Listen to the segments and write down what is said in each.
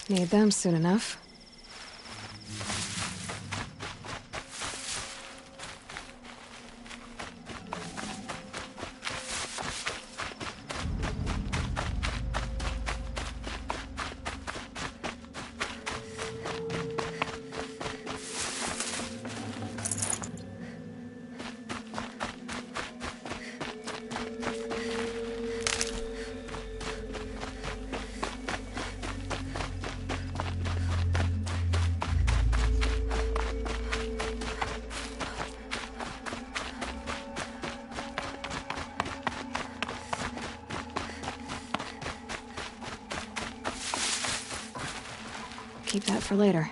Need them soon enough. Keep that for later.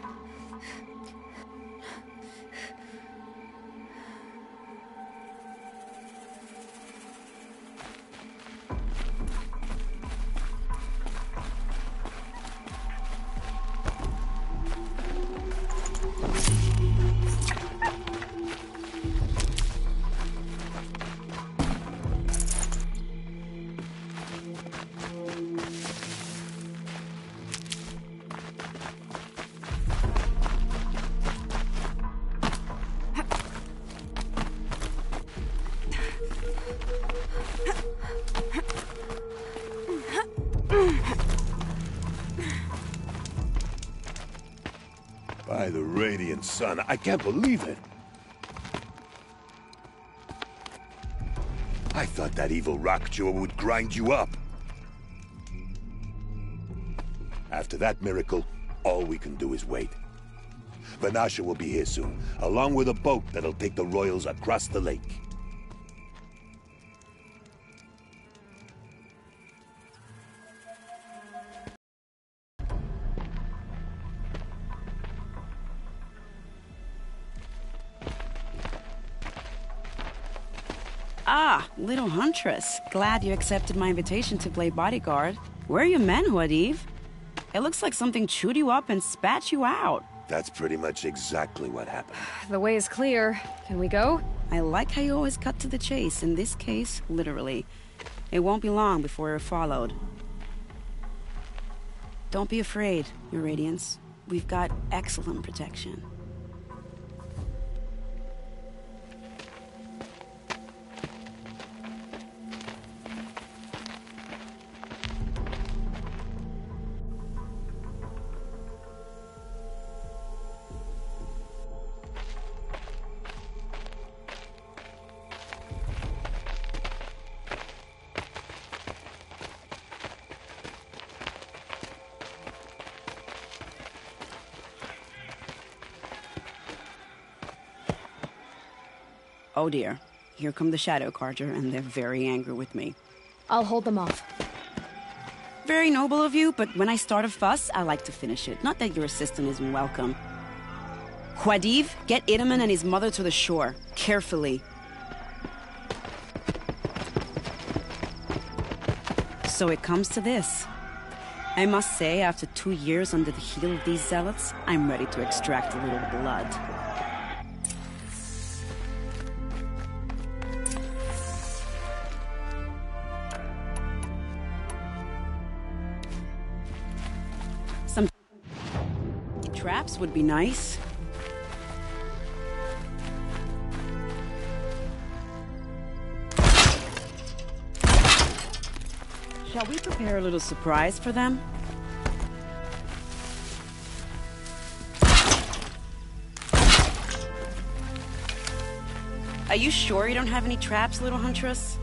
By the radiant sun, I can't believe it. I thought that evil rock jaw would grind you up. After that miracle, all we can do is wait. Vanasha will be here soon, along with a boat that'll take the royals across the lake. Ah, little huntress. Glad you accepted my invitation to play bodyguard. Where are your men, Huadiv? It looks like something chewed you up and spat you out. That's pretty much exactly what happened. The way is clear. Can we go? I like how you always cut to the chase, in this case, literally. It won't be long before you're followed. Don't be afraid, Your Radiance. We've got excellent protection. Oh dear, here come the Shadow Carter, and they're very angry with me. I'll hold them off. Very noble of you, but when I start a fuss, I like to finish it. Not that your assistant isn't welcome. Huadiv, get Idaman and his mother to the shore. Carefully. So it comes to this. I must say, after 2 years under the heel of these zealots, I'm ready to extract a little blood. Some traps would be nice. Shall we prepare a little surprise for them? Are you sure you don't have any traps, little huntress?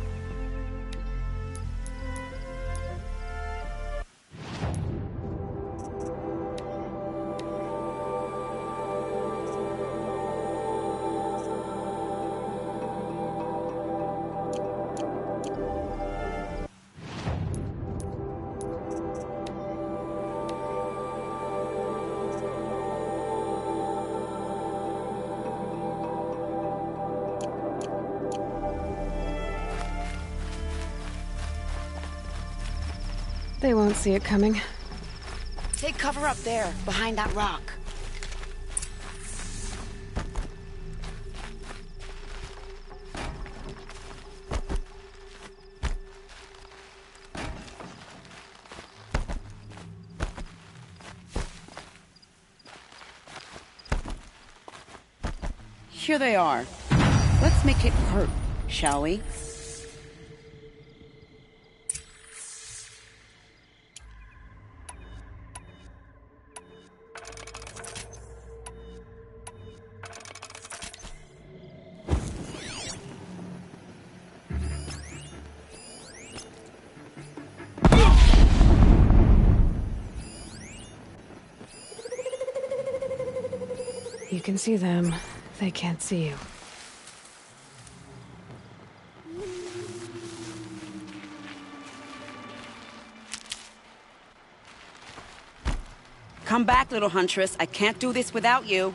They won't see it coming. Take cover up there, behind that rock. here they are. Let's make it hurt, shall we? You can see them. They can't see you. Come back, little huntress. I can't do this without you.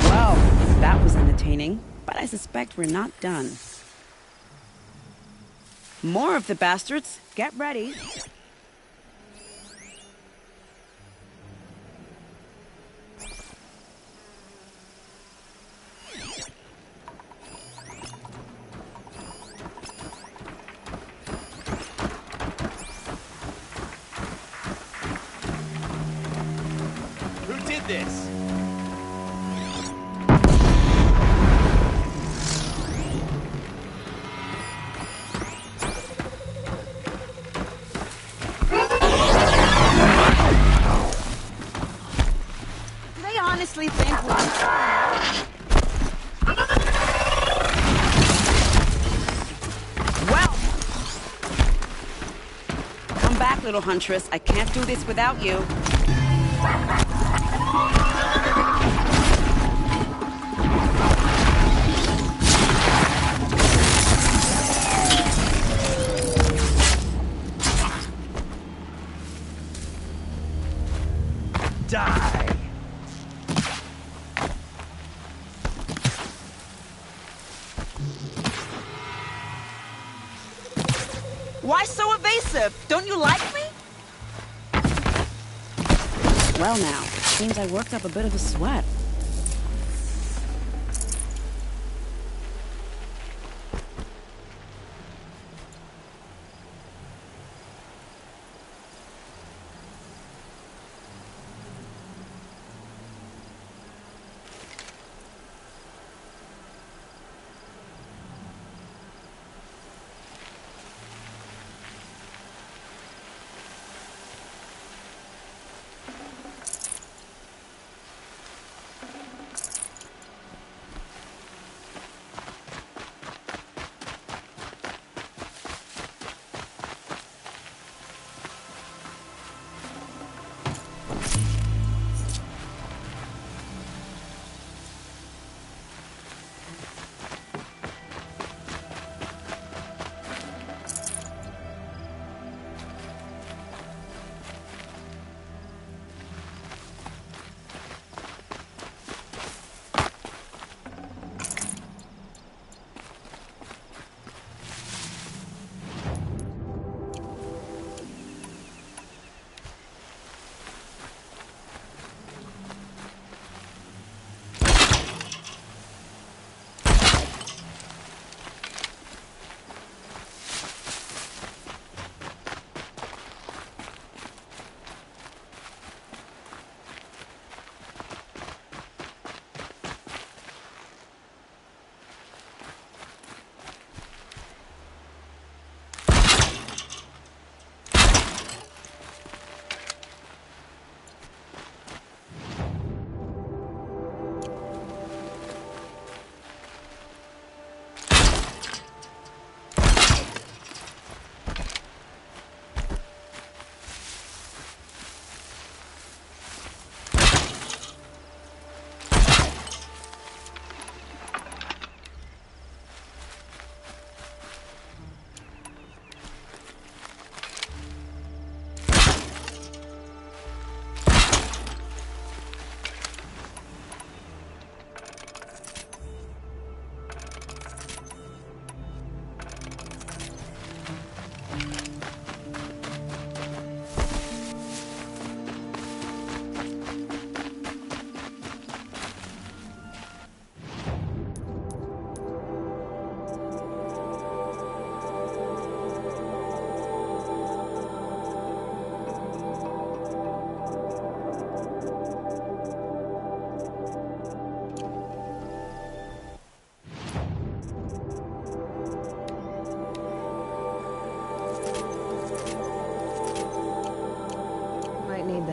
Well, that was entertaining, but I suspect we're not done. More of the bastards. Get ready. Who did this? They honestly think we're... Well! Come back, little huntress. I can't do this without you. Die! Why so evasive? Don't you like me? Well now, seems I worked up a bit of a sweat.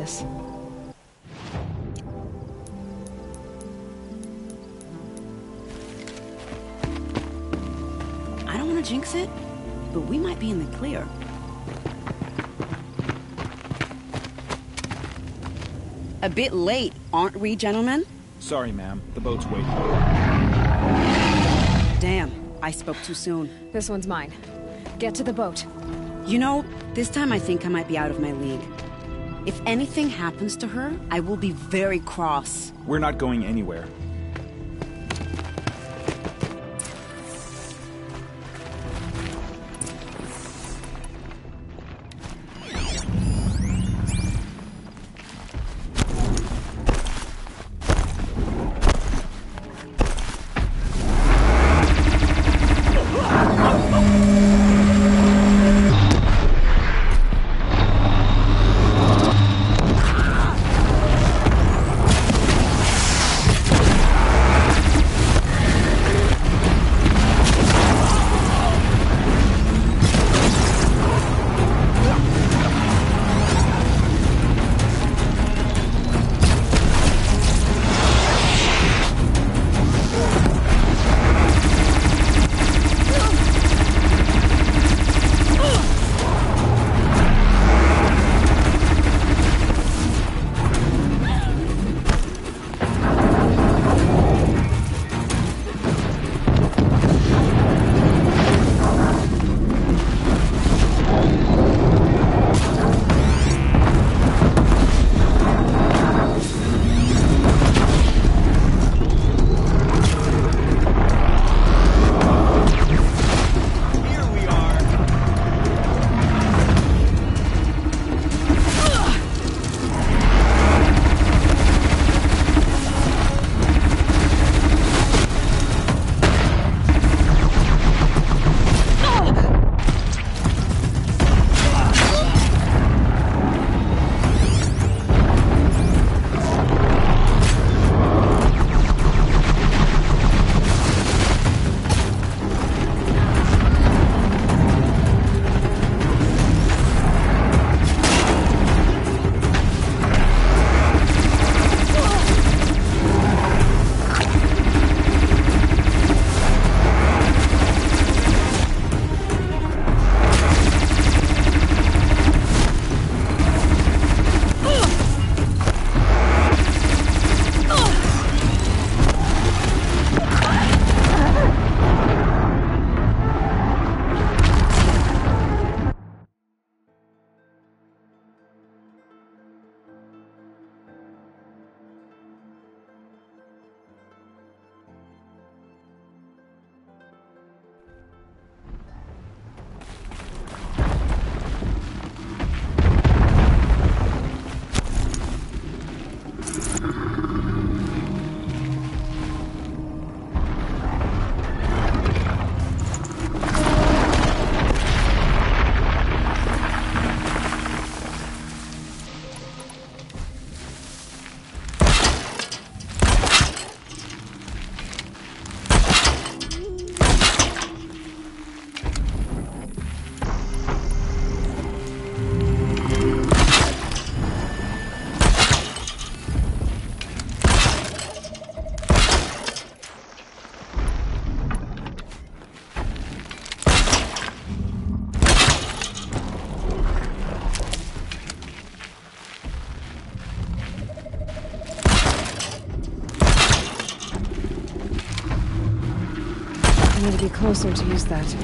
this. I don't want to jinx it, but we might be in the clear. A bit late, aren't we, gentlemen? Sorry, ma'am. The boat's waiting. Damn, I spoke too soon. This one's mine. Get to the boat. You know, this time I think I might be out of my league. If anything happens to her, I will be very cross. We're not going anywhere. I need to be closer to use that.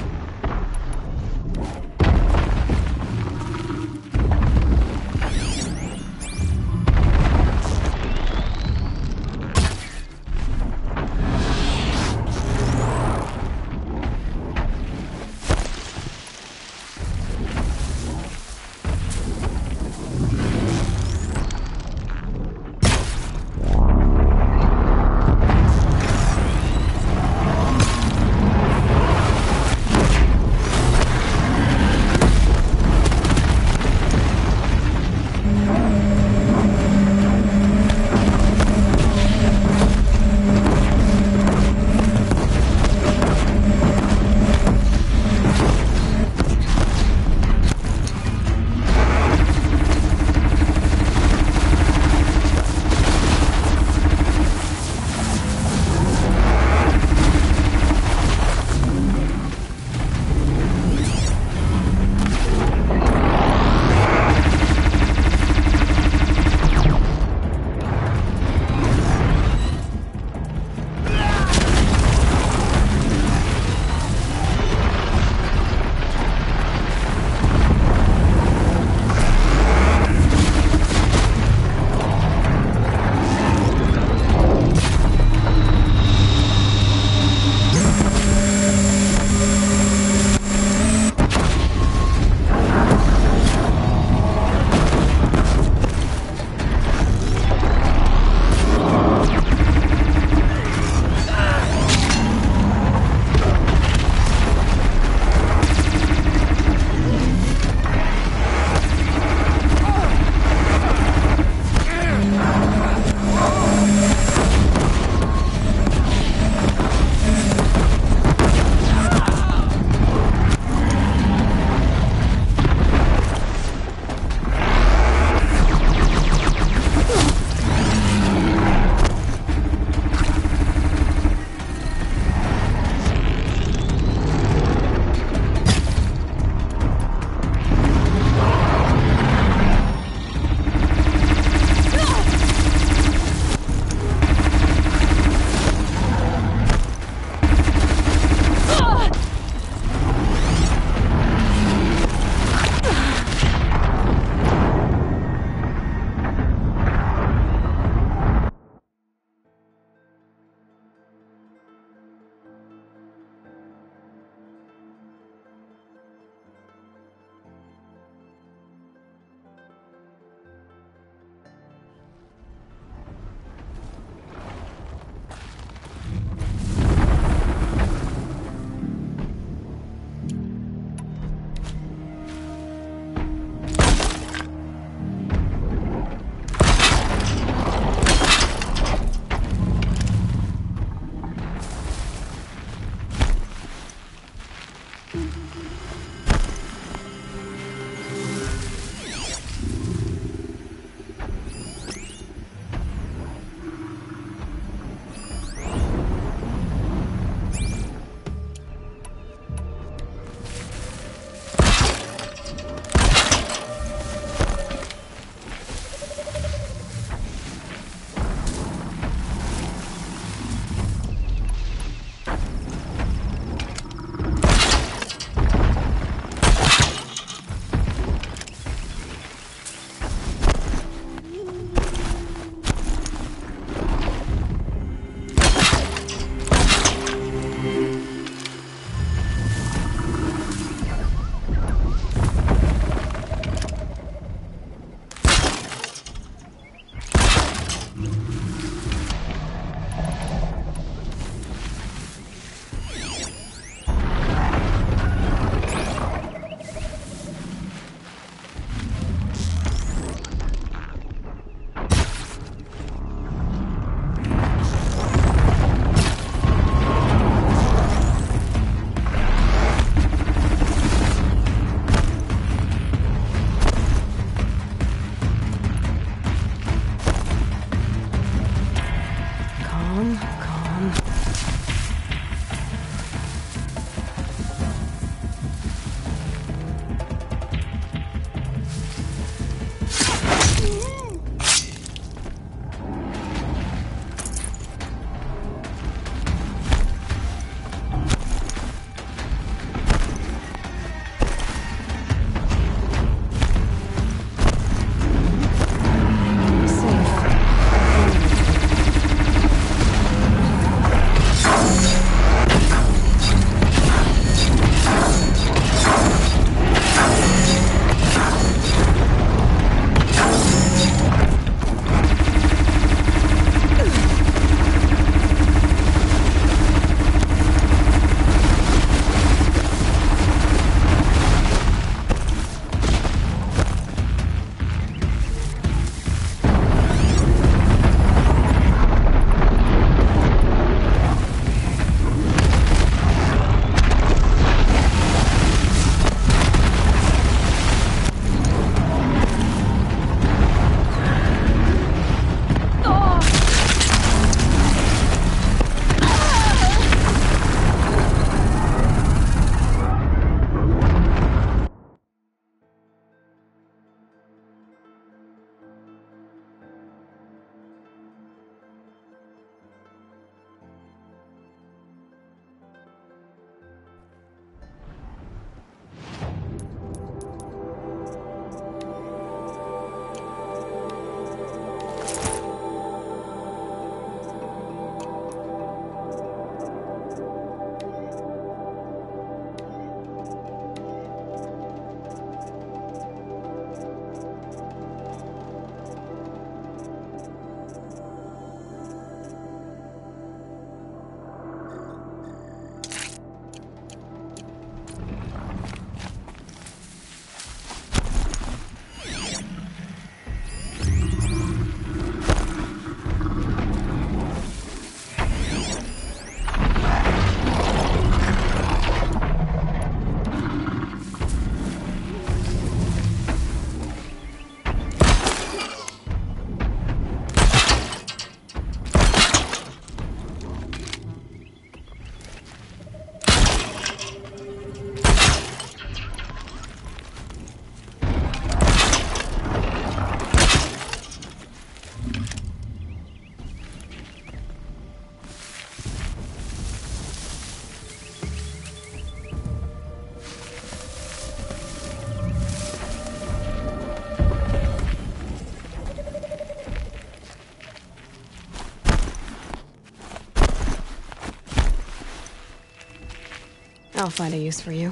I'll find a use for you.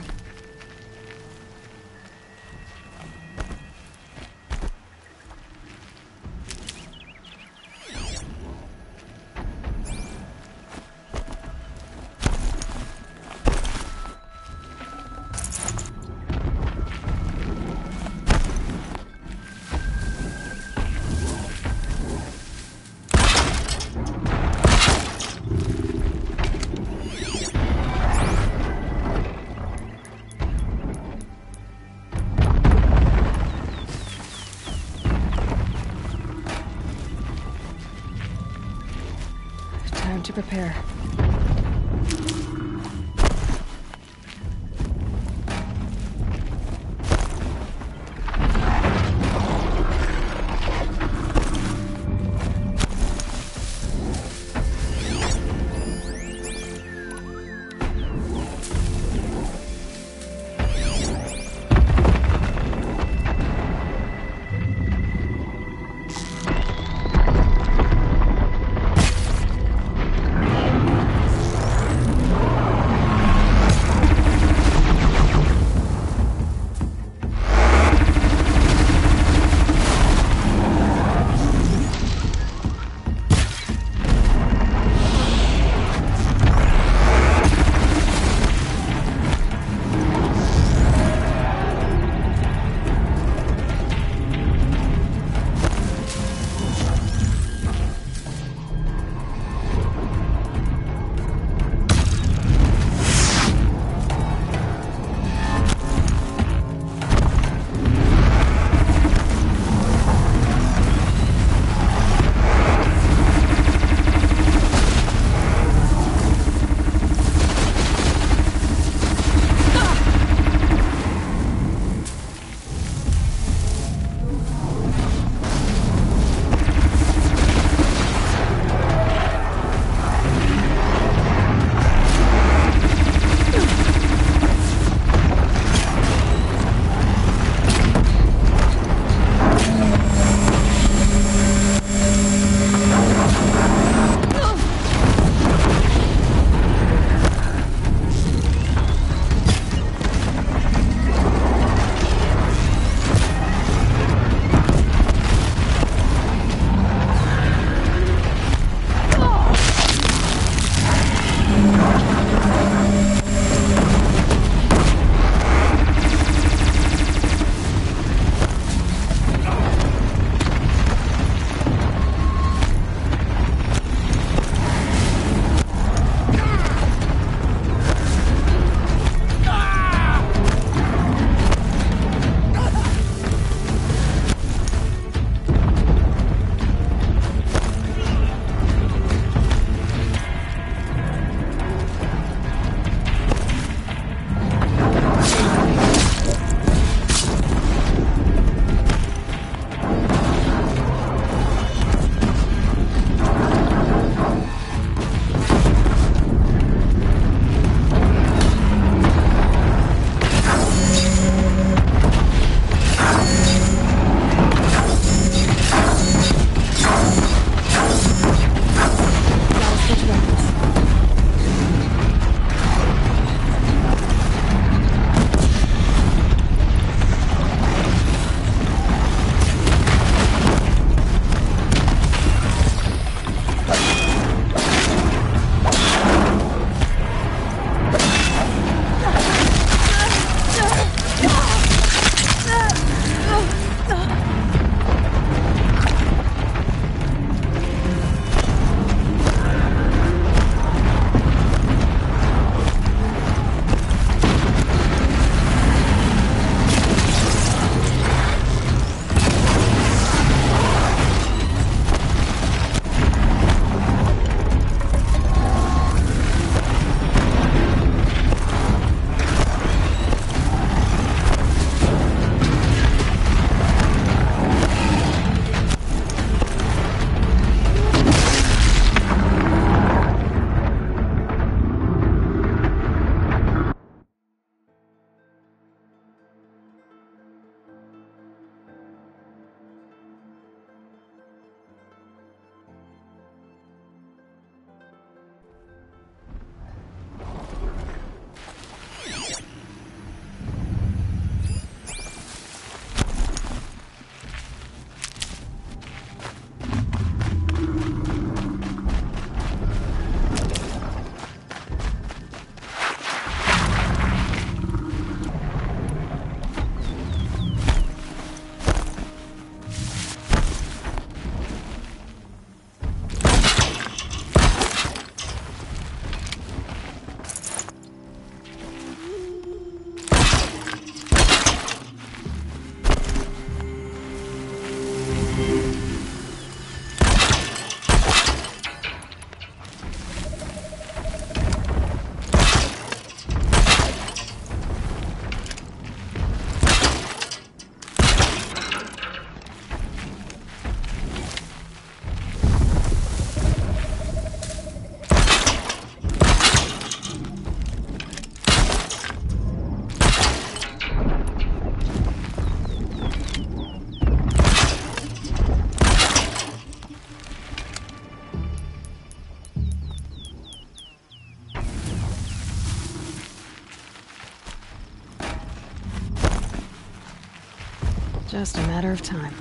Time to prepare. Just a matter of time.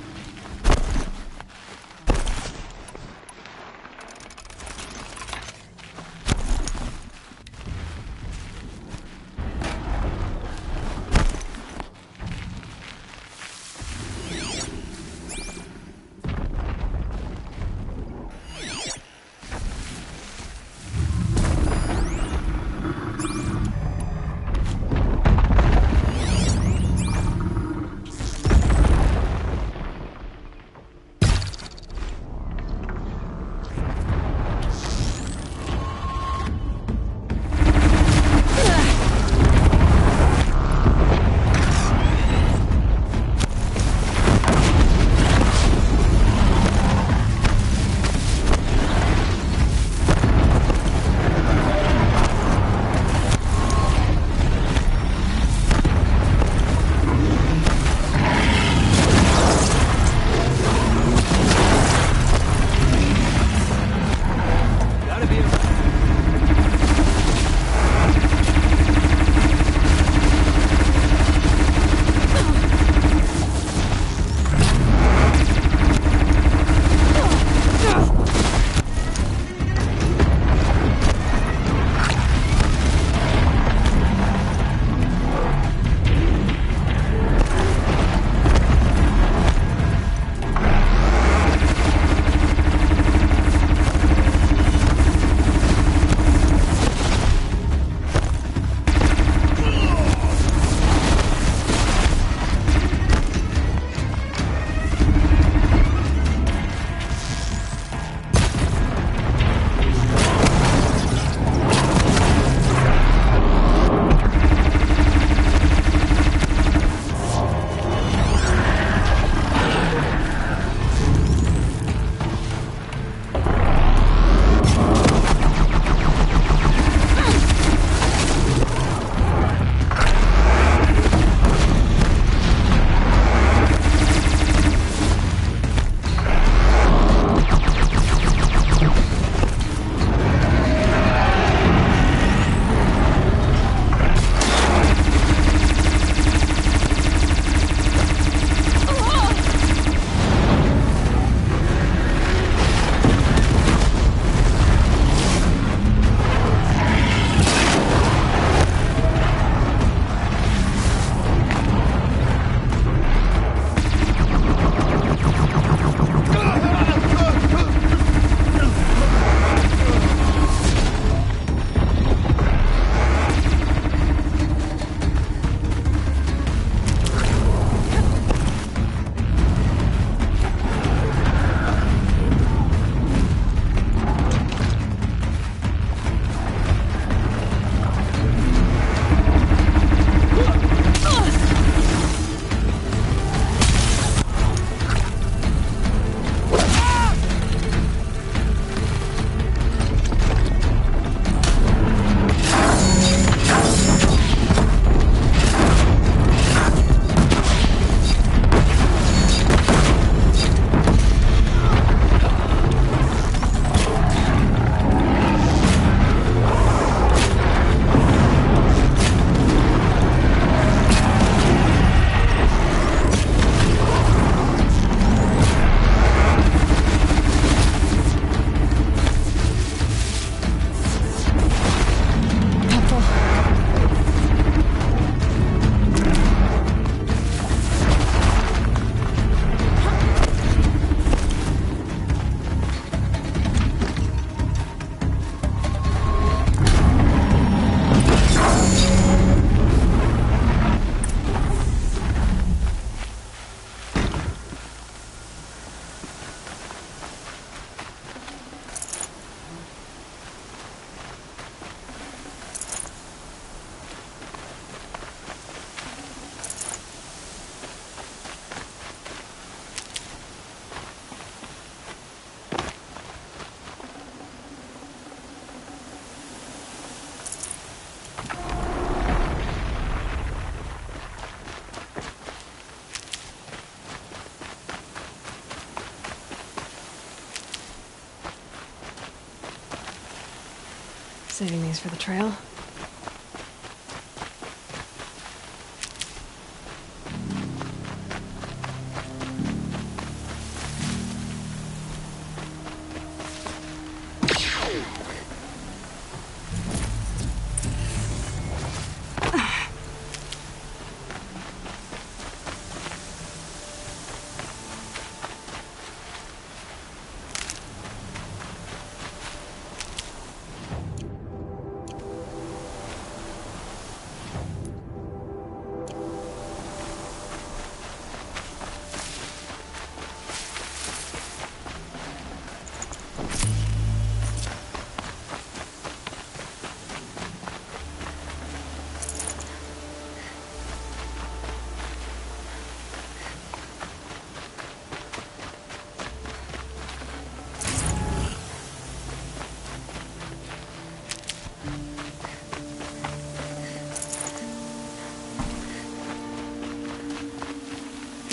Saving these for the trail.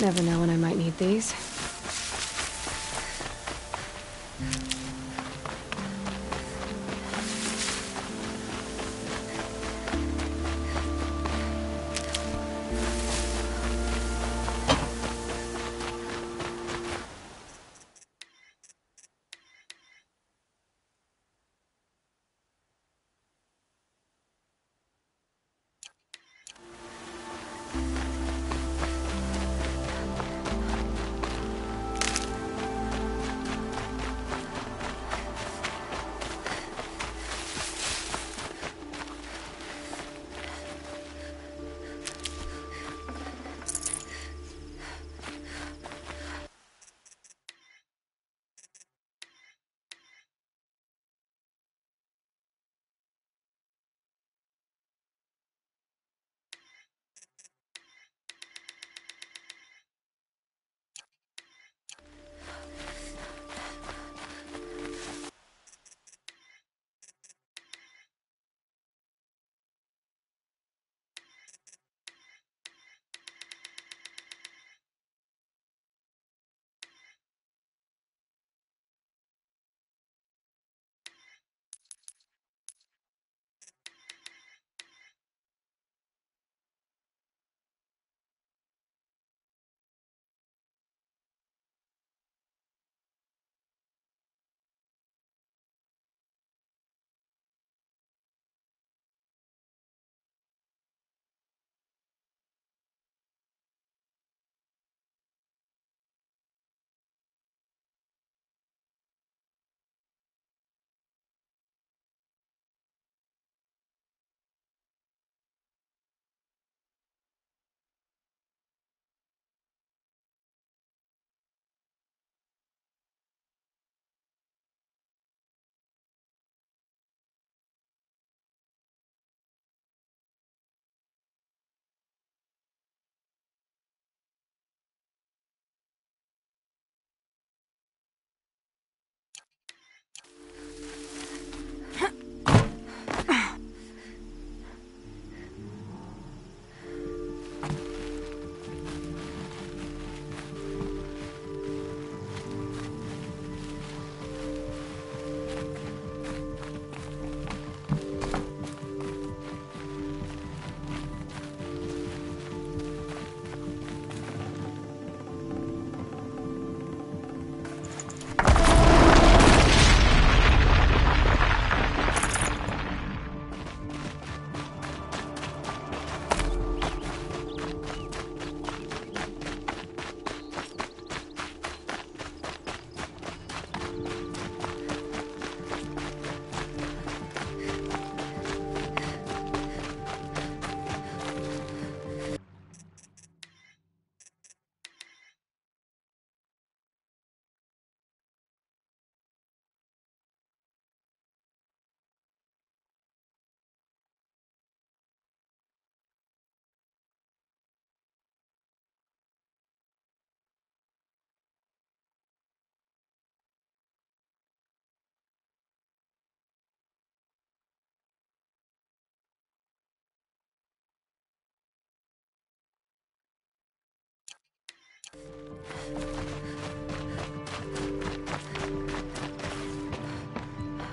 Never know when I might need these.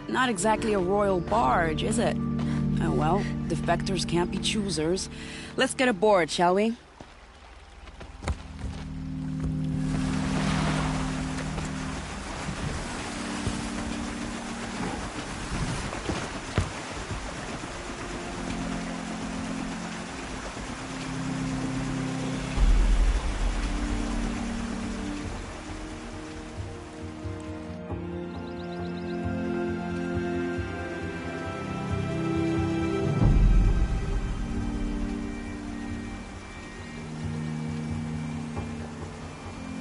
Not exactly a royal barge, is it? Oh well, defectors can't be choosers. Let's get aboard, shall we?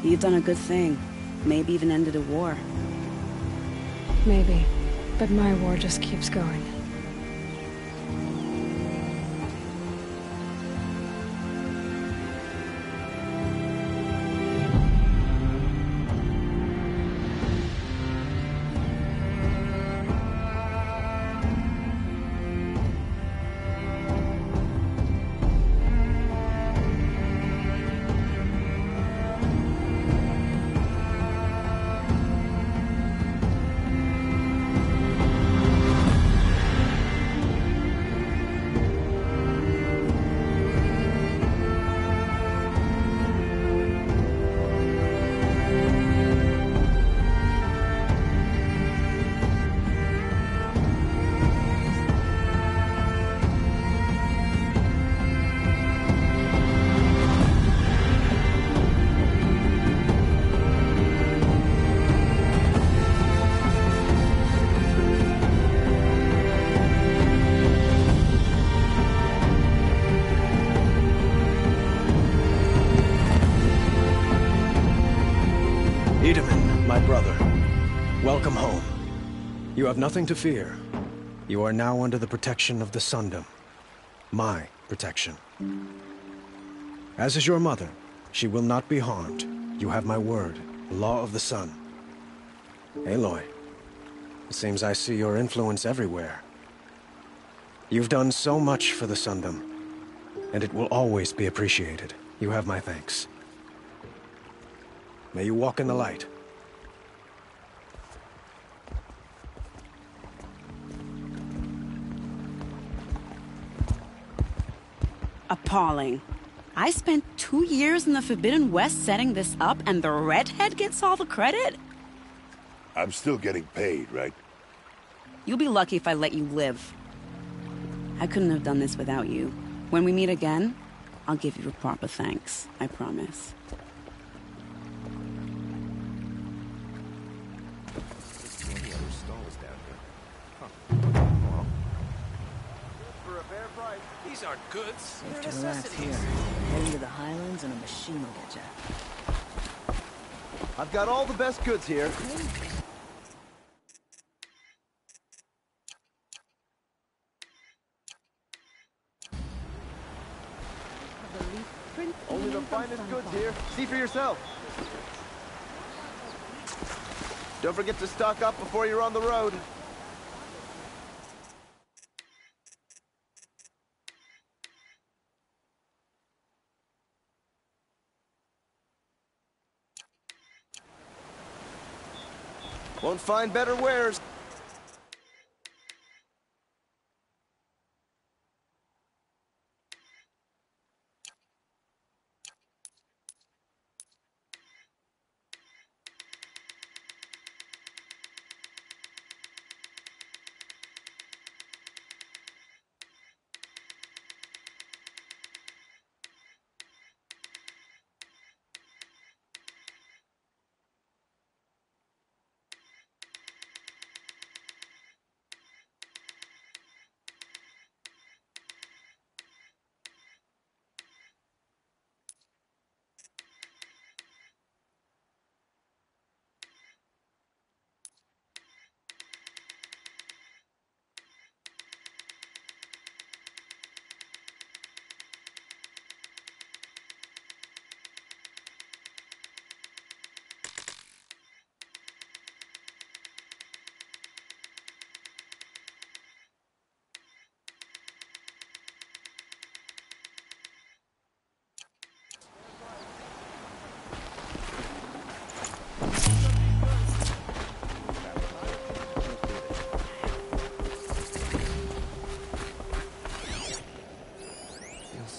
You've done a good thing. Maybe even ended a war. Maybe. But my war just keeps going. Itaman, my brother, welcome home. You have nothing to fear. You are now under the protection of the Sundom. My protection. As is your mother, she will not be harmed. You have my word, the law of the sun. Aloy, it seems I see your influence everywhere. You've done so much for the Sundom, and it will always be appreciated. You have my thanks. May you walk in the light. Appalling. I spent 2 years in the Forbidden West setting this up, and the redhead gets all the credit? I'm still getting paid, right? You'll be lucky if I let you live. I couldn't have done this without you. When we meet again, I'll give you a proper thanks. I promise. These aren't goods. Safe to relax here. Heading to the Highlands and a machine will get ya. I've got all the best goods here. Only the finest goods here. See for yourself. Don't forget to stock up before you're on the road. Won't find better wares.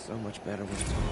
So much better with Tom.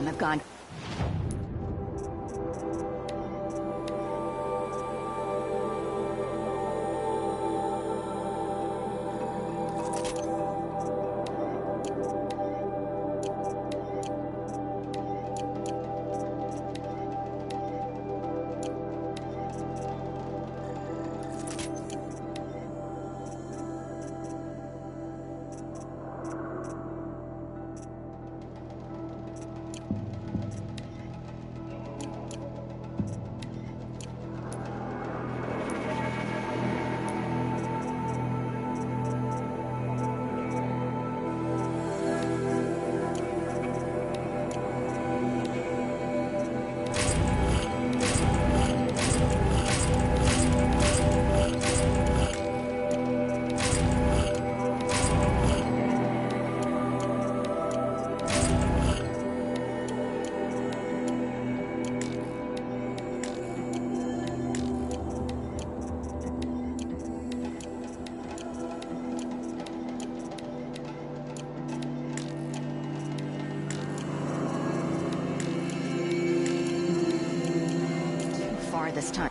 I've gone. far this time.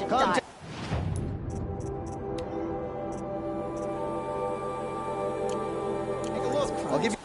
Calm down. Take a look. I'll give you.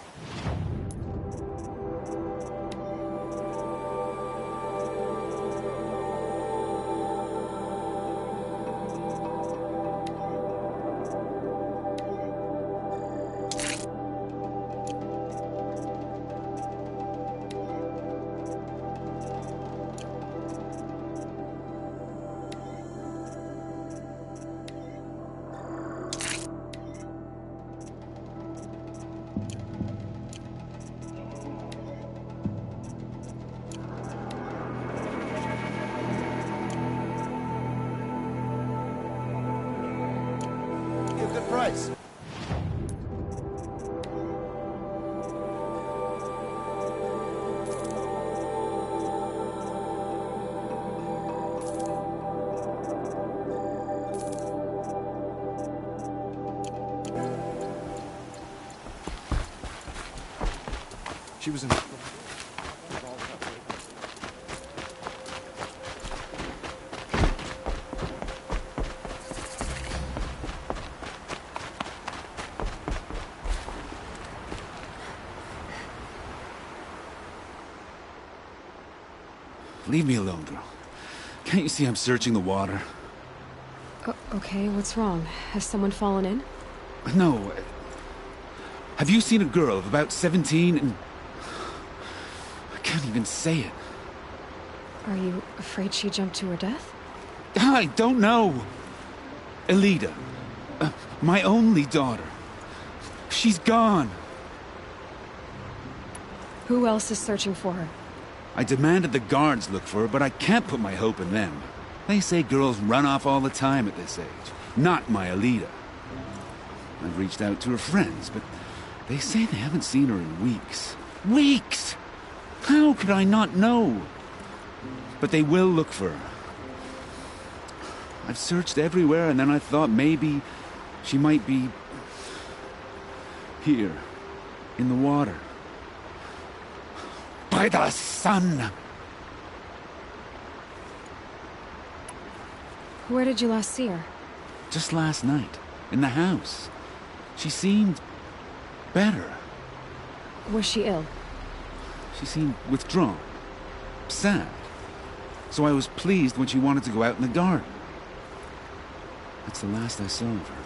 Good price. She was in... Leave me alone, girl. Can't you see I'm searching the water? Okay, what's wrong? Has someone fallen in? No. Have you seen a girl of about 17 and... I can't even say it. Are you afraid she jumped to her death? I don't know. Elida. My only daughter. She's gone. Who else is searching for her? I demanded the guards look for her, but I can't put my hope in them. They say girls run off all the time at this age. Not my Elida. I've reached out to her friends, but they say they haven't seen her in weeks. Weeks! How could I not know? But they will look for her. I've searched everywhere, and then I thought maybe she might be... here, in the water. By the sun! Where did you last see her? Just last night, in the house. She seemed... better. Was she ill? She seemed withdrawn. Sad. So I was pleased when she wanted to go out in the garden. That's the last I saw of her.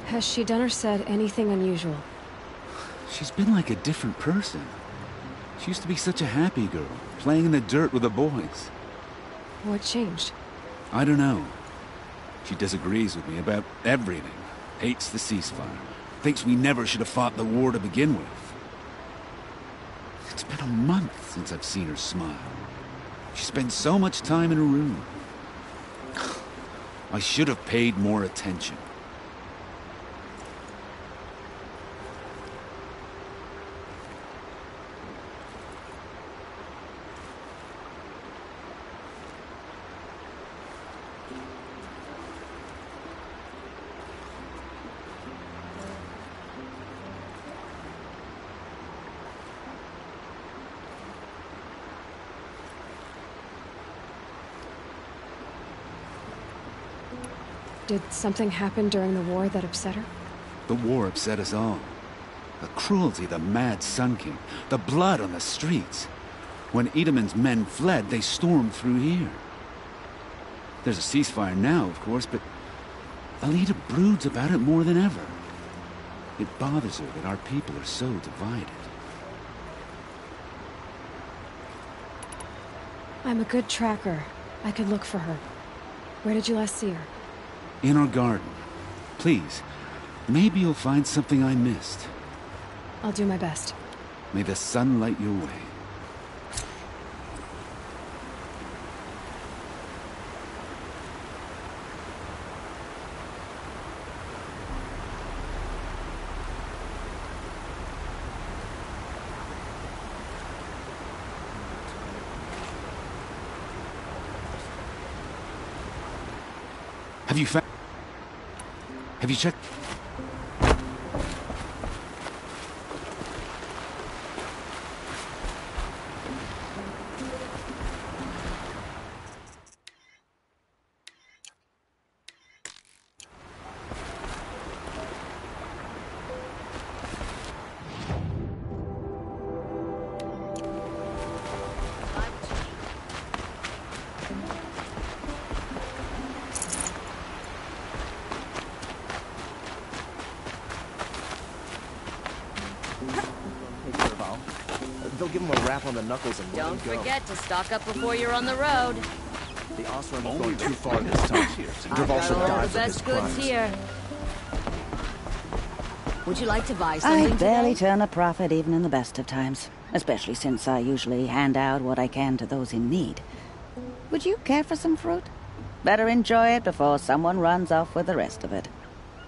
Has she done or said anything unusual? She's been like a different person. She used to be such a happy girl, playing in the dirt with the boys. What changed? I don't know. She disagrees with me about everything. Hates the ceasefire. Thinks we never should have fought the war to begin with. It's been a month since I've seen her smile. She spends so much time in her room. I should have paid more attention. Did something happen during the war that upset her? The war upset us all. The cruelty of the mad Sun King, the blood on the streets. When Edelman's men fled, they stormed through here. There's a ceasefire now, of course, but Alita broods about it more than ever. It bothers her that our people are so divided. I'm a good tracker. I could look for her. Where did you last see her? In our garden. Please, maybe you'll find something I missed. I'll do my best. May the sun light your way. Have you checked? They'll give him a rap on the knuckles and let him Don't go. forget to stock up before you're on the road. The Osram is going too far this time. Dervahl should All die the for his best goods crimes. here. Would you like to buy something I barely today? turn a profit even in the best of times, especially since I usually hand out what I can to those in need. Would you care for some fruit? Better enjoy it before someone runs off with the rest of it.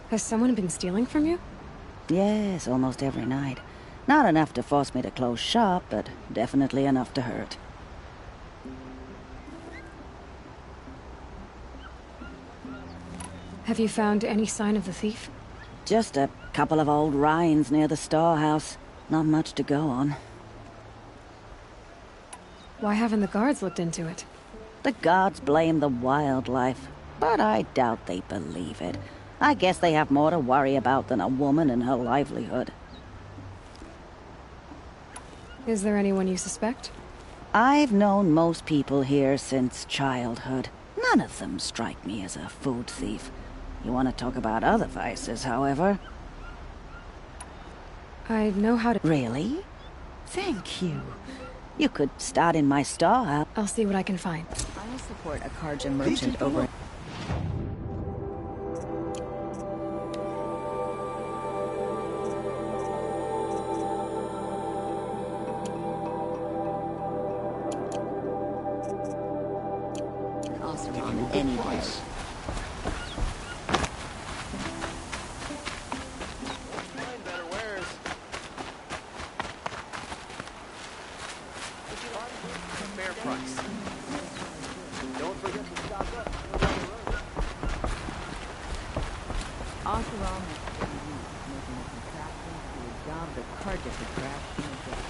Has someone been stealing from you? Yes, almost every night. Not enough to force me to close shop, but definitely enough to hurt. Have you found any sign of the thief? Just a couple of old rinds near the storehouse. Not much to go on. Why haven't the guards looked into it? The gods blame the wildlife, but I doubt they believe it. I guess they have more to worry about than a woman and her livelihood. Is there anyone you suspect? I've known most people here since childhood. None of them strike me as a food thief. You want to talk about other vices, however? I know how to... Really? Thank you. You could start in my storehouse. I'll see what I can find. I'll support a Karjan merchant over... Any place. Fair price. Don't forget to stock up. Osram has making a contraction to a job that Karja could crash in a day.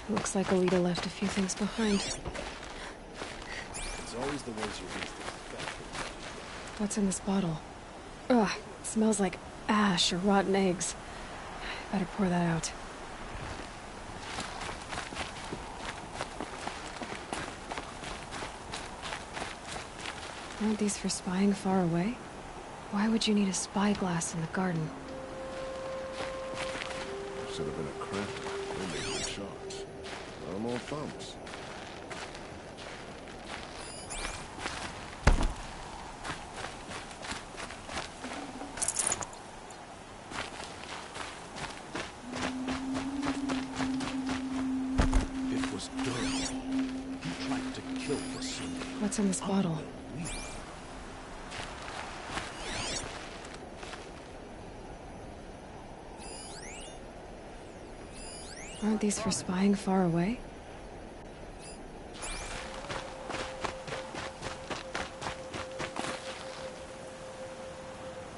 Looks like Alita left a few things behind. It's always the ones you least expect. What's in this bottle? Ugh, smells like ash or rotten eggs. Better pour that out. Aren't these for spying far away? Why would you need a spyglass in the garden? Should have been a crafter. They made good shots. No more thumbs. It was Durham. He tried to kill the Sun. What's in this bottle? Aren't these for spying far away?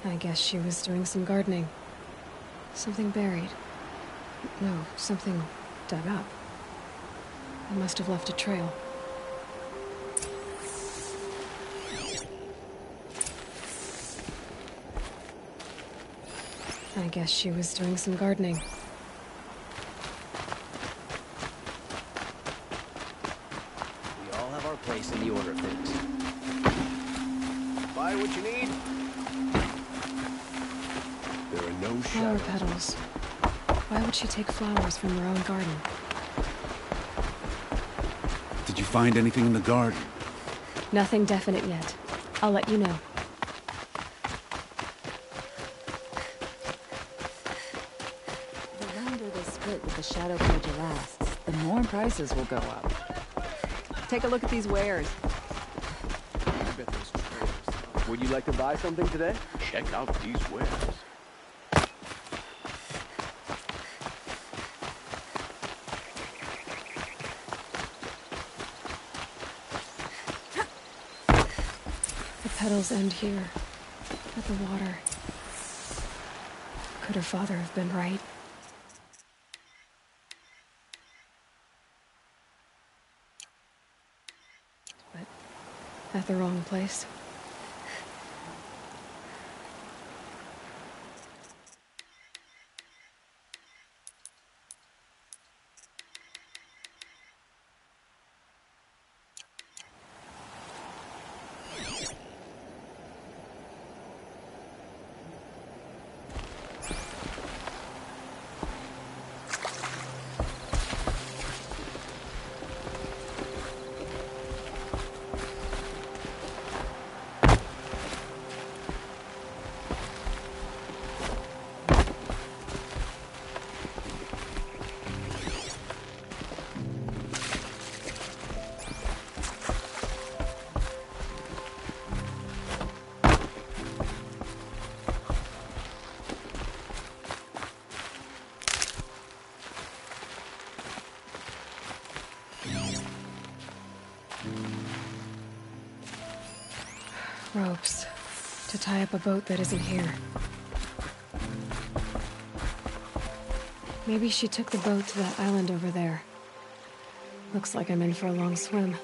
I guess she was doing some gardening. Something buried. No, something dug up. I must have left a trail. I guess she was doing some gardening. We all have our place in the order of things. Buy what you need. There are no Flower shadows. petals. Why would she take flowers from her own garden? Did you find anything in the garden? Nothing definite yet. I'll let you know. The longer they split with the Shadow Pledge lasts, the more prices will go up. Take a look at these wares. I bet those trailers. Would you like to buy something today? Check out these wares. The petals end here, at the water. Could her father have been right? But at the wrong place. Ropes. To tie up a boat that isn't here. Maybe she took the boat to that island over there. Looks like I'm in for a long swim.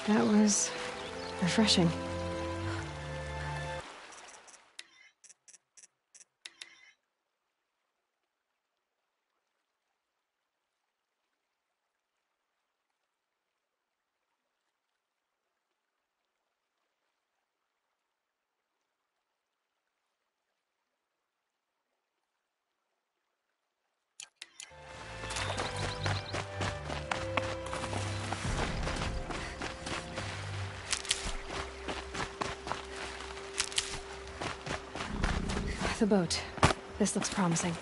That was refreshing. The boat. This looks promising.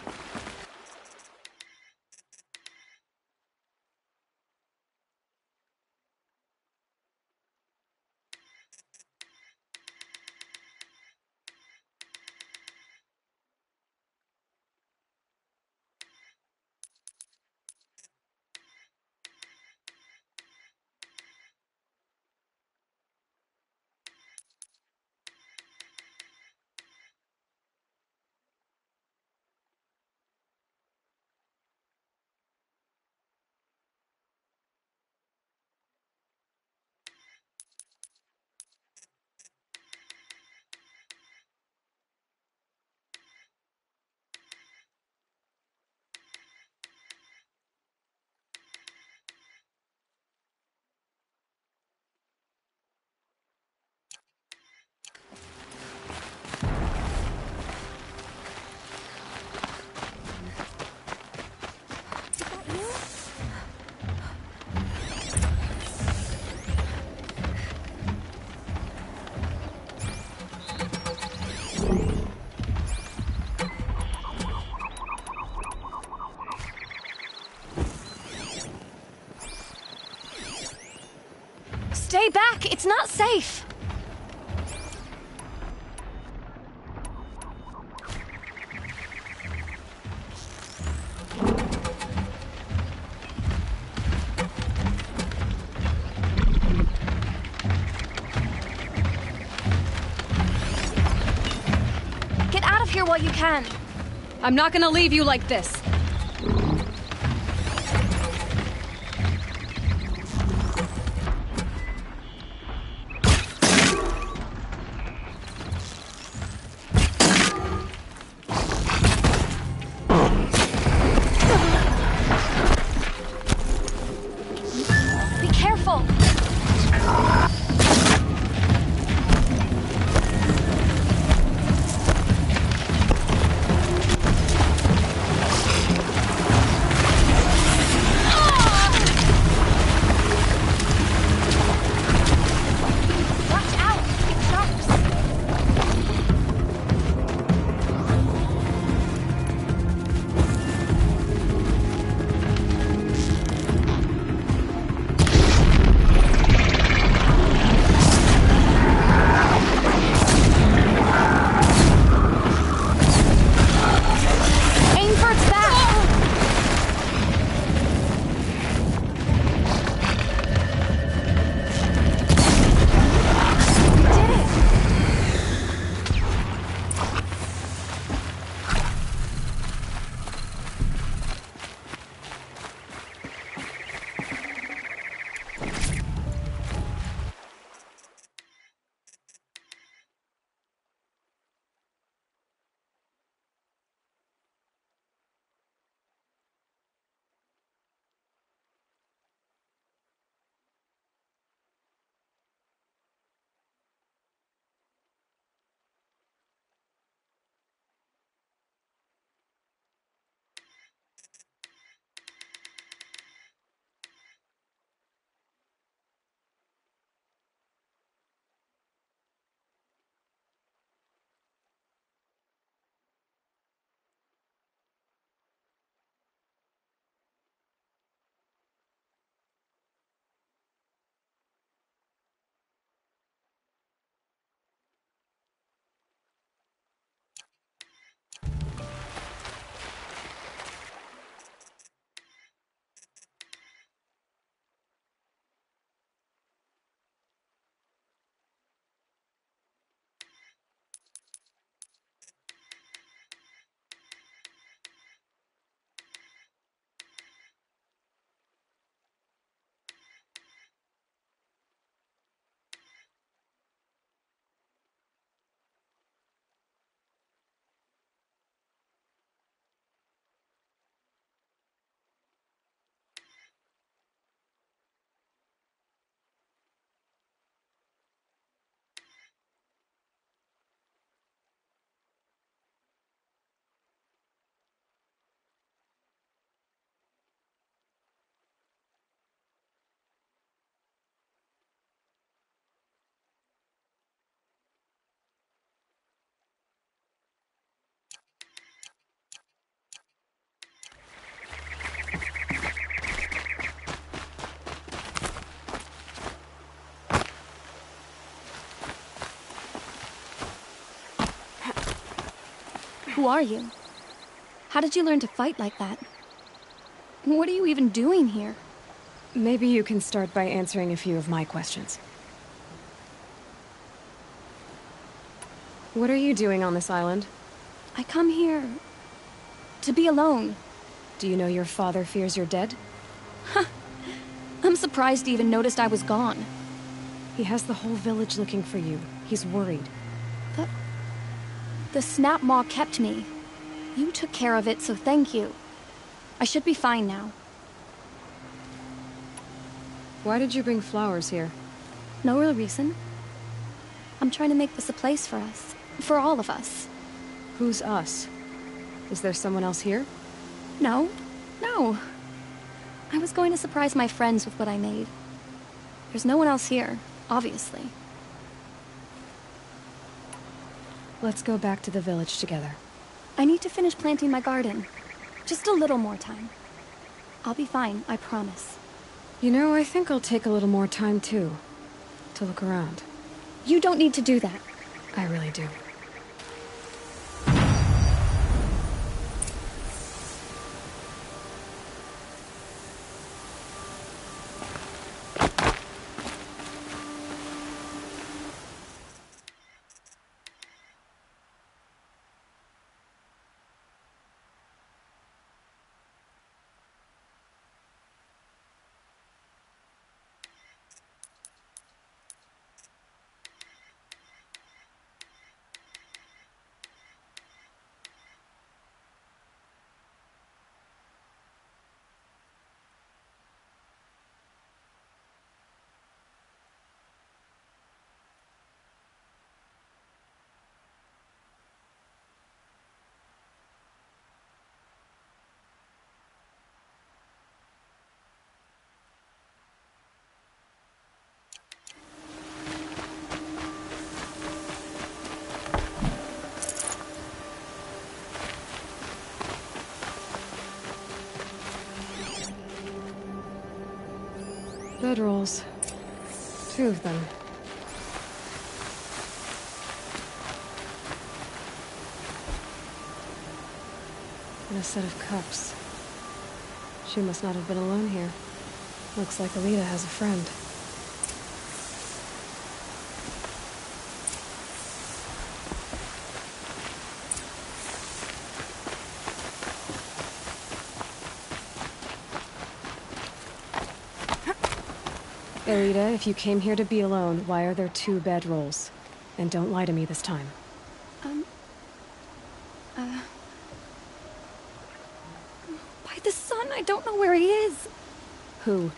Stay back! It's not safe! Get out of here while you can! I'm not gonna leave you like this! Who are you? How did you learn to fight like that? What are you even doing here? Maybe you can start by answering a few of my questions. What are you doing on this island? I come here to be alone. Do you know your father fears you're dead? Huh. I'm surprised he even noticed I was gone. He has the whole village looking for you. He's worried. The snap maw kept me. You took care of it, so thank you. I should be fine now. Why did you bring flowers here? No real reason. I'm trying to make this a place for us. For all of us. Who's us? Is there someone else here? No. No. I was going to surprise my friends with what I made. There's no one else here, obviously. Let's go back to the village together. I need to finish planting my garden. Just a little more time. I'll be fine, I promise. You know, I think I'll take a little more time, too. To look around. You don't need to do that. I really do. Bedrolls. 2 of them. And a set of cups. She must not have been alone here. Looks like Alita has a friend. Alita, if you came here to be alone, why are there 2 bedrolls? And don't lie to me this time. By the sun, I don't know where he is. Who?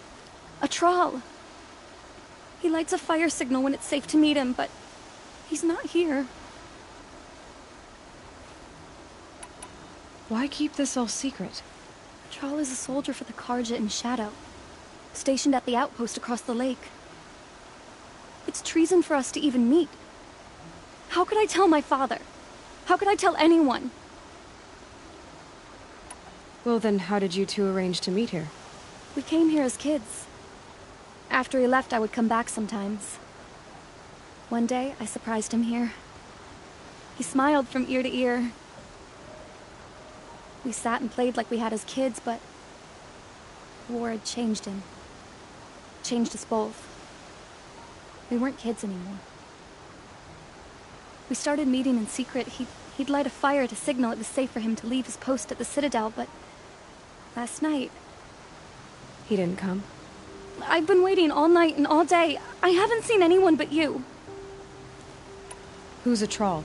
A troll. He lights a fire signal when it's safe to meet him, but he's not here. Why keep this all secret? Troll is a soldier for the Karja in Shadow, stationed at the outpost across the lake. It's treason for us to even meet. How could I tell my father? How could I tell anyone? Well then, how did you 2 arrange to meet here? We came here as kids. After he left, I would come back sometimes. One day, I surprised him here. He smiled from ear to ear. We sat and played like we had as kids, but war had changed him. Changed us both. We weren't kids anymore. We started meeting in secret. He'd light a fire to signal it was safe for him to leave his post at the Citadel, but last night... He didn't come? I've been waiting all night and all day. I haven't seen anyone but you. Who's a troll?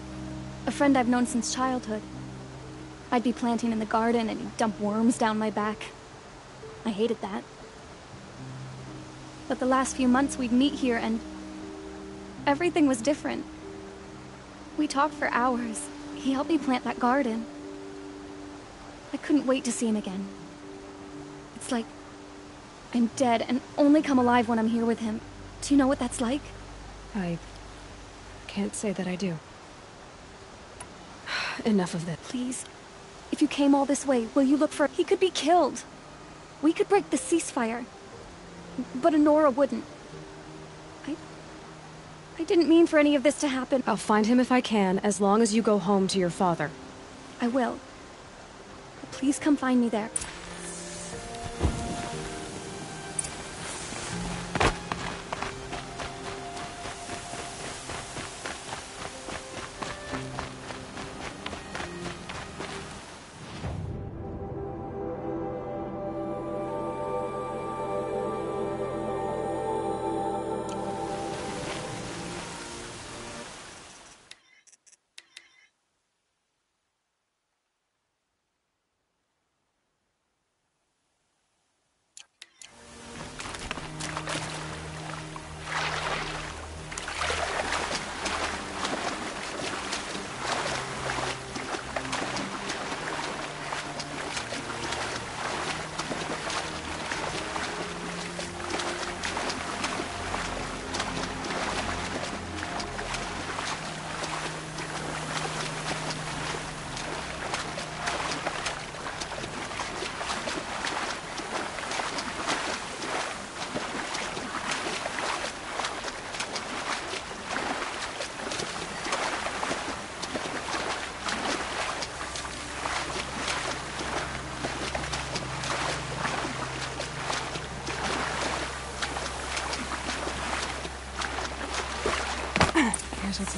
A friend I've known since childhood. I'd be planting in the garden and he'd dump worms down my back. I hated that. But the last few months we'd meet here and everything was different. We talked for hours. He helped me plant that garden. I couldn't wait to see him again. It's like I'm dead and only come alive when I'm here with him. Do you know what that's like? I can't say that I do. Enough of this. Please, if you came all this way, will you look for... He could be killed. We could break the ceasefire. But Honora wouldn't. I didn't mean for any of this to happen. I'll find him if I can, as long as you go home to your father. I will. But please come find me there.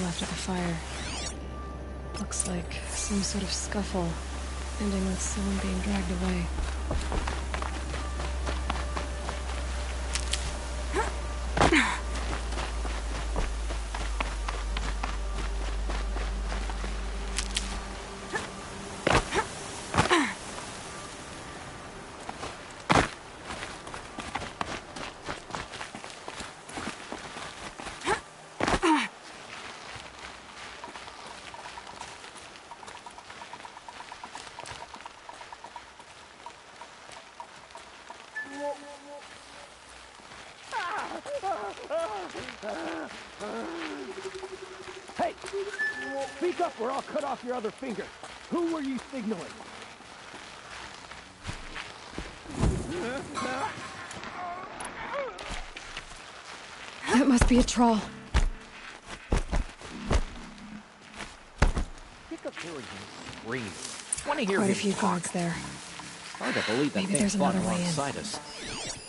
left at the fire. Looks like some sort of scuffle, ending with someone being dragged away. Hey! Speak up or I'll cut off your other finger. Who were you signaling? That must be a troll. Pick up here and scream. Want to hear Quite a him few talk. guards there. Hard to believe that Maybe thing there's fought another way in. alongside us.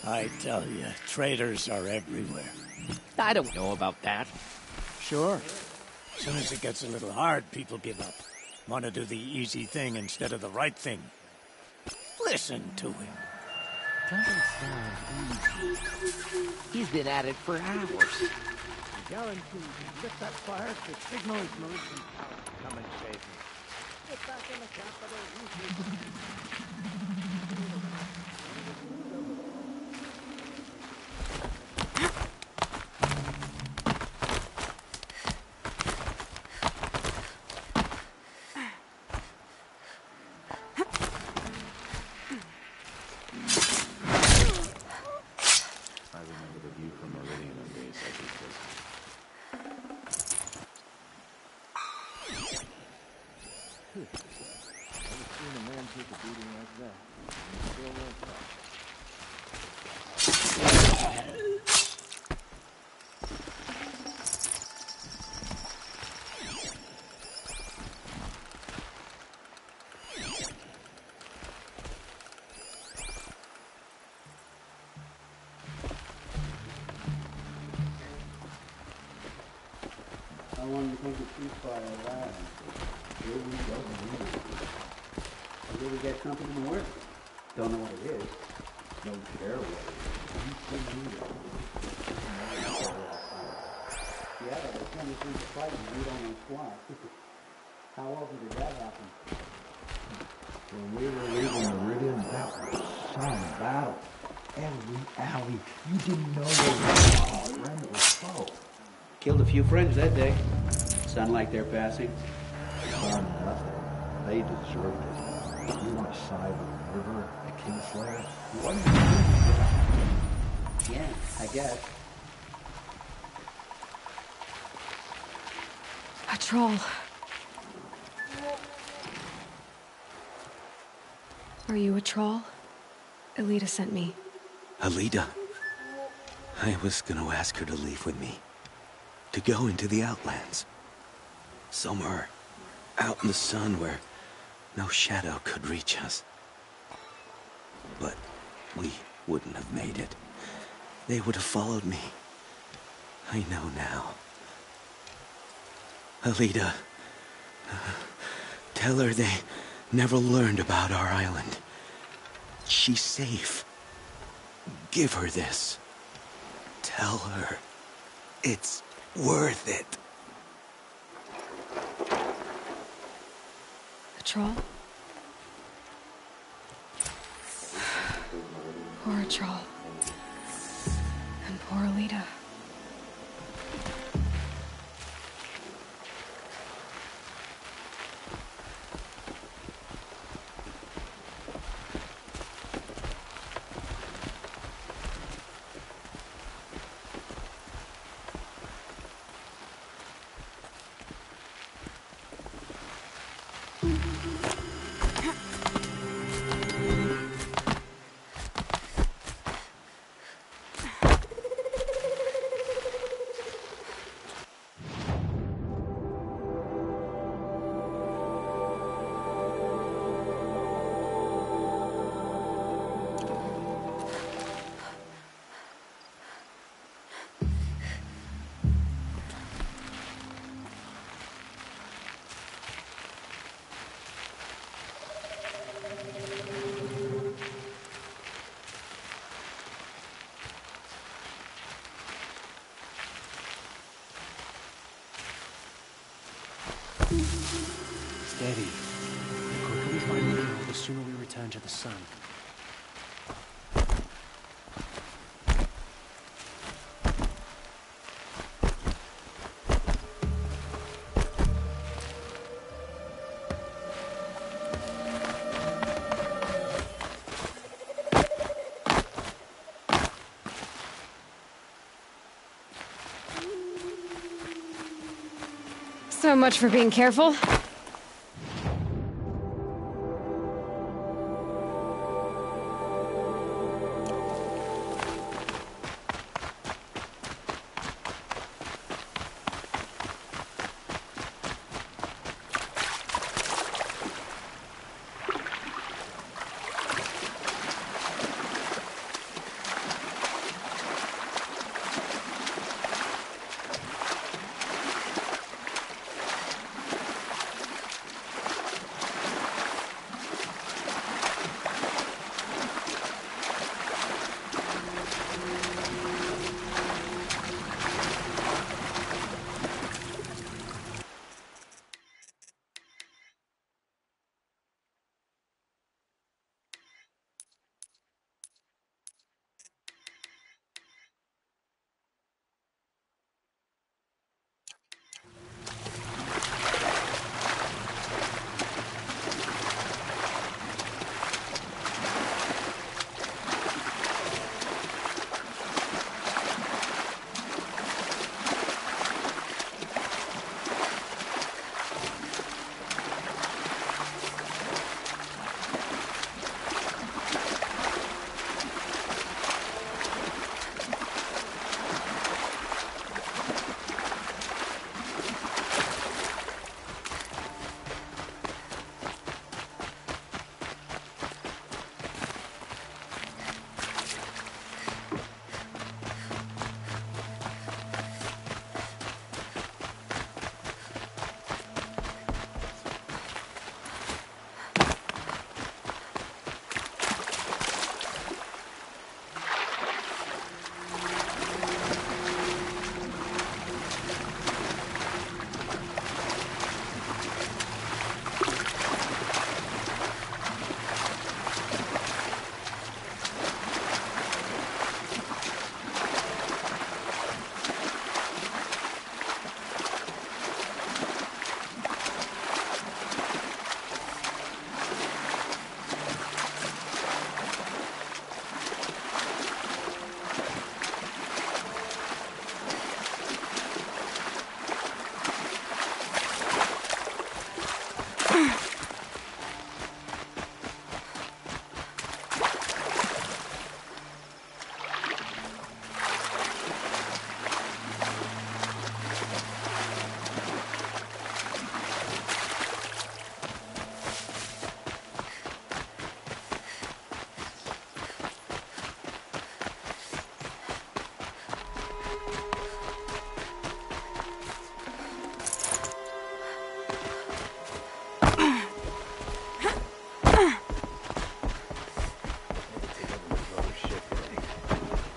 I tell you, traitors are everywhere. I don't know about that. Sure. As soon as it gets a little hard, people give up. Want to do the easy thing instead of the right thing. Listen to him. Doesn't sound easy. He's been at it for hours. Guaranteed, get that fire, the signal is moved, and I'll come and save me. Get back in the capital. How long do you think the ceasefire lasts? Here we go. Until we get something to work. Don't know what it is. Don't care what it is. You still need it. Yeah, but as soon as we fight, we don't know squat. How often did that happen? When we were leaving Meridian, that was some battle. Every alley, you didn't know where you were. Friend or foe. Killed a few friends that day. Sound like they're passing. Son, nothing. They deserved it. You want to side with the murderer, the Kingslayer? What do you do? Yeah, I guess. A troll. Are you a troll? Elita sent me. Alita? I was gonna ask her to leave with me. To go into the Outlands. Somewhere out in the sun where no shadow could reach us. But we wouldn't have made it. They would have followed me. I know now. Alita, tell her they never learned about our island. She's safe. Give her this. Tell her it's worth it. A troll? Poor troll. And poor Alita. Steady. The quicker we find the girl, the sooner we return to the sun. So much for being careful.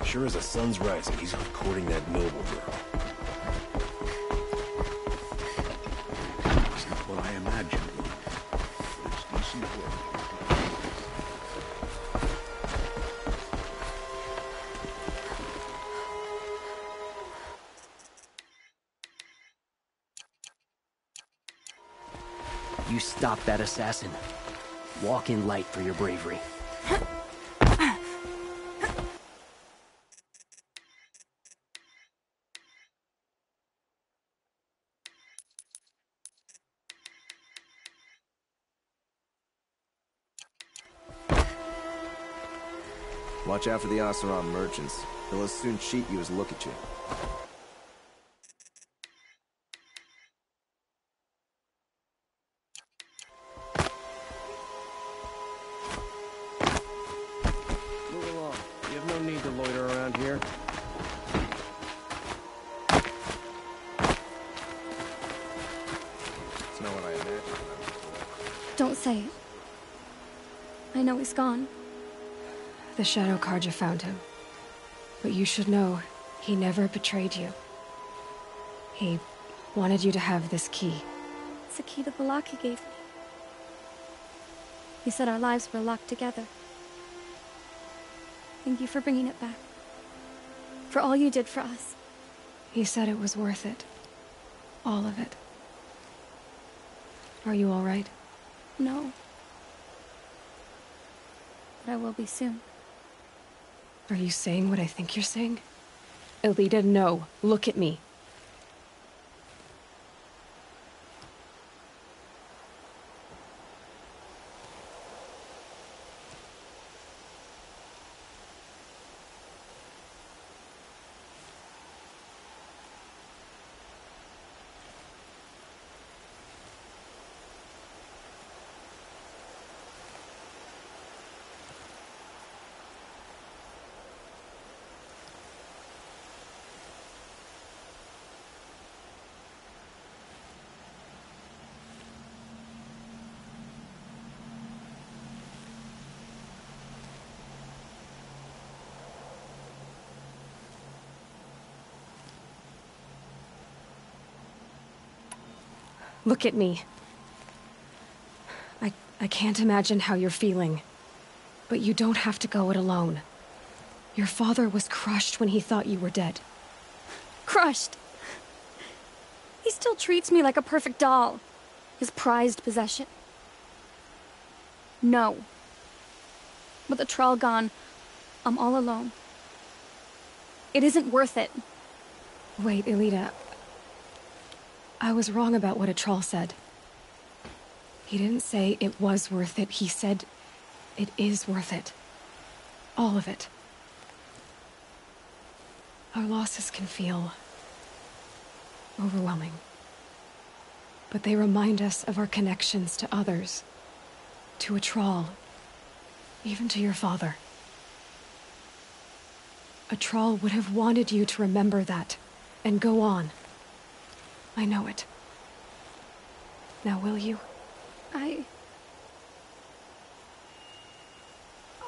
Sure as the sun's rising, he's courting that noble girl. It's not what I imagined. But it's decent work. You stop that assassin. Walk in light for your bravery. Watch out for the Oseram merchants. They'll as soon cheat you as look at you. Move along. You have no need to loiter around here. It's not what I imagined. Don't say it. I know he's gone. The Shadow Karja found him. But you should know, he never betrayed you. He wanted you to have this key. It's a key the Balaki gave me. He said our lives were locked together. Thank you for bringing it back. For all you did for us. He said it was worth it. All of it. Are you all right? No. But I will be soon. Are you saying what I think you're saying? Elita, no. Look at me. Look at me. I can't imagine how you're feeling. But you don't have to go it alone. Your father was crushed when he thought you were dead. Crushed? He still treats me like a perfect doll. His prized possession. No. With the Trawl gone, I'm all alone. It isn't worth it. Wait, Elita. I was wrong about what a Trawl said. He didn't say it was worth it. He said it is worth it. All of it. Our losses can feel overwhelming. But they remind us of our connections to others. To a Trawl. Even to your father. A Trawl would have wanted you to remember that and go on. I know it. Now will you?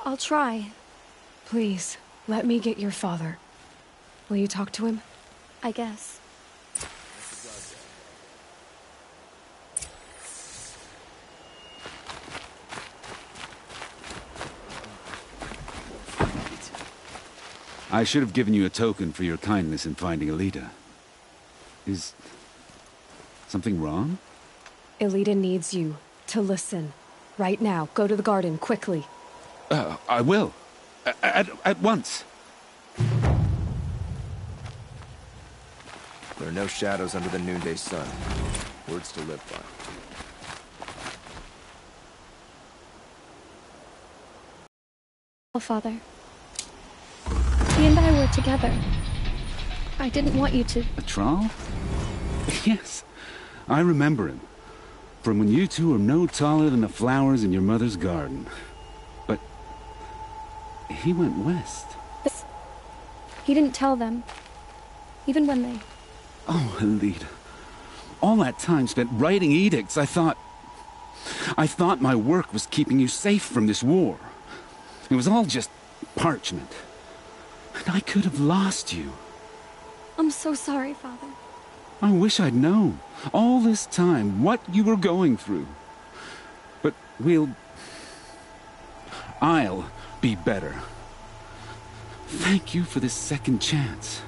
I'll try. Please, let me get your father. Will you talk to him? I guess. I should have given you a token for your kindness in finding Elita. Is something wrong? Elita needs you to listen. Right now. Go to the garden, quickly. I will. At once. There are no shadows under the noonday sun. Words to live by. Oh, Father. He and I were together. I didn't want you to... A Trawl? Yes. I remember him. From when you two were no taller than the flowers in your mother's garden. But... he went west. He didn't tell them. Even when they... Oh, Elita. All that time spent writing edicts, I thought my work was keeping you safe from this war. It was all just parchment. And I could have lost you. I'm so sorry, Father. I wish I'd known, all this time, what you were going through. But I'll be better. Thank you for this second chance.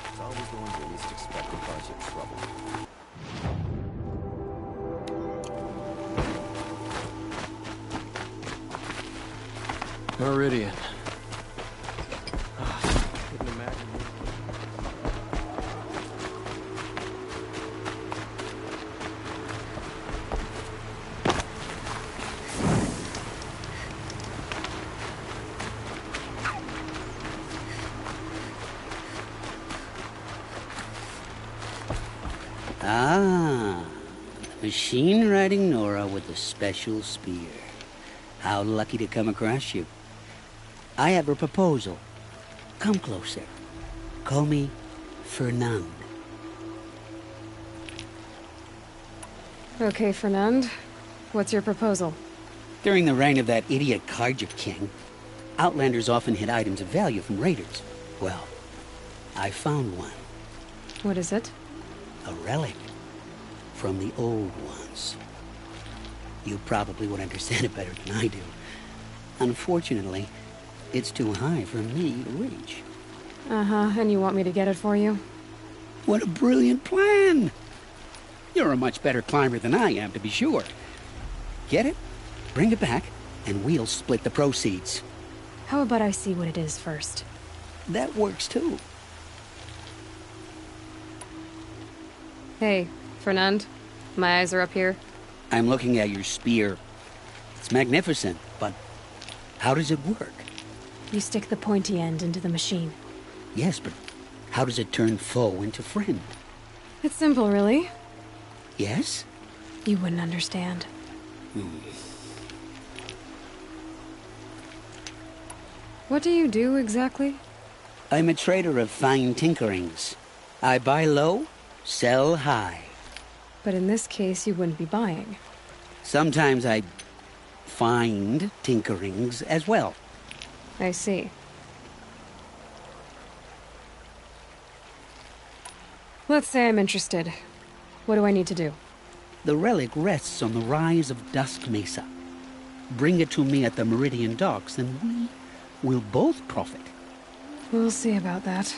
It's always the ones you least expect to cause you trouble. Meridian. Couldn't imagine. Ah, machine-riding Nora with a special spear. How lucky to come across you. I have a proposal. Come closer. Call me Fernand. Okay, Fernand. What's your proposal? During the reign of that idiot Kharjiv king, Outlanders often hid items of value from raiders. Well, I found one. What is it? A relic from the old ones. You probably would understand it better than I do. Unfortunately, it's too high for me to reach. Uh-huh, and you want me to get it for you? What a brilliant plan! You're a much better climber than I am, to be sure. Get it, bring it back, and we'll split the proceeds. How about I see what it is first? That works too. Hey, Fernand. My eyes are up here. I'm looking at your spear. It's magnificent, but how does it work? You stick the pointy end into the machine. Yes, but how does it turn foe into friend? It's simple, really. Yes? You wouldn't understand. What do you do, exactly? I'm a trader of fine tinkerings. I buy low, sell high. But in this case, you wouldn't be buying. Sometimes I find tinkerings as well. I see. Let's say I'm interested. What do I need to do? The relic rests on the rise of Dusk Mesa. Bring it to me at the Meridian docks, and we will both profit. We'll see about that.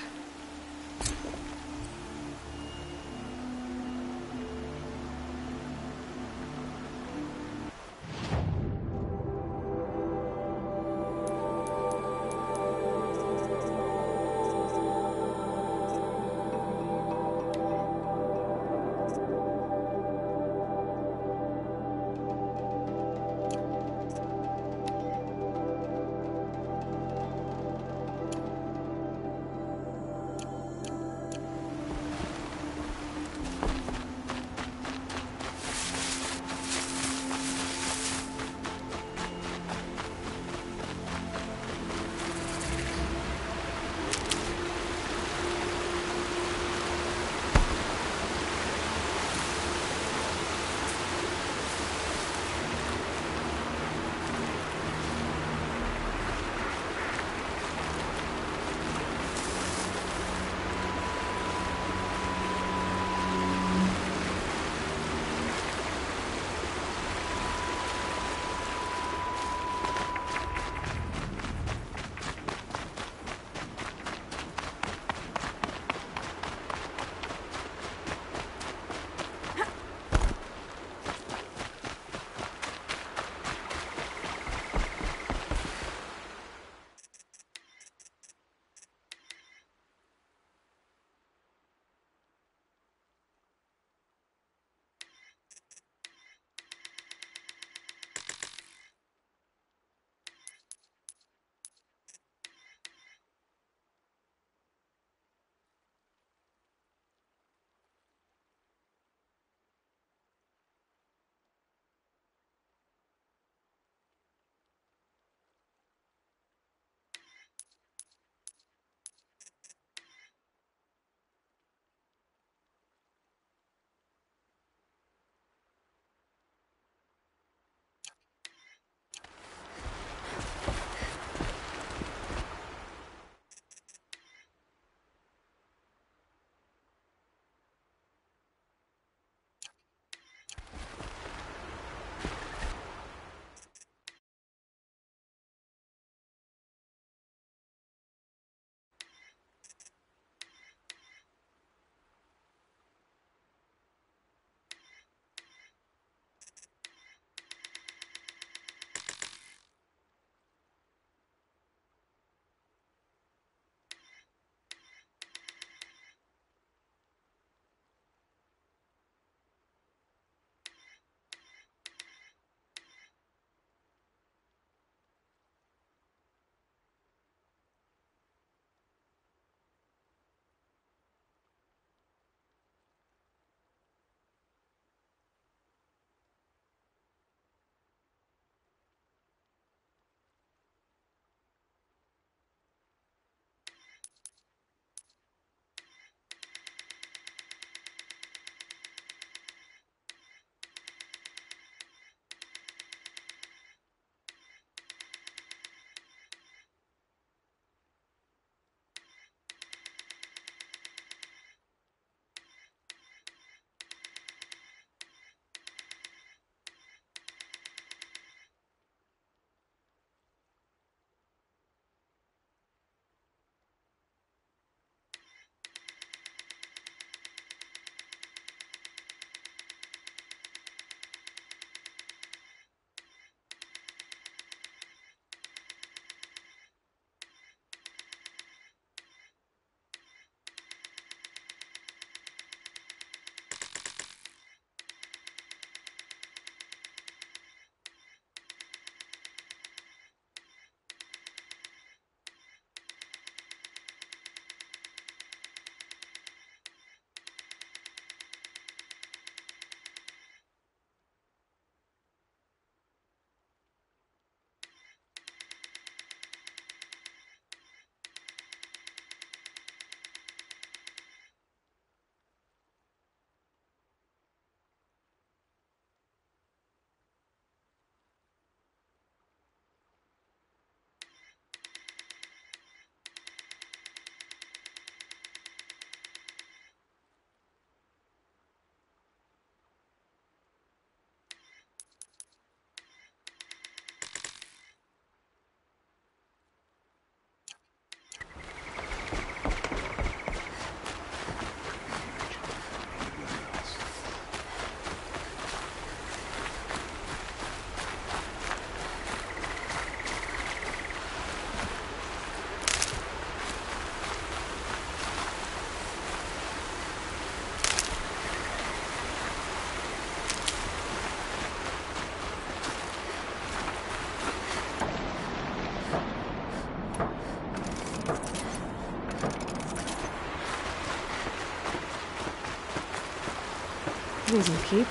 These will keep.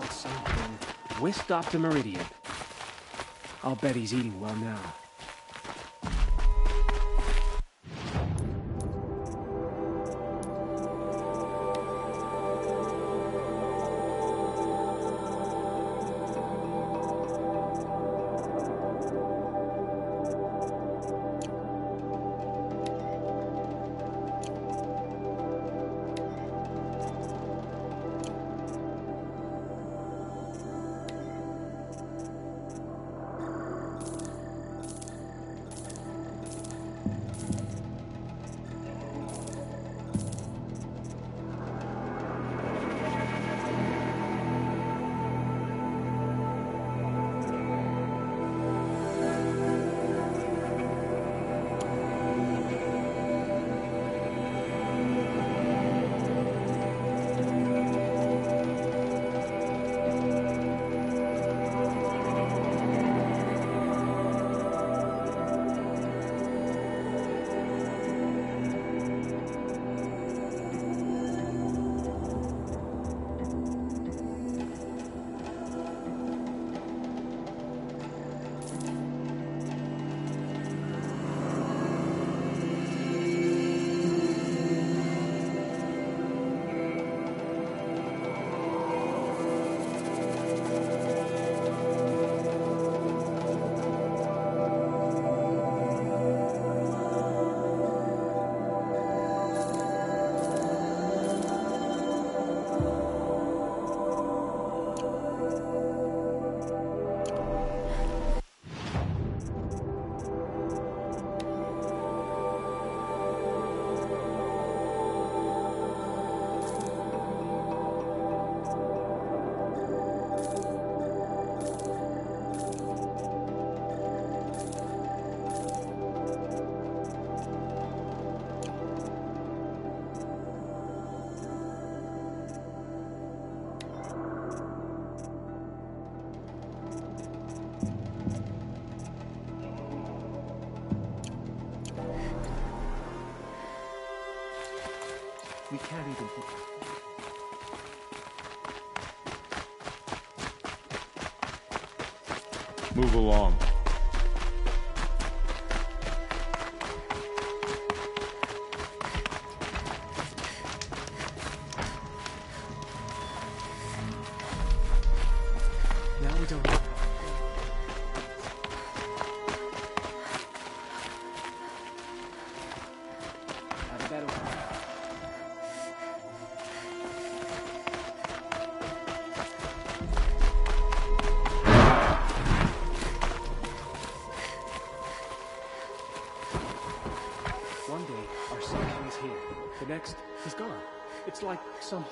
got something whisked off the Meridian. I'll bet he's eating well now. We can't even keep up. Move along. Now we don't. Have a better one. One day, our son is here. The next, he's gone. It's like some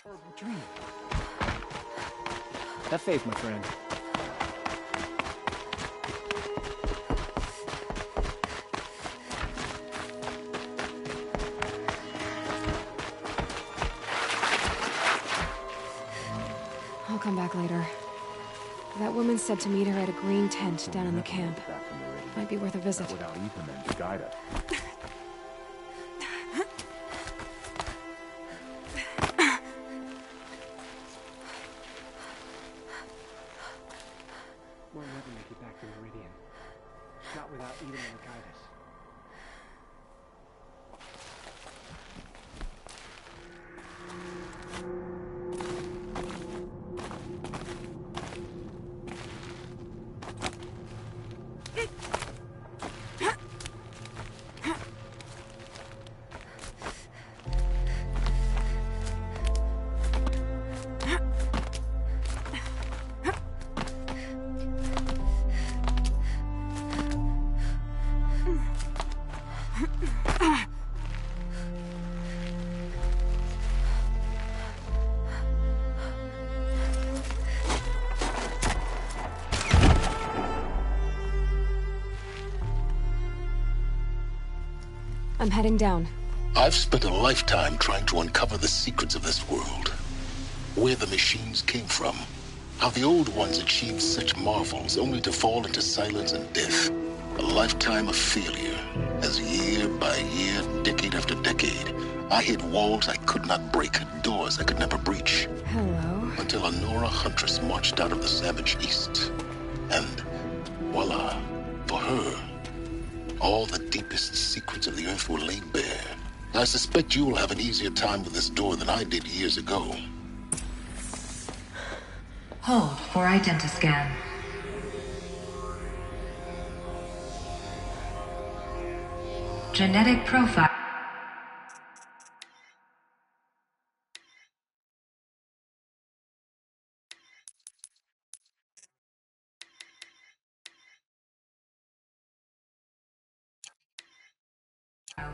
horrible dream. Have faith, my friend. I'll come back later. That woman said to meet her at a green tent down in the camp. Might be worth a visit. Without Etherman to guide us. We'll never make it back to Meridian. Not without Eden to guide us. I'm heading down. I've spent a lifetime trying to uncover the secrets of this world. Where the machines came from. How the old ones achieved such marvels only to fall into silence and death. A lifetime of failure, as year by year, decade after decade, I hit walls I could not break, doors I could never breach. Hello. Until a Nora huntress marched out of the savage east. And voila, for her, all the deepest secrets of the earth were laid bare. I suspect you will have an easier time with this door than I did years ago. Hold for identiscan. Genetic profile.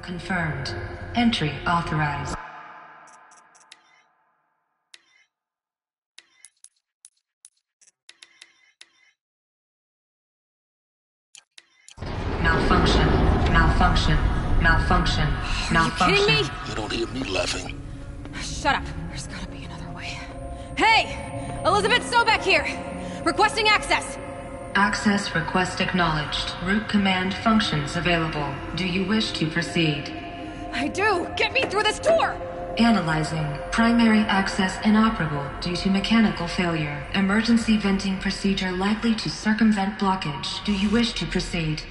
Confirmed. Entry authorized. Malfunction. Malfunction. Malfunction. Malfunction. Are you kidding me? You don't hear me laughing. Shut up. There's gotta be another way. Hey! Elizabeth Sobek here! Requesting access! Access request acknowledged. Root command functions available. Do you wish to proceed? I do! Get me through this door! Analyzing. Primary access inoperable due to mechanical failure. Emergency venting procedure likely to circumvent blockage. Do you wish to proceed?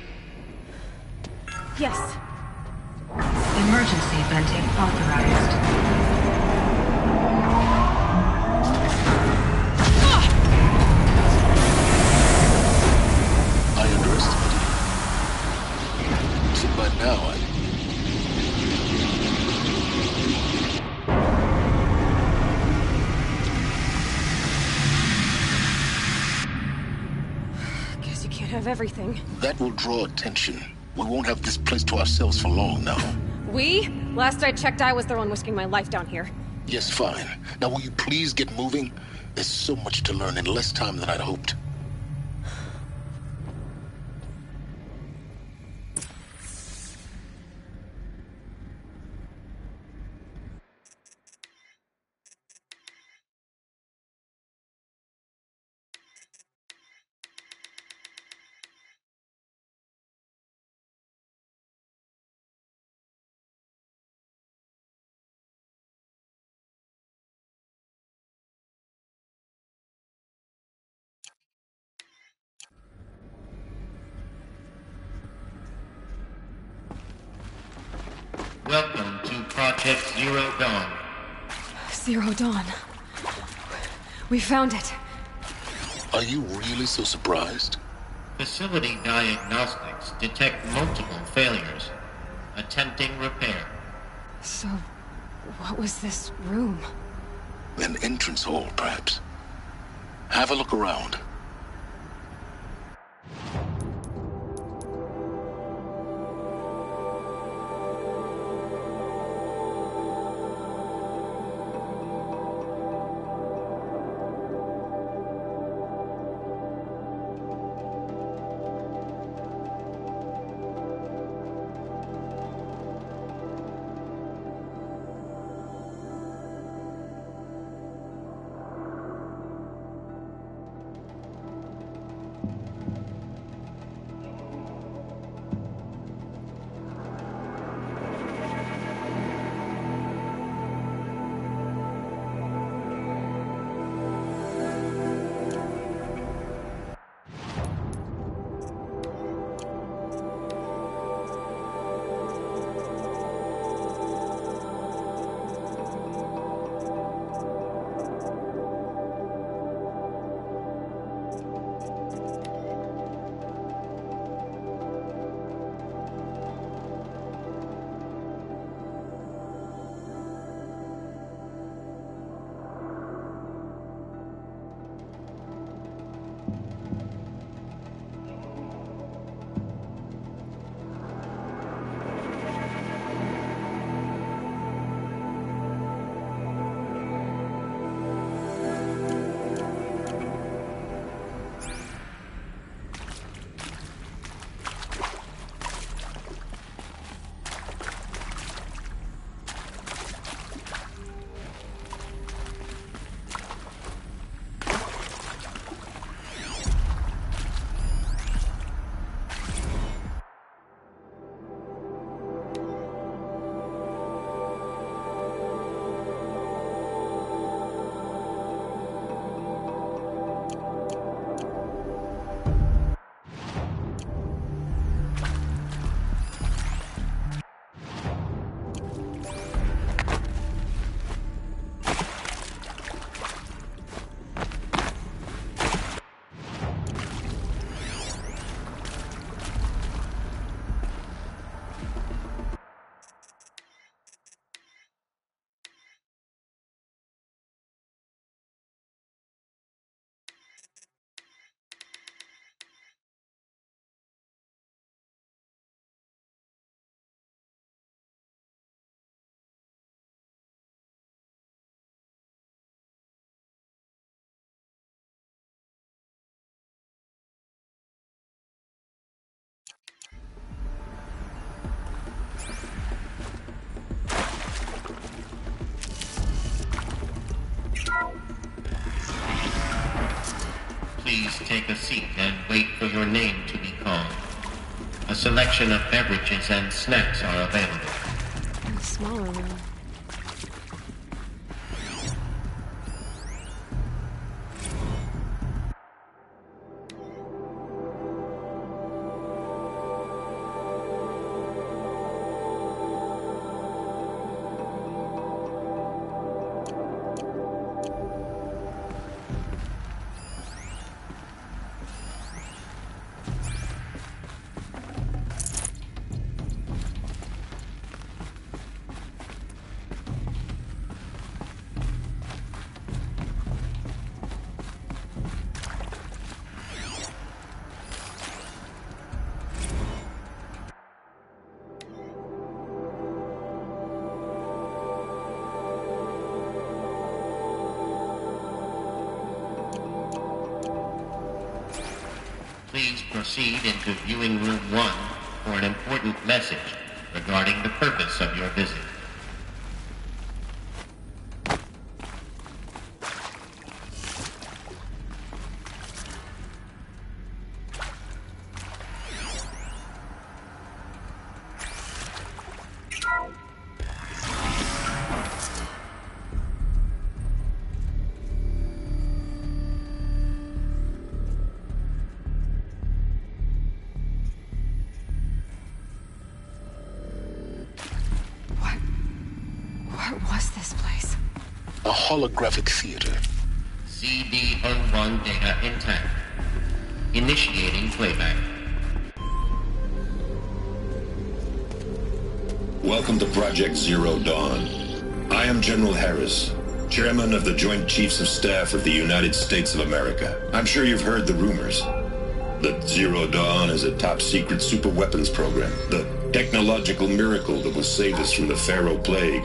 Yes. Emergency venting authorized. I underestimated you. So by now, Guess you can't have everything. that will draw attention. We won't have this place to ourselves for long now. We? Last I checked, I was the one risking my life down here. Yes, fine. Now will you please get moving? There's so much to learn in less time than I'd hoped. Welcome to Project Zero Dawn. Zero Dawn. We found it. Are you really so surprised? Facility diagnostics detect multiple failures. Attempting repair. So, what was this room? An entrance hall, perhaps. Have a look around. take a seat and wait for your name to be called. A selection of beverages and snacks are available. In the smaller room. Please proceed into viewing room 1 for an important message regarding the purpose of your visit. What was this place? A holographic theater. CD01 data intact. Initiating playback. Welcome to Project Zero Dawn. I am General Harris, Chairman of the Joint Chiefs of Staff of the United States of America. I'm sure you've heard the rumors that Zero Dawn is a top-secret superweapons program, the technological miracle that will save us from the Pharaoh Plague,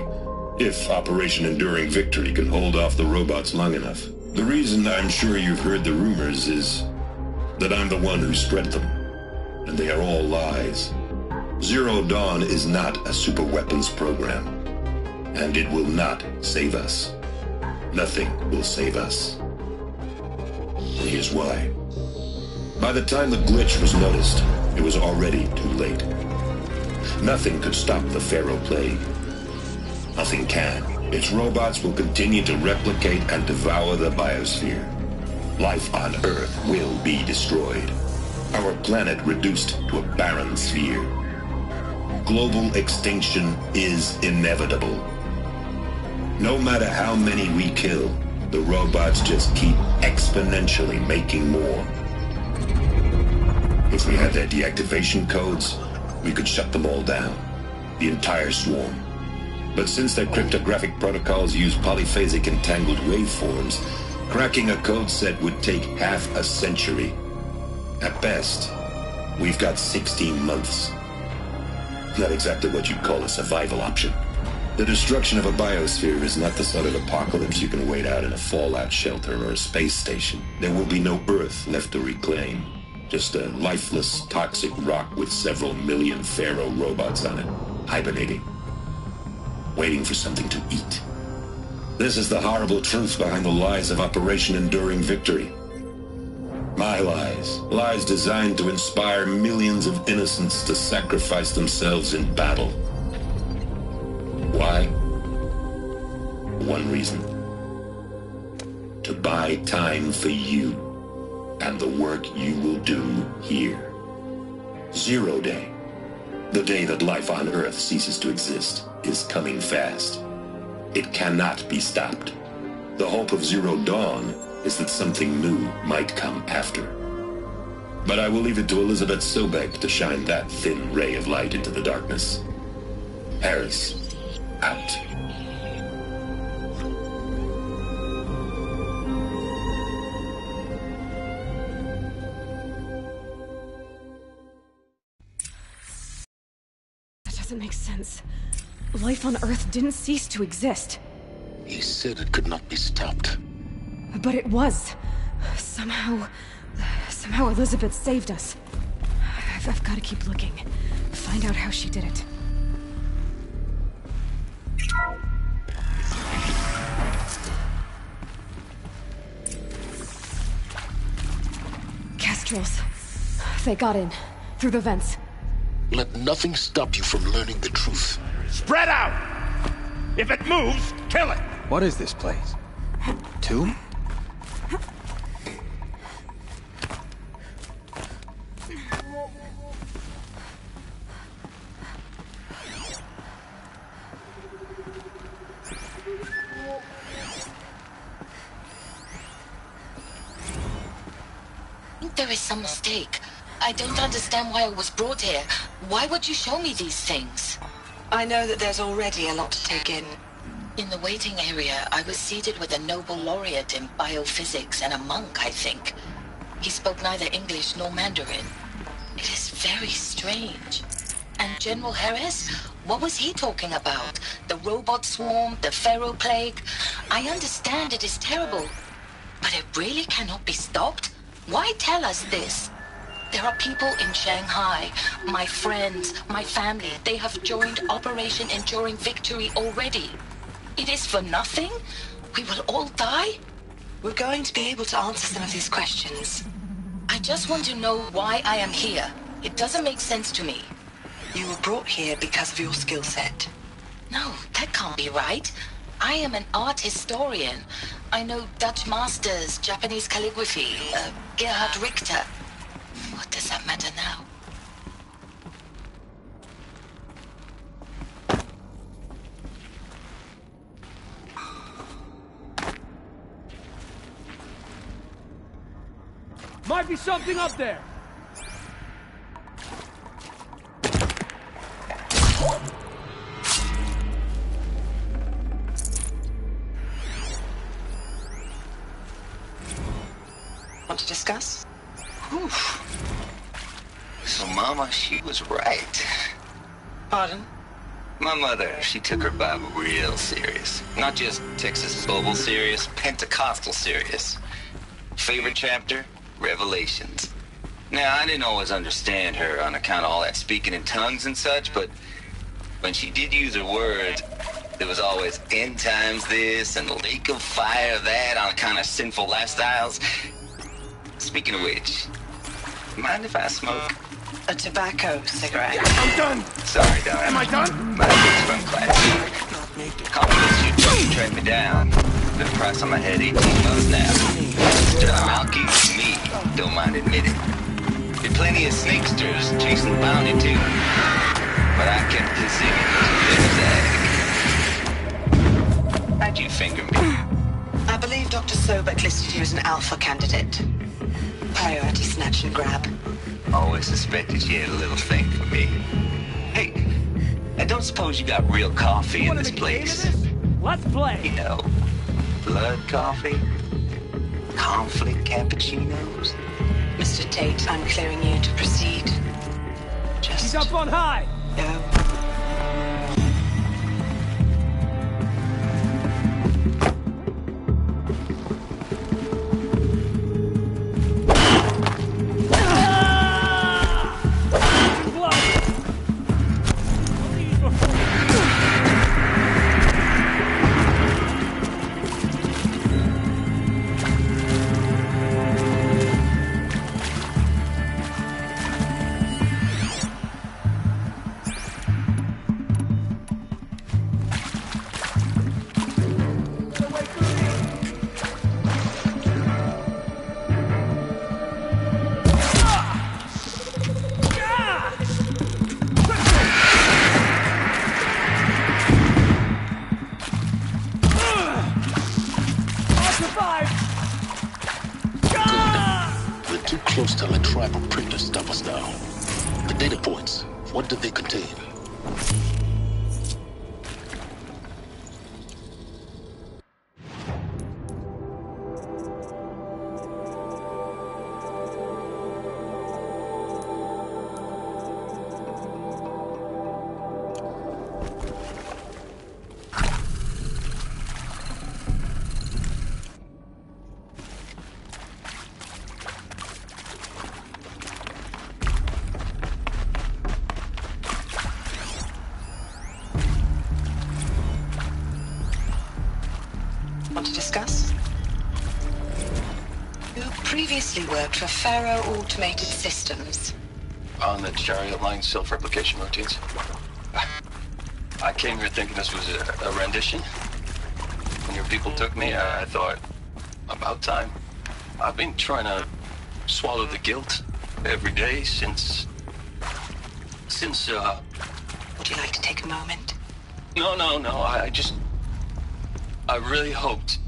if Operation Enduring Victory can hold off the robots long enough. The reason I'm sure you've heard the rumors is that I'm the one who spread them, and they are all lies. Zero Dawn is not a superweapons program, and it will not save us. Nothing will save us. And here's why. By the time the glitch was noticed, it was already too late. Nothing could stop the Pharaoh Plague. Nothing can. Its robots will continue to replicate and devour the biosphere. Life on Earth will be destroyed. Our planet reduced to a barren sphere. Global extinction is inevitable. No matter how many we kill, the robots just keep exponentially making more. If we had their deactivation codes, we could shut them all down. The entire swarm. But since their cryptographic protocols use polyphasic entangled waveforms, cracking a code set would take half a century. At best, we've got 16 months. Not exactly what you'd call a survival option. The destruction of a biosphere is not the sort of apocalypse you can wait out in a fallout shelter or a space station. There will be no Earth left to reclaim. Just a lifeless, toxic rock with several million Pharaoh robots on it, hibernating. Waiting for something to eat. This is the horrible truth behind the lies of Operation Enduring Victory. My lies. Lies designed to inspire millions of innocents to sacrifice themselves in battle. Why? One reason. To buy time for you and the work you will do here. Zero Day. The day that life on Earth ceases to exist is coming fast. It cannot be stopped. The hope of Zero Dawn is that something new might come after. But I will leave it to Elizabeth Sobek to shine that thin ray of light into the darkness. Harris, out. Doesn't make sense. Life on Earth didn't cease to exist. He said it could not be stopped. But it was. Somehow Elizabeth saved us. I've got to keep looking. Find out how she did it. Naturals. They got in. Through the vents. Let nothing stop you from learning the truth. Spread out! If it moves, kill it! What is this place? Tomb? There is some mistake. I don't understand why I was brought here. Why would you show me these things? I know that there's already a lot to take in. In the waiting area, I was seated with a Nobel laureate in biophysics and a monk, I think. He spoke neither English nor Mandarin. It is very strange. And General Harris? What was he talking about? The robot swarm, the Pharaoh plague? I understand it is terrible, but it really cannot be stopped? Why tell us this? There are people in Shanghai, my friends, my family. They have joined Operation Enduring Victory already. It is for nothing? We will all die? We're going to be able to answer some of these questions. I just want to know why I am here. It doesn't make sense to me. You were brought here because of your skill set. No, that can't be right. I am an art historian. I know Dutch masters, Japanese calligraphy, Gerhard Richter. What does that matter now? Might be something up there. Want to discuss? Oof. So Mama, she was right. Pardon? My mother, she took her Bible real serious. Not just Texas Bible serious, Pentecostal serious. Favorite chapter? Revelations. Now, I didn't always understand her on account of all that speaking in tongues and such, but when she did use her words, there was always end times this and lake of fire that on account of sinful lifestyles. Speaking of which, mind if I smoke? A tobacco cigarette. I'm done! Sorry, darling. Am I done? My kids from class. Confidence you track me down. Been a price on my head 18 months now. Still, I'll give you me, don't mind admitting. Been plenty of snakesters chasing the bounty too. But I kept the zigzag. How'd you finger me? I believe Dr. Sobek listed you as an alpha candidate. Priority snatch and grab. Always suspected she had a little thing for me. Hey, I don't suppose you got real coffee in this place? Let's play. You know, blood coffee? Conflict cappuccinos? Mr. Tate, I'm clearing you to proceed. He's up on high. No. Close to let tribal predators stop us now. The data points, what did they contain? previously worked for Faro Automated Systems. On the Chariot Line self-replication routines? I came here thinking this was a rendition. When your people took me, I thought, about time. I've been trying to swallow the guilt every day since... Would you like to take a moment? No, I really hoped.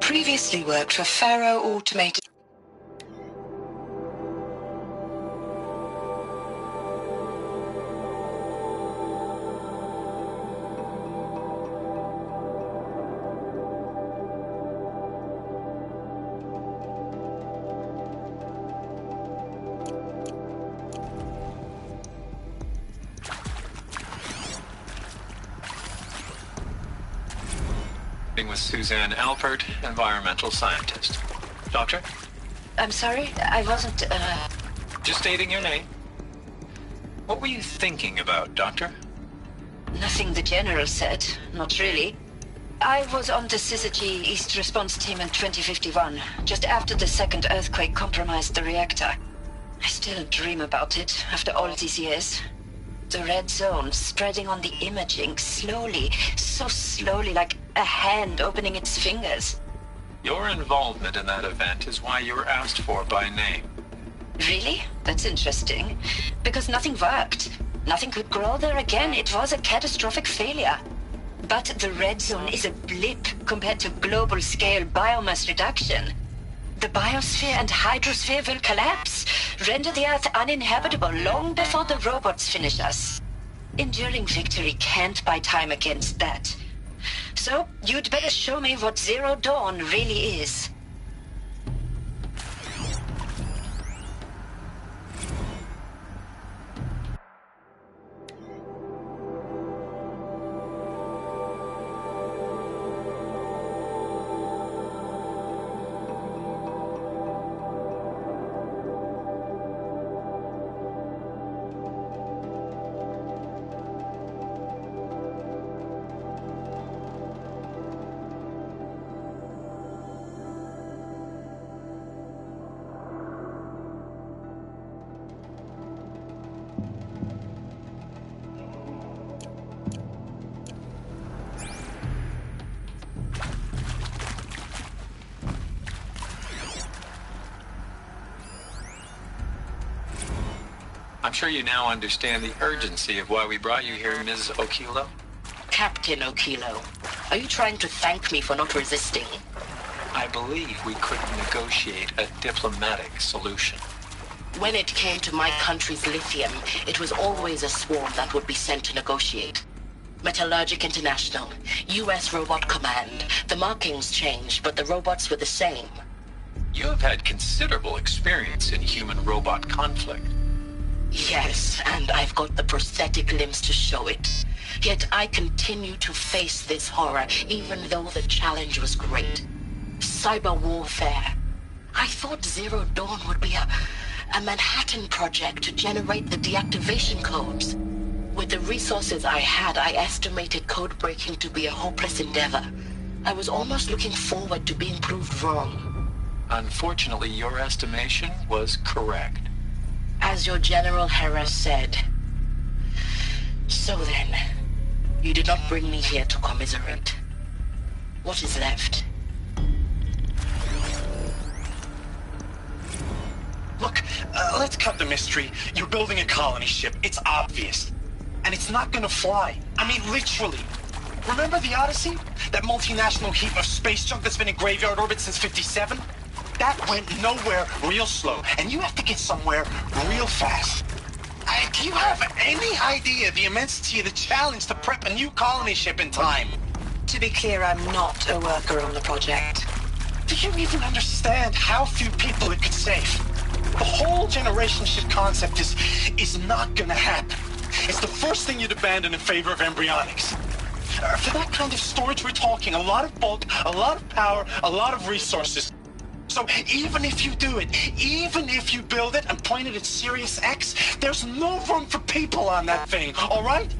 Previously worked for Faro Automated. With Suzanne Alpert, environmental scientist. Doctor? I'm sorry, I wasn't, Just stating your name. What were you thinking about, Doctor? Nothing the General said, not really. I was on the Syzygy East Response Team in 2051, just after the second earthquake compromised the reactor. I still dream about it, after all these years. The red zone spreading on the imaging, slowly, so slowly, like a hand opening its fingers. Your involvement in that event is why you were asked for by name. Really? That's interesting. Because nothing worked. Nothing could grow there again. It was a catastrophic failure. But the red zone is a blip compared to global-scale biomass reduction. The biosphere and hydrosphere will collapse, render the Earth uninhabitable long before the robots finish us. Enduring victory can't buy time against that. So, you'd better show me what Zero Dawn really is. I'm sure you now understand the urgency of why we brought you here, Ms. Okilo. Captain Okilo, are you trying to thank me for not resisting? I believe we could negotiate a diplomatic solution. When it came to my country's lithium, it was always a swarm that would be sent to negotiate. Metallurgic International, U.S. Robot Command. The markings changed, but the robots were the same. You have had considerable experience in human-robot conflict. Yes, and I've got the prosthetic limbs to show it. Yet I continue to face this horror, even though the challenge was great. Cyber warfare. I thought Zero Dawn would be a Manhattan project to generate the deactivation codes. With the resources I had, I estimated code breaking to be a hopeless endeavor. I was almost looking forward to being proved wrong. Unfortunately, your estimation was correct. As your General Harris said. So then, you did not bring me here to commiserate. What is left? Look, let's cut the mystery. You're building a colony ship. It's obvious. And it's not gonna fly. I mean, literally. Remember the Odyssey? That multinational heap of space junk that's been in graveyard orbit since '57? That went nowhere real slow, and you have to get somewhere real fast. Do you have any idea the immensity of the challenge to prep a new colony ship in time? To be clear, I'm not a worker on the project. Do you even understand how few people it could save? The whole generation ship concept is not gonna happen. It's the first thing you'd abandon in favor of embryonics. For that kind of storage, we're talking a lot of bulk, a lot of power, a lot of resources. So even if you do it, even if you build it and point it at Sirius X, there's no room for people on that thing, all right?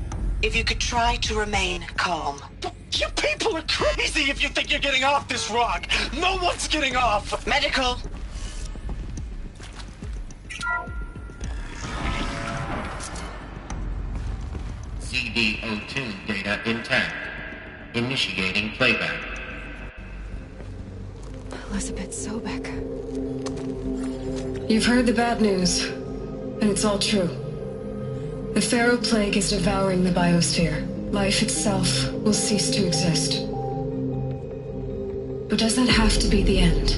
If you could try to remain calm. You people are crazy if you think you're getting off this rock. No one's getting off. Medical. CD02 data intact. Initiating playback. Elizabeth Sobek. You've heard the bad news, and it's all true. The Pharaoh Plague is devouring the biosphere. Life itself will cease to exist. But does that have to be the end?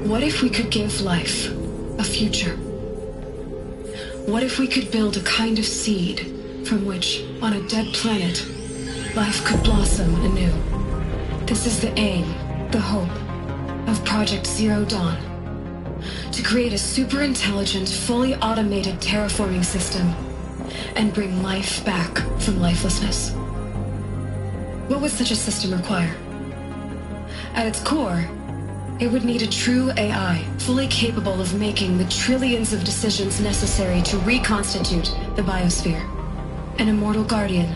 What if we could give life a future? What if we could build a kind of seed from which, on a dead planet, life could blossom anew? This is the aim, the hope, of Project Zero Dawn. To create a super-intelligent, fully automated terraforming system and bring life back from lifelessness. What would such a system require? At its core, it would need a true AI, fully capable of making the trillions of decisions necessary to reconstitute the biosphere. An immortal guardian,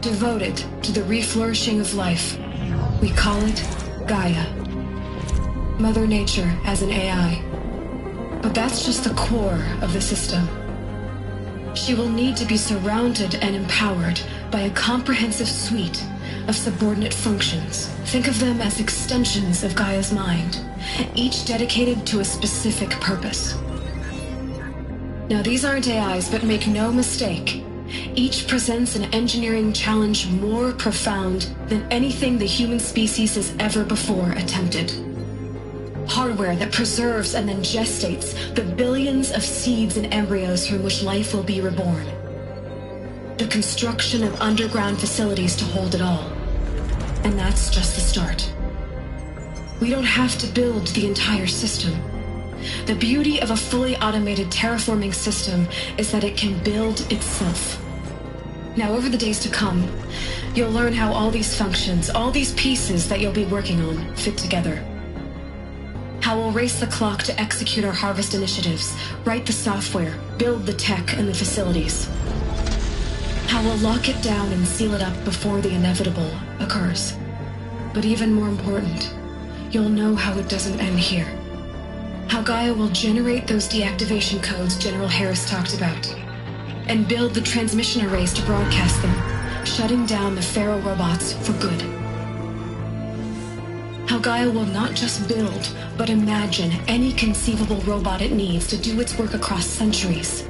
devoted to the reflourishing of life. We call it Gaia. Mother Nature as an AI. But that's just the core of the system. She will need to be surrounded and empowered by a comprehensive suite of subordinate functions. Think of them as extensions of Gaia's mind, each dedicated to a specific purpose. Now, these aren't AIs, but make no mistake, each presents an engineering challenge more profound than anything the human species has ever before attempted. Hardware that preserves and then gestates the billions of seeds and embryos from which life will be reborn. The construction of underground facilities to hold it all. And that's just the start. We don't have to build the entire system. The beauty of a fully automated terraforming system is that it can build itself. Now, over the days to come, you'll learn how all these functions, all these pieces that you'll be working on, fit together. How we'll race the clock to execute our harvest initiatives, write the software, build the tech and the facilities. How we'll lock it down and seal it up before the inevitable occurs. But even more important, you'll know how it doesn't end here. How Gaia will generate those deactivation codes General Harris talked about, and build the transmission arrays to broadcast them, shutting down the Pharaoh robots for good. How Gaia will not just build, but imagine any conceivable robot it needs to do its work across centuries.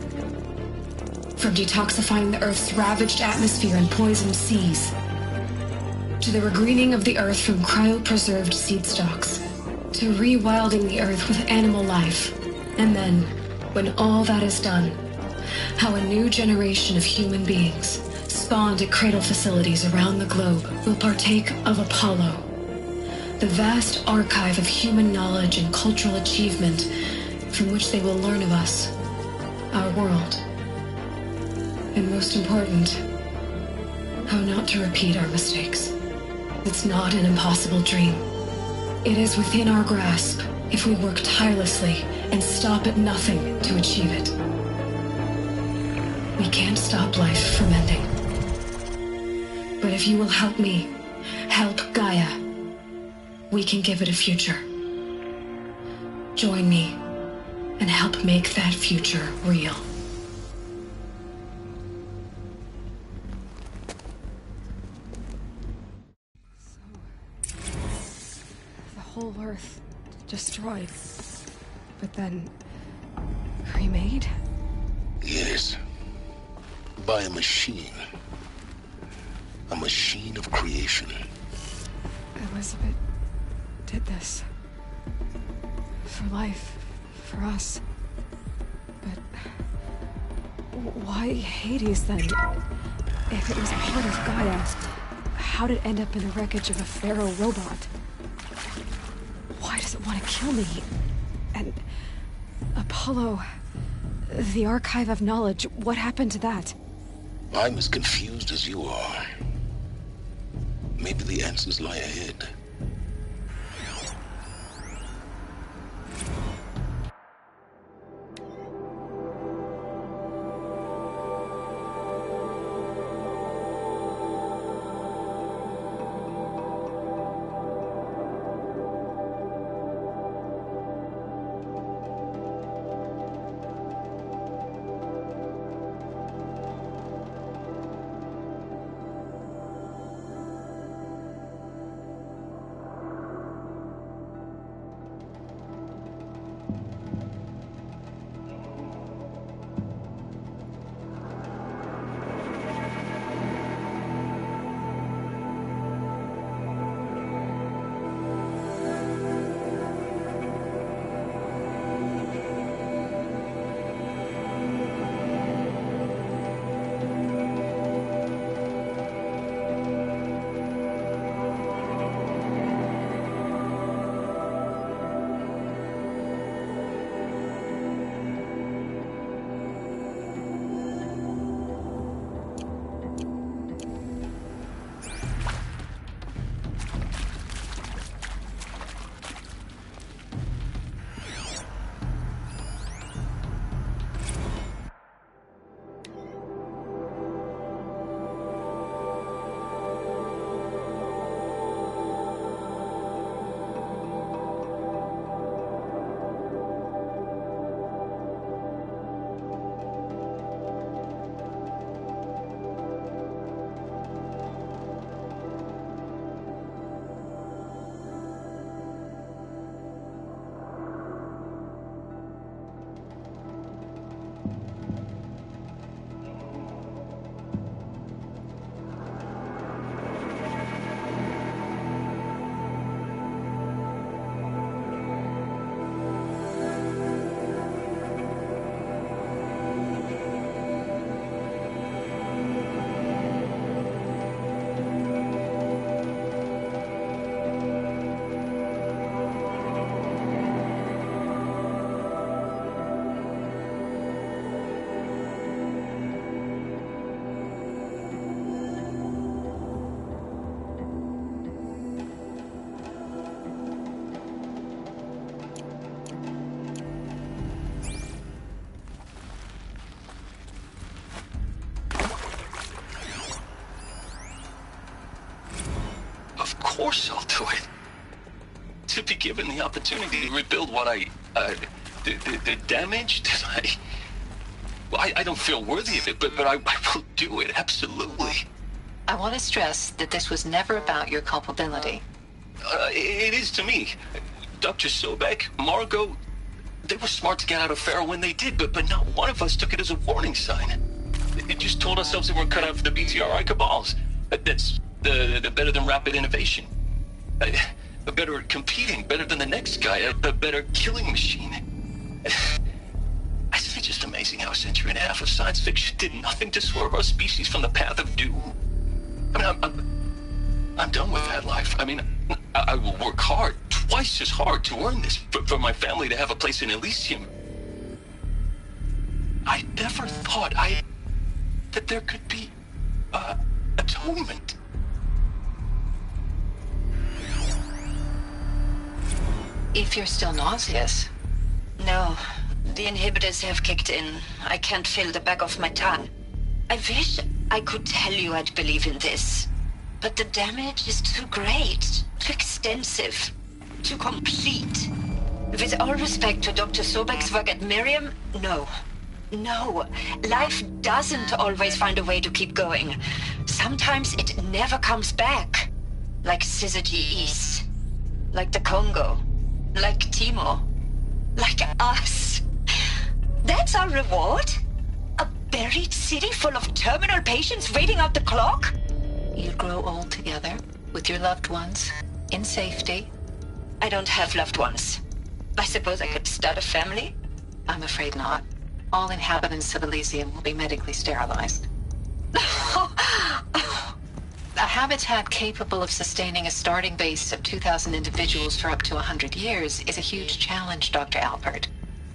From detoxifying the Earth's ravaged atmosphere and poisoned seas, to the regreening of the Earth from cryopreserved seed stalks, to rewilding the Earth with animal life. And then, when all that is done, how a new generation of human beings, spawned at cradle facilities around the globe, will partake of Apollo, the vast archive of human knowledge and cultural achievement from which they will learn of us, our world. And most important, how not to repeat our mistakes. It's not an impossible dream. It is within our grasp if we work tirelessly and stop at nothing to achieve it. We can't stop life from ending. But if you will help me, help Gaia, we can give it a future. Join me and help make that future real. The whole Earth destroyed, but then remade? Yes. By a machine. A machine of creation. Elizabeth did this. For life. For us. But... why Hades, then? If it was part of Gaia, how'd it end up in the wreckage of a Pharaoh robot? Why does it want to kill me? And... Apollo... the Archive of Knowledge, what happened to that? I'm as confused as you are. Maybe the answers lie ahead. Of course I'll do it. To be given the opportunity to rebuild what the damage that I don't feel worthy of it, but I will do it, absolutely. I want to stress that this was never about your culpability. It is to me. Dr. Sobek, Margot, they were smart to get out of Pharaoh when they did, but not one of us took it as a warning sign. It just told ourselves we weren't cut out for the BTRI cabals. That's the better than rapid innovation. Better at competing, better than the next guy, a better killing machine. Isn't it just amazing how a century and a half of science fiction did nothing to swerve our species from the path of doom? I mean, I'm done with that life. I mean, I will work hard, twice as hard to earn this, for my family to have a place in Elysium. I never thought that there could be, atonement. If you're still nauseous. No, the inhibitors have kicked in. I can't feel the back of my tongue. I wish I could tell you I'd believe in this. But the damage is too great, too extensive, too complete. With all respect to Dr. Sobek's work at Miriam, no. No, life doesn't always find a way to keep going. Sometimes it never comes back. Like HZD East. Like the Congo. Like Timo. Like us. That's our reward? A buried city full of terminal patients waiting out the clock? You'll grow old together, with your loved ones, in safety. I don't have loved ones. I suppose I could start a family? I'm afraid not. All inhabitants of Elysium will be medically sterilized. A habitat capable of sustaining a starting base of 2,000 individuals for up to 100 years is a huge challenge, Dr. Alpert.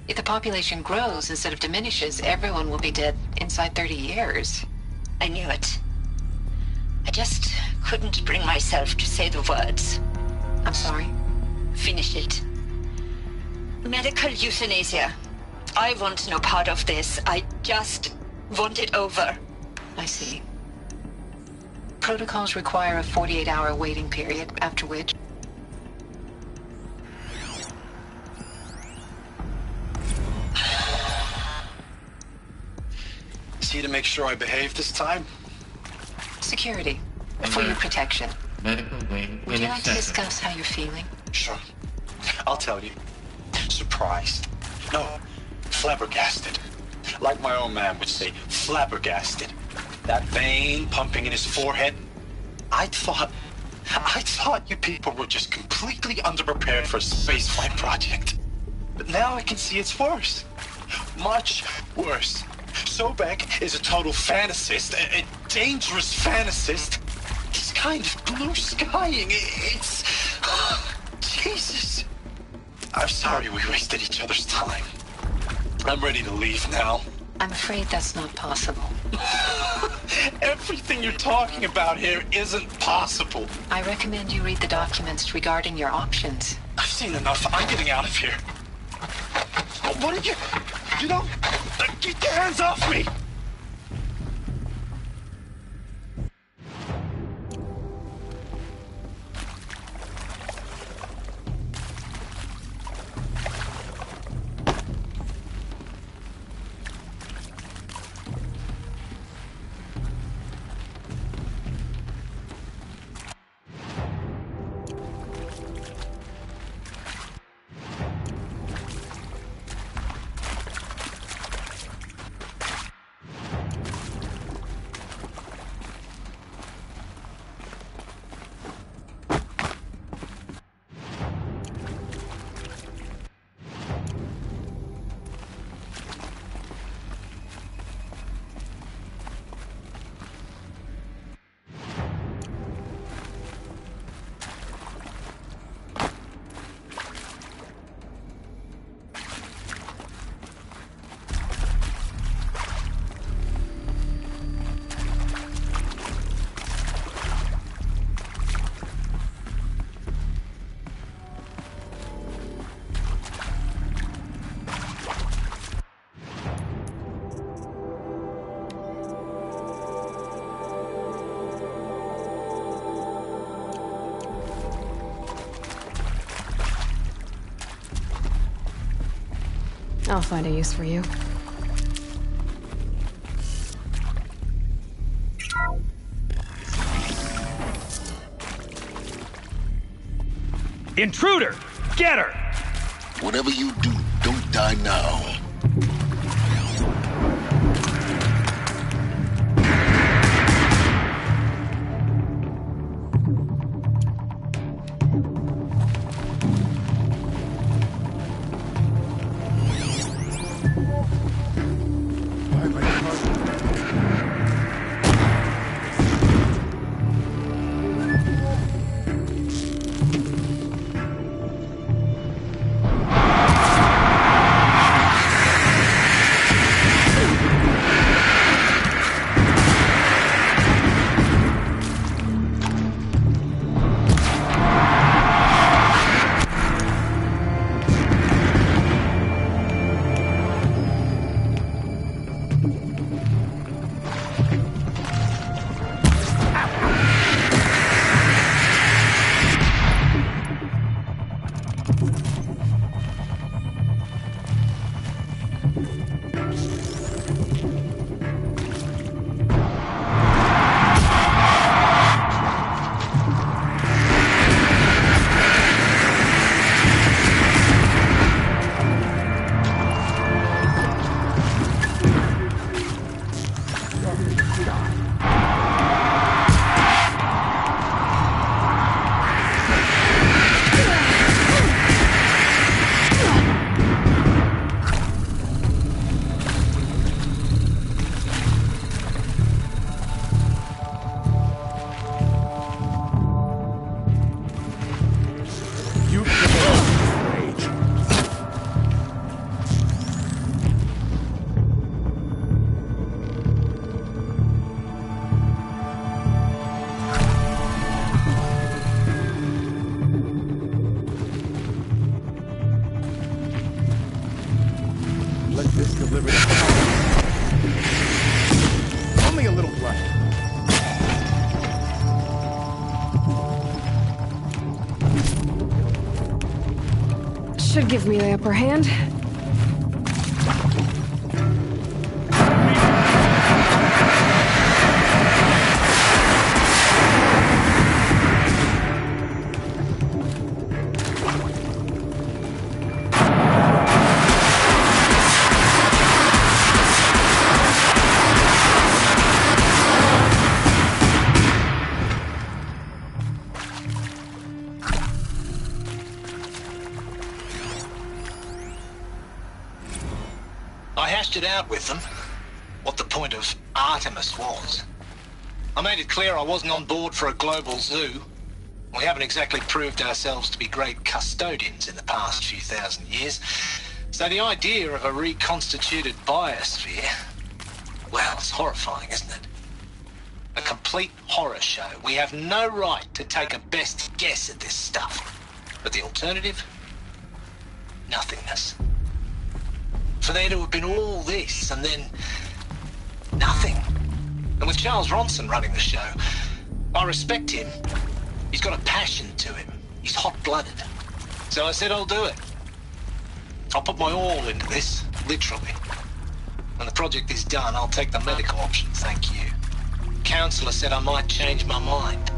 If the population grows instead of diminishes, everyone will be dead inside 30 years. I knew it. I just couldn't bring myself to say the words. I'm sorry? Finish it. Medical euthanasia. I want no part of this. I just want it over. I see. Protocols require a 48-hour waiting period, after which... See to make sure I behave this time? Security. For your protection. Medical wing Would you like to inaccessible. discuss how you're feeling? Sure. I'll tell you. Surprised. No, flabbergasted. Like my own man would say, flabbergasted. That vein pumping in his forehead. I thought you people were just completely underprepared for a spaceflight project. But now I can see it's worse. Much worse. Sobek is a total fantasist, a dangerous fantasist. He's kind of blue skying. It's... Jesus. I'm sorry we wasted each other's time. I'm ready to leave now. I'm afraid that's not possible. Everything you're talking about here isn't possible. I recommend you read the documents regarding your options. I've seen enough. I'm getting out of here. What did you... You don't... Get your hands off me! I'll find a use for you. Intruder! Get her! Whatever you do, don't die now. deliver the power. Only a little blood. Should give me the upper hand. I hashed it out with them, what the point of Artemis was. I made it clear I wasn't on board for a global zoo. We haven't exactly proved ourselves to be great custodians in the past few thousand years. So the idea of a reconstituted biosphere, well, it's horrifying, isn't it? A complete horror show. We have no right to take a best guess at this stuff. But the alternative? Nothingness. For there to have been all this, and then nothing. And with Charles Ronson running the show, I respect him. He's got a passion to him. He's hot-blooded. So I said I'll do it. I'll put my all into this, literally. When the project is done, I'll take the medical option, thank you. Counselor said I might change my mind.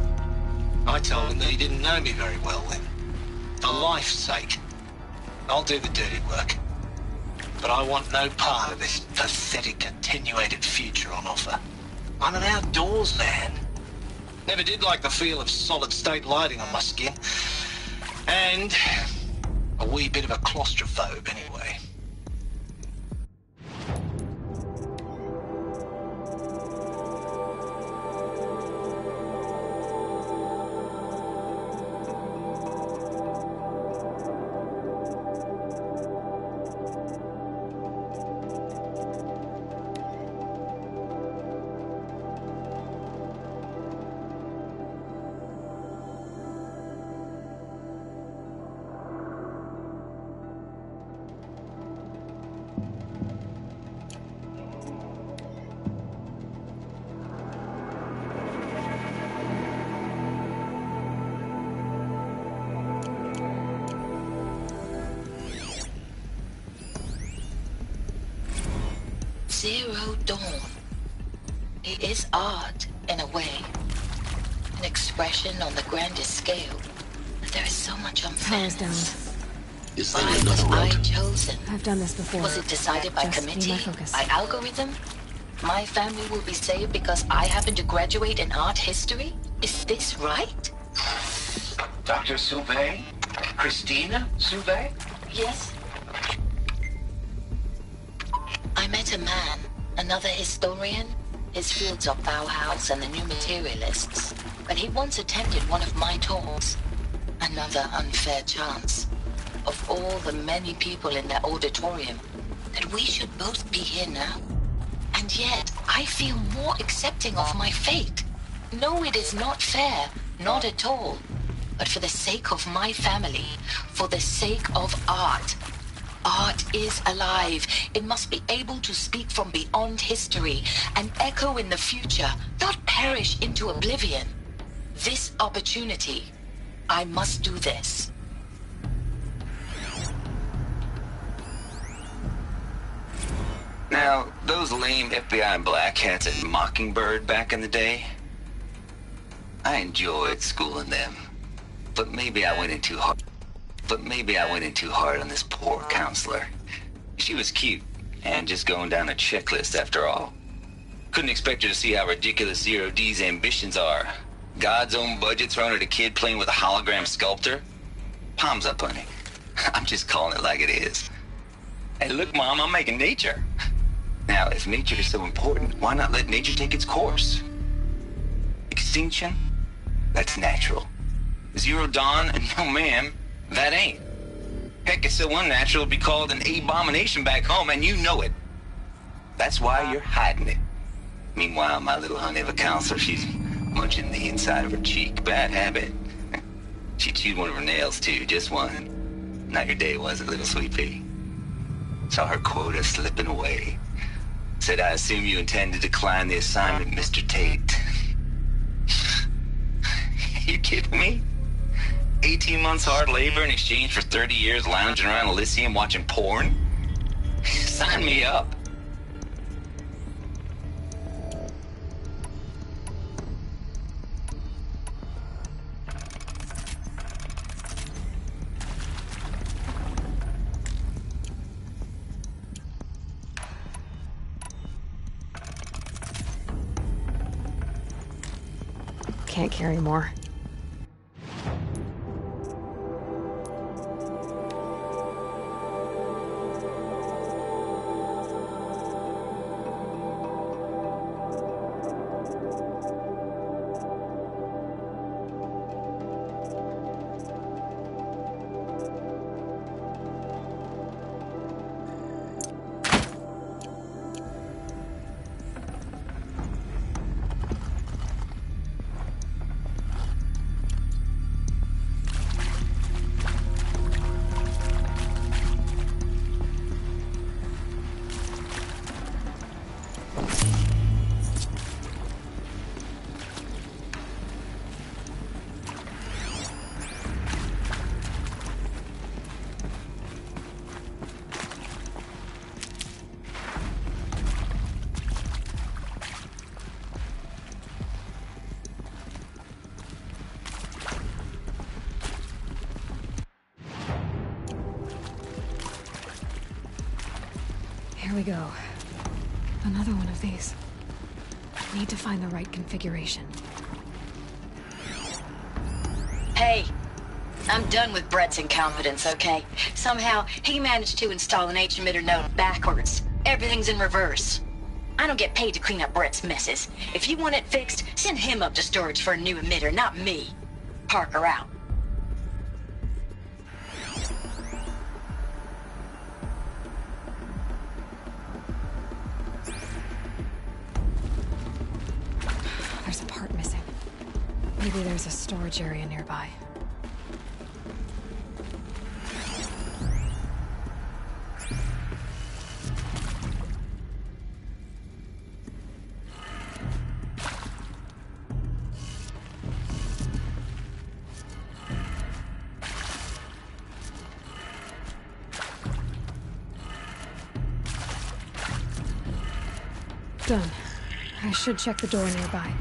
I told him that he didn't know me very well then. For life's sake, I'll do the dirty work. But I want no part of this pathetic, attenuated future on offer. I'm an outdoors man. Never did like the feel of solid-state lighting on my skin. And a wee bit of a claustrophobe, anyway. Zero Dawn. It is art, in a way. An expression on the grandest scale. But there is so much unfairness. Why was I chosen? I've done this before. Was it decided by Just committee? be my focus. By algorithm? My family will be saved because I happen to graduate in art history? Is this right? Dr. Sauvé? Christina Sauvé? Yes. I met a man, another historian. His fields are Bauhaus and the New Materialists. But he once attended one of my talks. Another unfair chance. Of all the many people in that auditorium, that we should both be here now. And yet, I feel more accepting of my fate. No, it is not fair. Not at all. But for the sake of my family, for the sake of art. Art is alive. It must be able to speak from beyond history and echo in the future, not perish into oblivion. This opportunity, I must do this. Now, those lame FBI black hats at Mockingbird back in the day, I enjoyed schooling them. But maybe I went in too hard. On this poor counselor. She was cute, and just going down a checklist after all. Couldn't expect her to see how ridiculous Zero D's ambitions are. God's own budget thrown at a kid playing with a hologram sculptor? Palms up, honey. I'm just calling it like it is. Hey, look, Mom, I'm making nature. Now, if nature is so important, why not let nature take its course? Extinction? That's natural. Zero Dawn? No, ma'am, that ain't. Heck, it's so unnatural it'd be called an abomination back home, and you know it. That's why you're hiding it. Meanwhile, my little honey of a counselor, she's munching the inside of her cheek. Bad habit. She chewed one of her nails, too, just one. Not your day, was it, little sweet pea? Saw her quota slipping away. Said, I assume you intend to decline the assignment, Mr. Tate. You kidding me? 18 months hard labor in exchange for 30 years lounging around Elysium watching porn? Sign me up. Can't carry more. Here we go. Another one of these. I need to find the right configuration. Hey, I'm done with Brett's incompetence, okay? Somehow, he managed to install an H-emitter node backwards. Everything's in reverse. I don't get paid to clean up Brett's messes. If you want it fixed, send him up to storage for a new emitter, not me. Parker out. There's a part missing. Maybe there's a storage area nearby. Done. I should check the door nearby.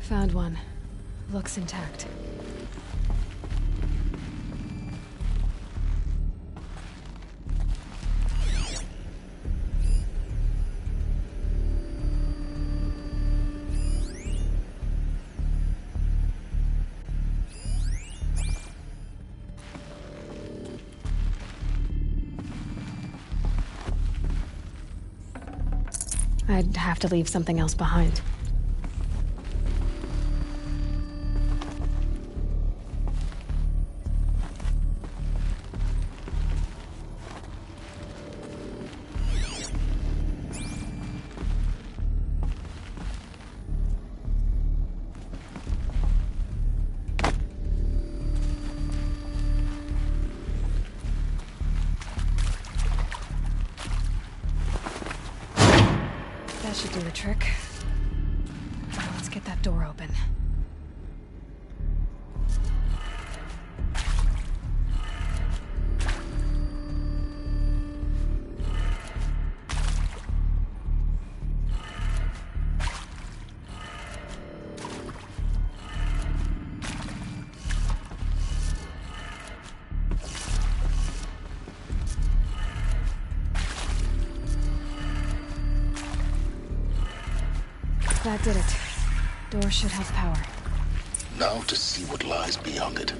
Found one. Looks intact. I'd have to leave something else behind. That should do the trick. Now let's get that door open. That did it. Door should have power. Now to see what lies beyond it.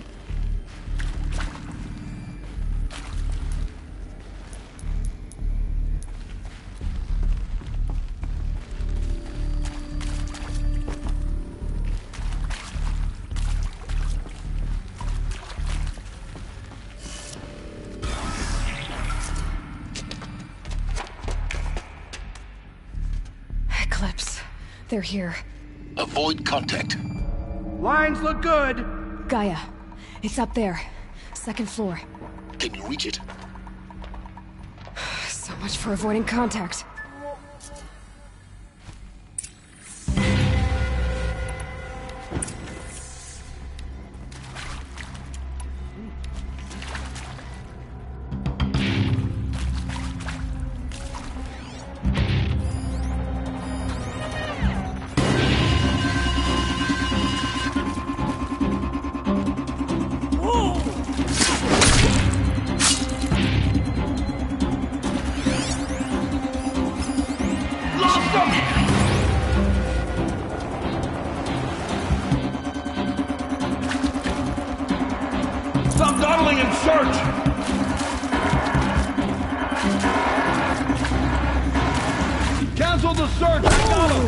Eclipse. They're here. Avoid contact. Lines look good. Gaia. It's up there. Second floor. Can you reach it? So much for avoiding contact. Stop dawdling and search! Cancel the search! I got him!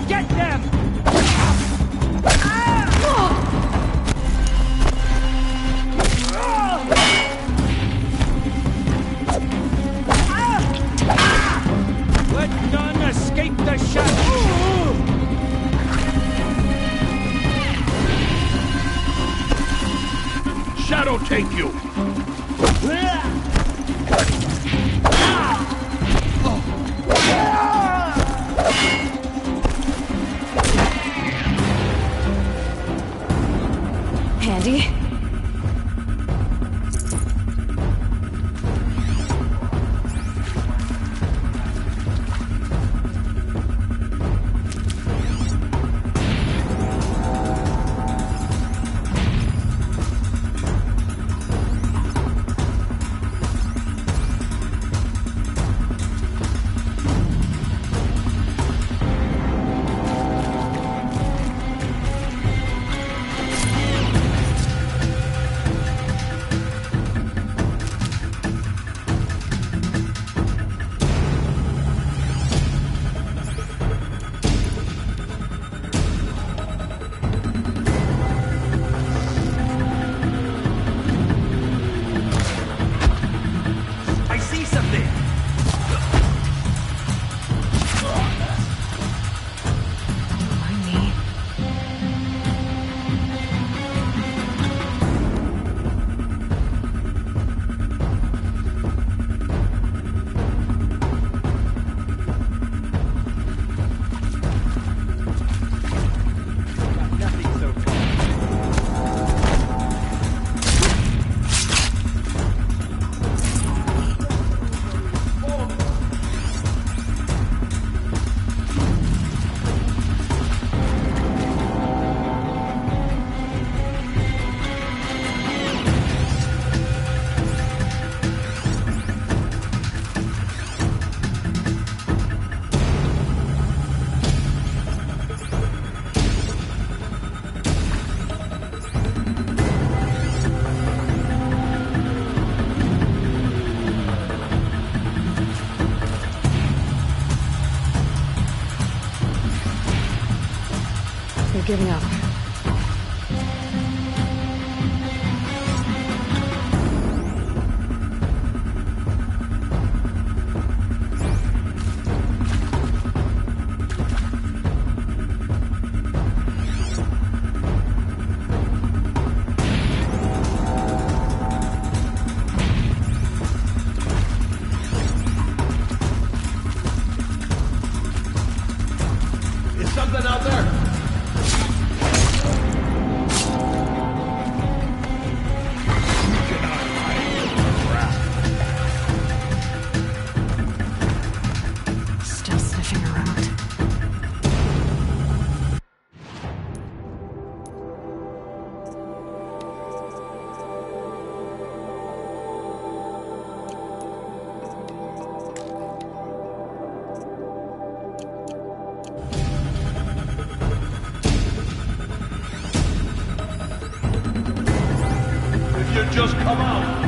Get them! Let none escape the shadow! Shadow take you! Handy? I see something! They're giving up. Is something out there? just come out.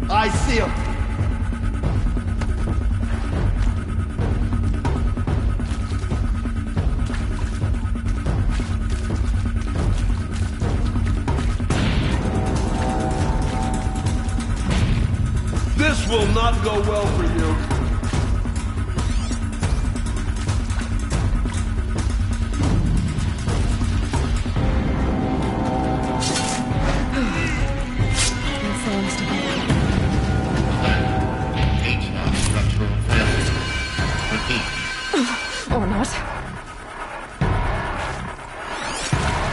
I see him. This will not go well for you. Or not.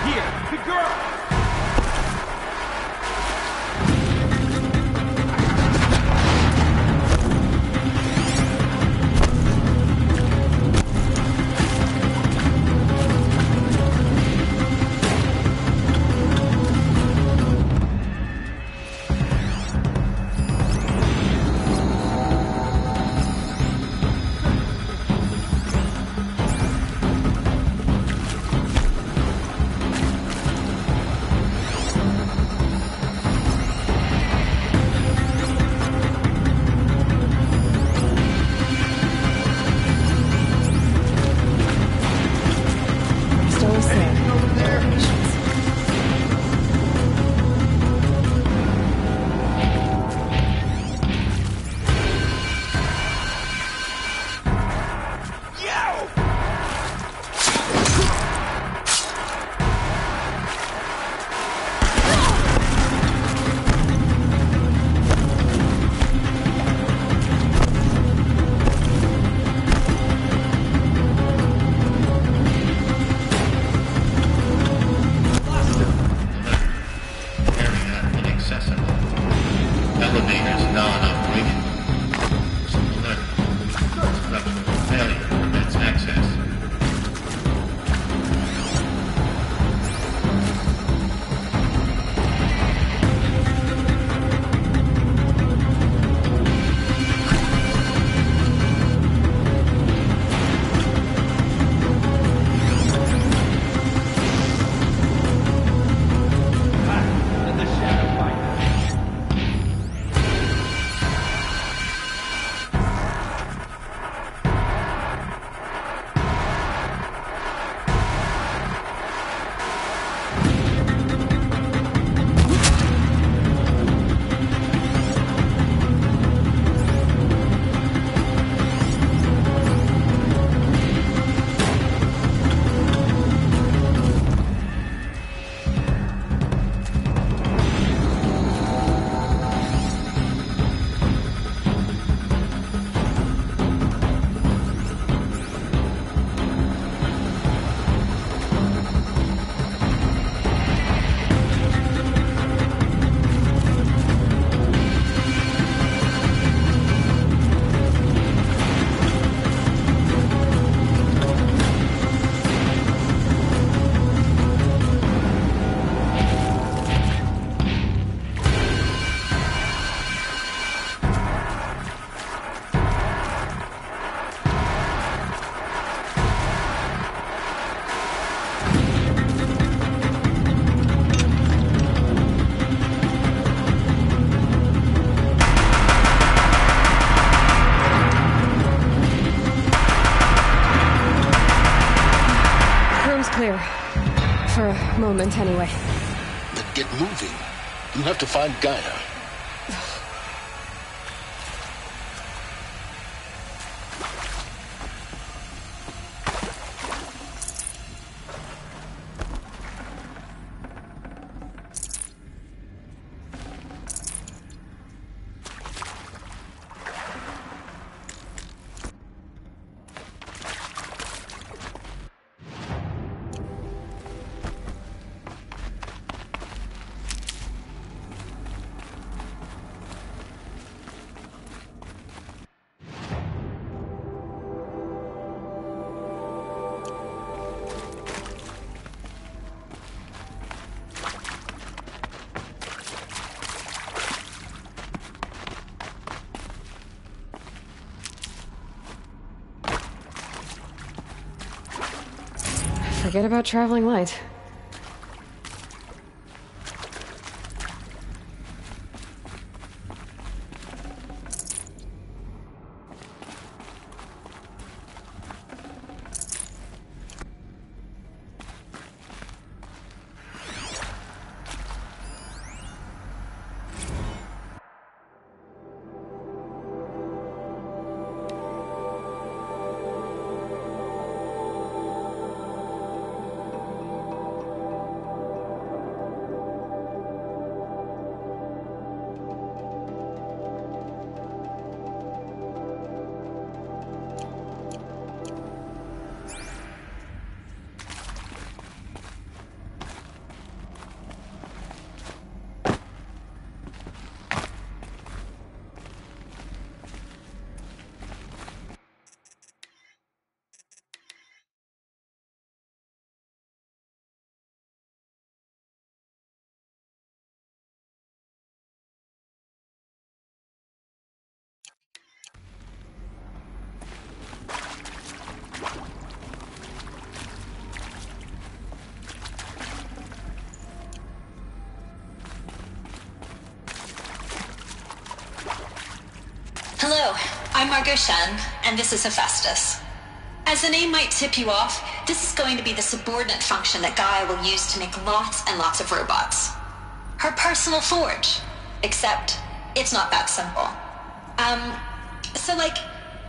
Here, the girl! Clear. For a moment, anyway. Then get moving. You have to find Gaia. Forget about traveling light. Hello, I'm Margot Shen, and this is Hephaestus. As the name might tip you off, this is going to be the subordinate function that Gaia will use to make lots and lots of robots. Her personal forge. Except, it's not that simple.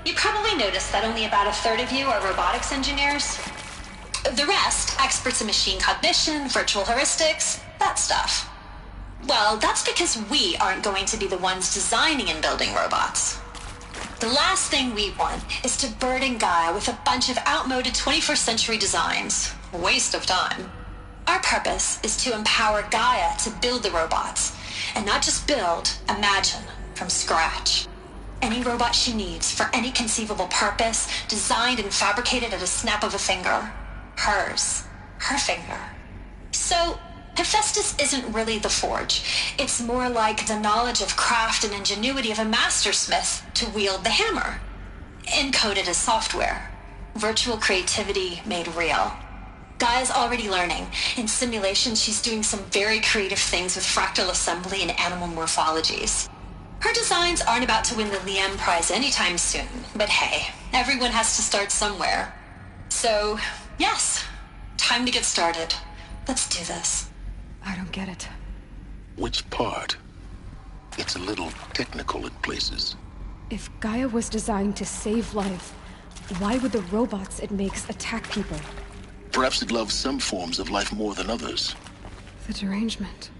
You probably noticed that only about a third of you are robotics engineers. The rest, experts in machine cognition, virtual heuristics, that stuff. Well, that's because we aren't going to be the ones designing and building robots. The last thing we want is to burden Gaia with a bunch of outmoded 21st century designs. Waste of time. Our purpose is to empower Gaia to build the robots, and not just build, imagine, from scratch. Any robot she needs for any conceivable purpose, designed and fabricated at a snap of a finger. Hers. Her finger. So, Hephaestus isn't really the forge. It's more like the knowledge of craft and ingenuity of a mastersmith to wield the hammer. Encoded as software. Virtual creativity made real. Gaia's already learning. In simulation, she's doing some very creative things with fractal assembly and animal morphologies. Her designs aren't about to win the Liam Prize anytime soon, but hey, everyone has to start somewhere. So, yes, time to get started. Let's do this. I don't get it. Which part? It's a little technical in places. If Gaia was designed to save life, why would the robots it makes attack people? Perhaps it loves some forms of life more than others. The derangement.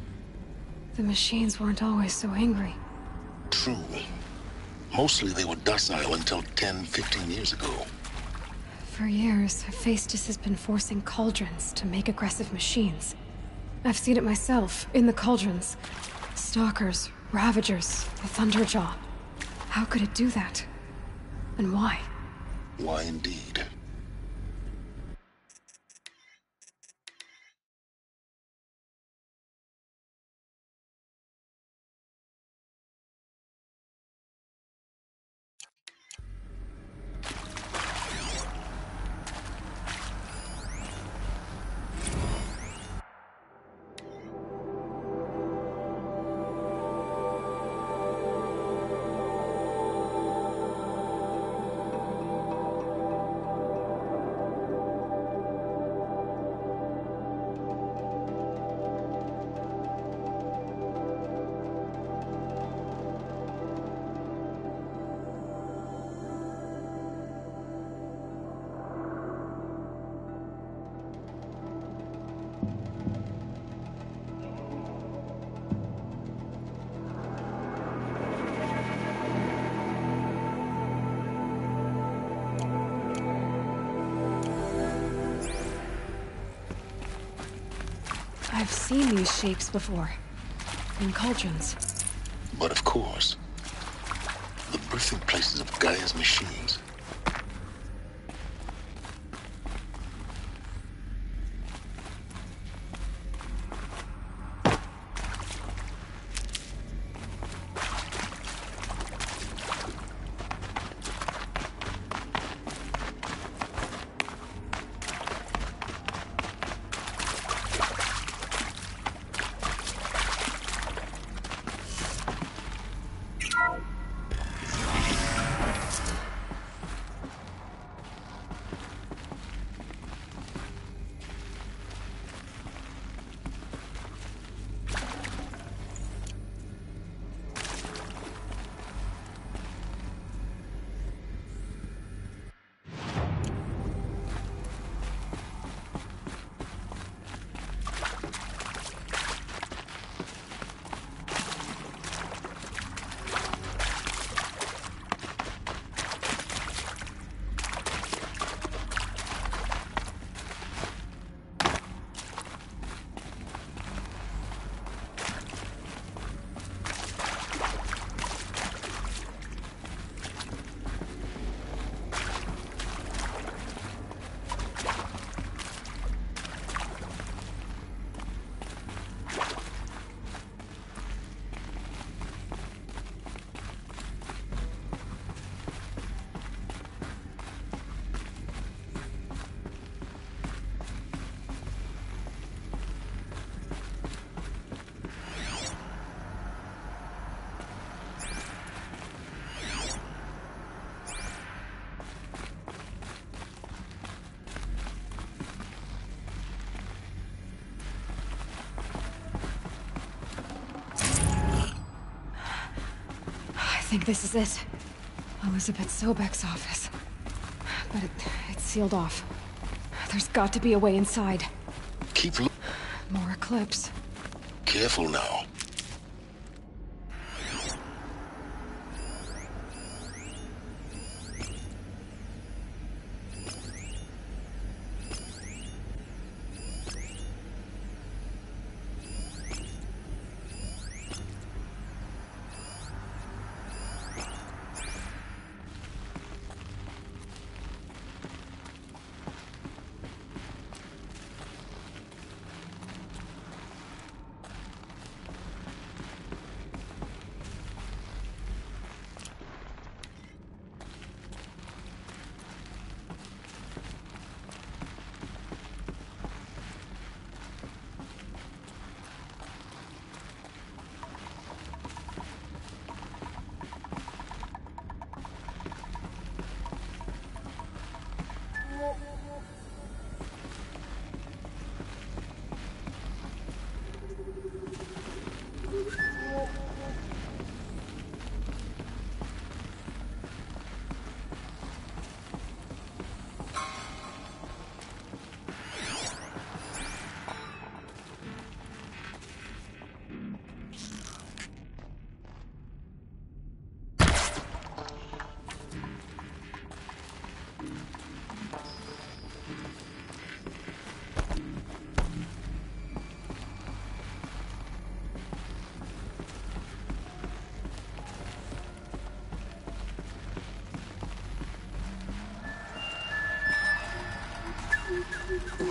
The machines weren't always so angry. True. Mostly they were docile until 10, 15 years ago. For years, Hephaestus has been forcing cauldrons to make aggressive machines. I've seen it myself, in the cauldrons. Stalkers, Ravagers, the Thunderjaw. How could it do that? And why? Why indeed? I've seen these shapes before. In cauldrons. But of course, the birthing places of Gaia's machines. think this is it. Elizabeth Sobek's office. But it's sealed off. There's got to be a way inside. Keep looking. More Eclipse. Careful now.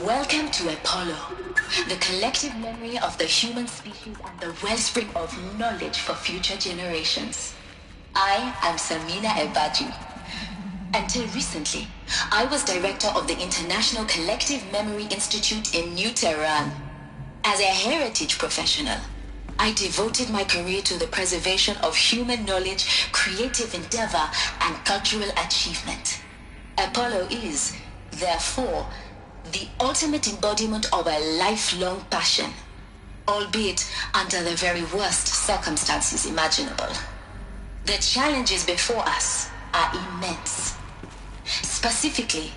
Welcome to Apollo, the collective memory of the human species and the wellspring of knowledge for future generations. I am Samina Ebaju. Until recently, I was director of the International Collective Memory Institute in New Tehran. As a heritage professional, I devoted my career to the preservation of human knowledge, creative endeavor, and cultural achievement. Apollo is, therefore, the ultimate embodiment of a lifelong passion, albeit under the very worst circumstances imaginable. The challenges before us are immense. Specifically,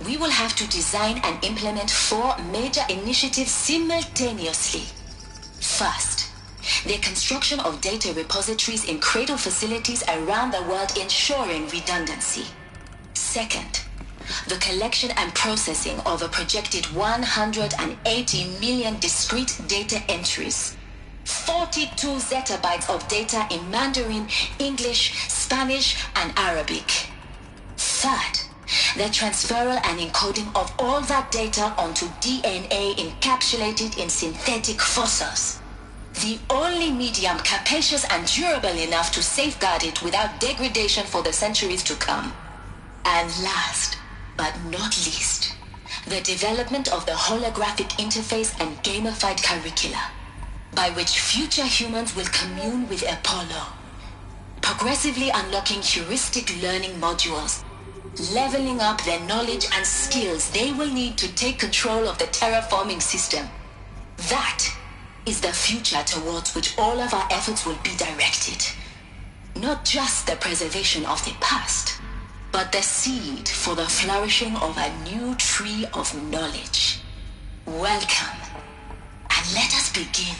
we will have to design and implement 4 major initiatives simultaneously. First, the construction of data repositories in cradle facilities around the world, ensuring redundancy. Second, the collection and processing of a projected 180 million discrete data entries, 42 zettabytes of data in Mandarin, English, Spanish, and Arabic. Third, the transferal and encoding of all that data onto DNA encapsulated in synthetic fossils, the only medium capacious and durable enough to safeguard it without degradation for the centuries to come. And last, but not least, the development of the holographic interface and gamified curricula, by which future humans will commune with Apollo, progressively unlocking heuristic learning modules, leveling up their knowledge and skills they will need to take control of the terraforming system. That is the future towards which all of our efforts will be directed. Not just the preservation of the past, but the seed for the flourishing of a new tree of knowledge. Welcome, and let us begin.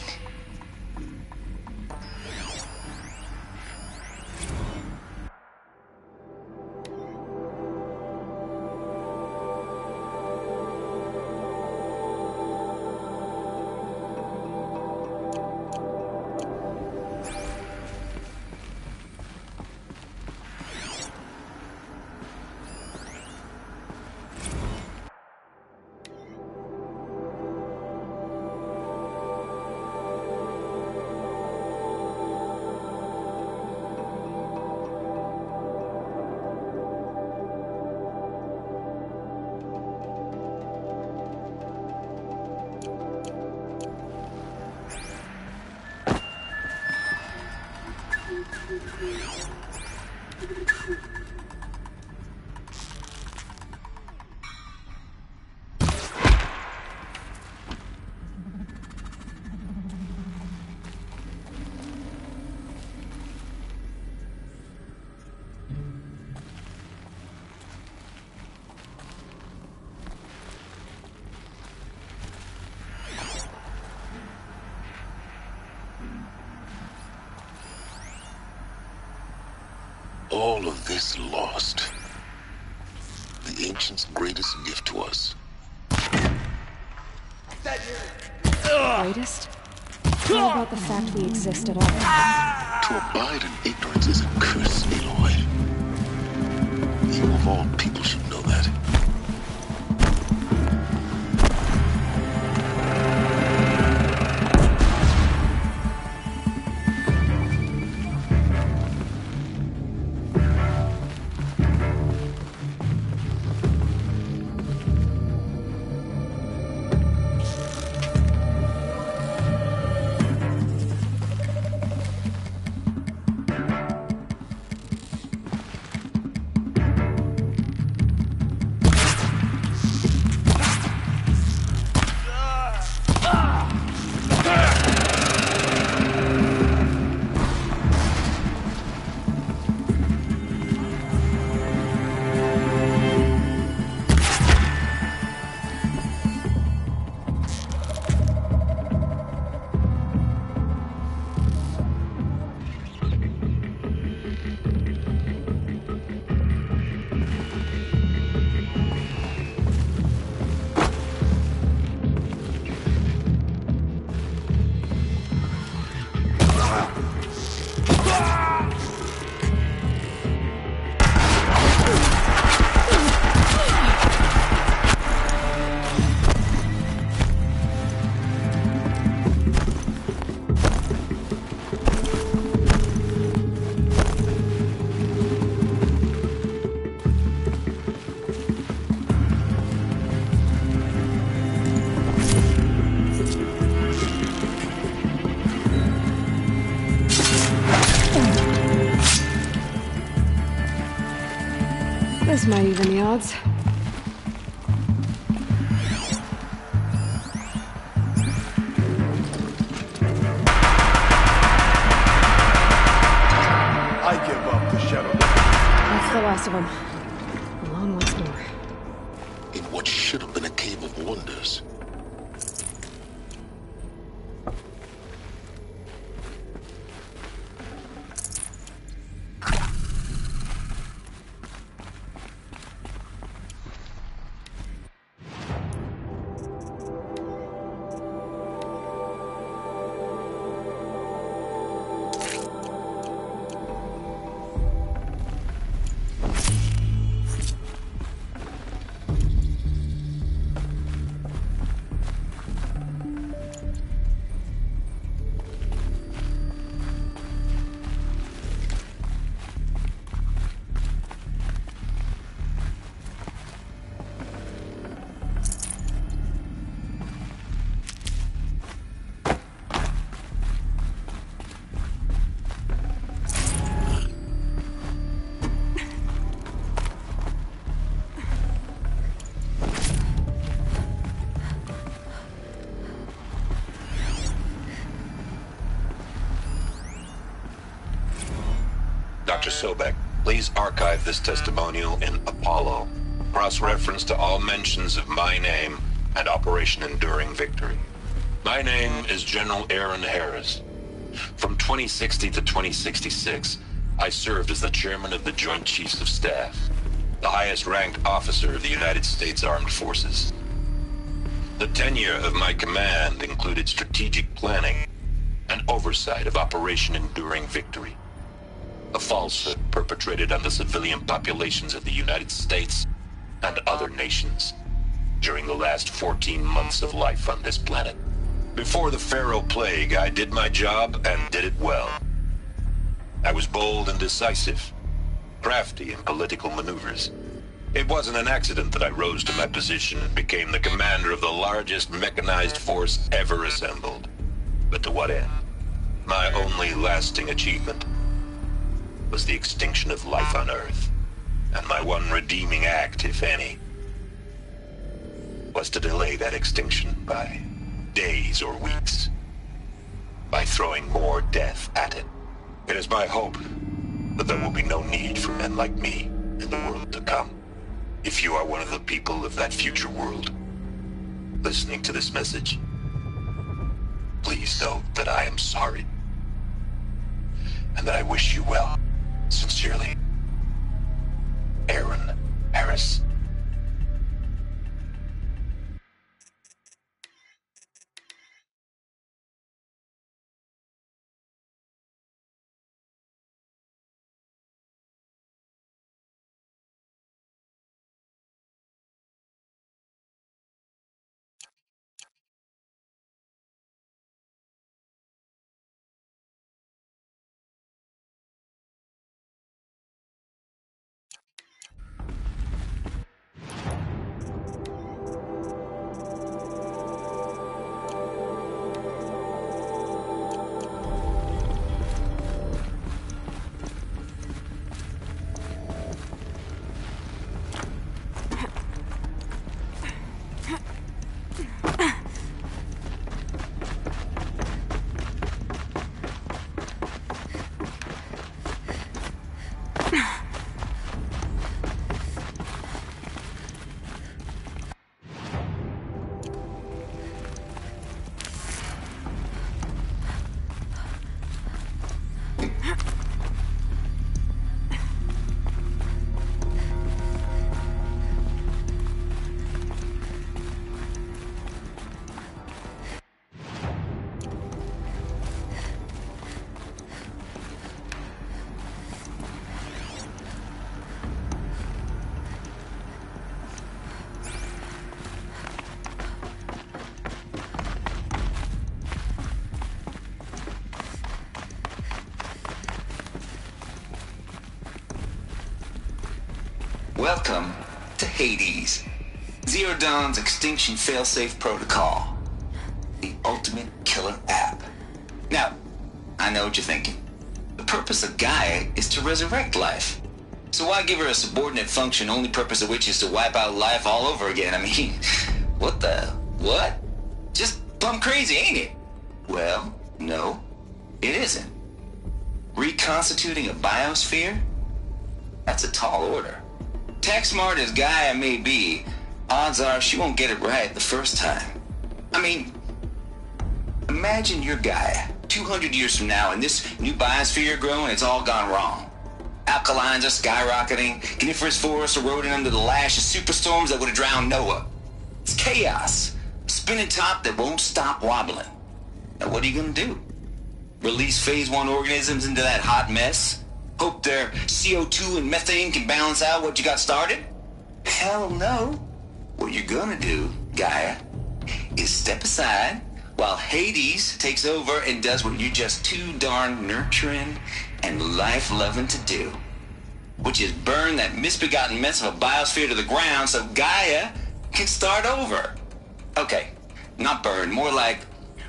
all of this lost, the Ancients' greatest gift to us. Greatest? What about the fact we exist at all? To abide in ignorance is a curse, Aloy. You of all people should know that. This might even the odds. I give up the shuttle. That's the last of them. Alone once more. In what should have been a cave of wonders. Dr. Sobek, please archive this testimonial in Apollo. Cross-reference to all mentions of my name and Operation Enduring Victory. My name is General Aaron Harris. From 2060 to 2066, I served as the chairman of the Joint Chiefs of Staff, the highest-ranked officer of the United States Armed Forces. The tenure of my command included strategic planning and oversight of Operation Enduring Victory, a falsehood perpetrated on the civilian populations of the United States and other nations during the last 14 months of life on this planet. Before the Pharaoh Plague, I did my job and did it well. I was bold and decisive, crafty in political maneuvers. It wasn't an accident that I rose to my position and became the commander of the largest mechanized force ever assembled. But to what end? My only lasting achievement was the extinction of life on Earth. And my one redeeming act, if any, was to delay that extinction by days or weeks, by throwing more death at it. It is my hope that there will be no need for men like me in the world to come. If you are one of the people of that future world listening to this message, please know that I am sorry and that I wish you well. Sincerely, Aaron Harris. Welcome to Hades, Zero Dawn's extinction failsafe protocol, the ultimate killer app. Now, I know what you're thinking. The purpose of Gaia is to resurrect life. So why give her a subordinate function, only purpose of which is to wipe out life all over again? I mean, what? Just plumb crazy, ain't it? Well, no, it isn't. Reconstituting a biosphere? That's a tall order. Tech smart as Gaia may be, odds are she won't get it right the first time. I mean, imagine you're Gaia, 200 years from now, and this new biosphere growing, it's all gone wrong. Alkalines are skyrocketing, coniferous forests eroding under the lash of superstorms that would have drowned Noah. It's chaos, a spinning top that won't stop wobbling. Now what are you gonna do? Release phase 1 organisms into that hot mess? Hope their CO2 and methane can balance out what you got started? Hell no. What you're gonna do, Gaia, is step aside while Hades takes over and does what you're just too darn nurturing and life-loving to do, which is burn that misbegotten mess of a biosphere to the ground so Gaia can start over. Okay, not burn, more like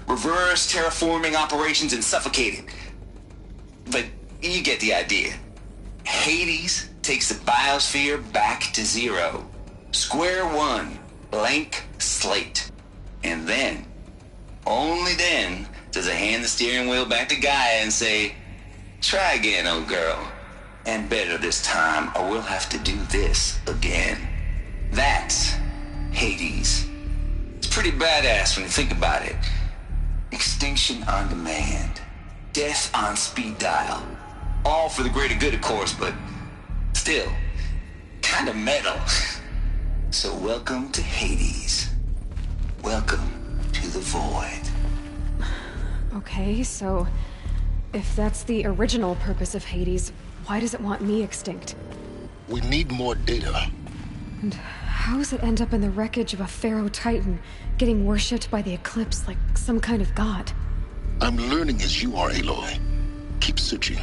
reverse terraforming operations and suffocating. But you get the idea. Hades takes the biosphere back to zero. Square one, blank slate. And then, only then, does it hand the steering wheel back to Gaia and say, try again, old girl. And better this time, or we'll have to do this again. That's Hades. It's pretty badass when you think about it. Extinction on demand. Death on speed dial. All for the greater good, of course, but still, kind of metal. So welcome to Hades. Welcome to the void. Okay, so if that's the original purpose of Hades, why does it want me extinct? We need more data. And how does it end up in the wreckage of a Pharaoh Titan, getting worshipped by the Eclipse like some kind of god? I'm learning as you are, Aloy. Keep searching.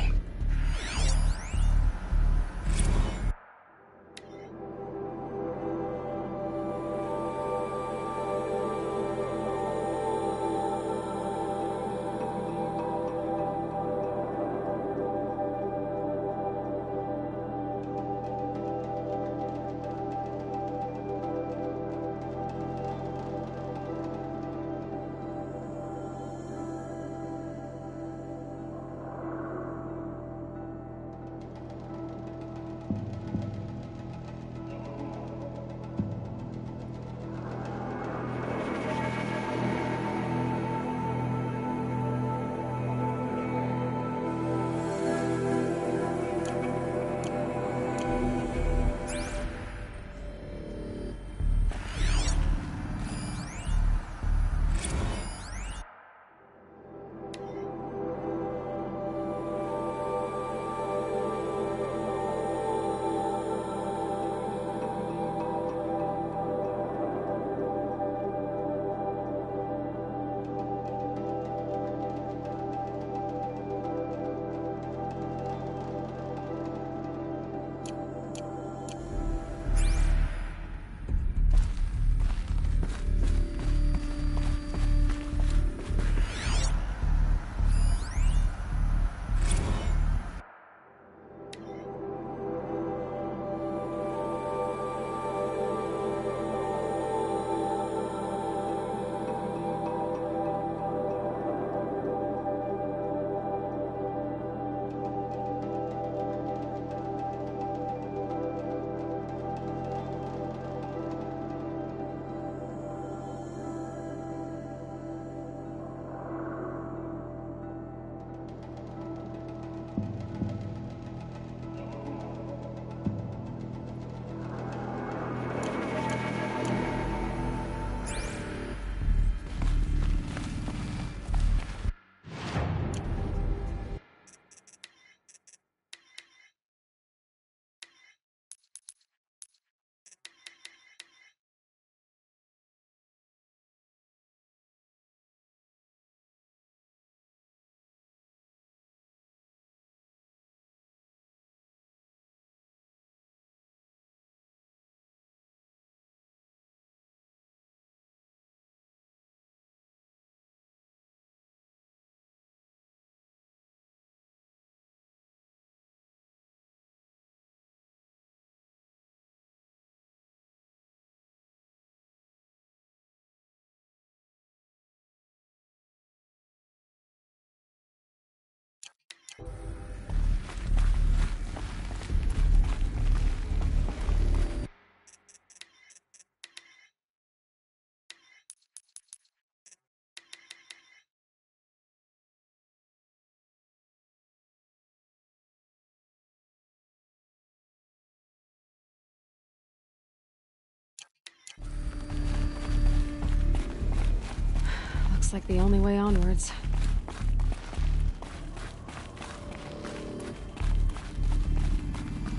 Looks like the only way onwards.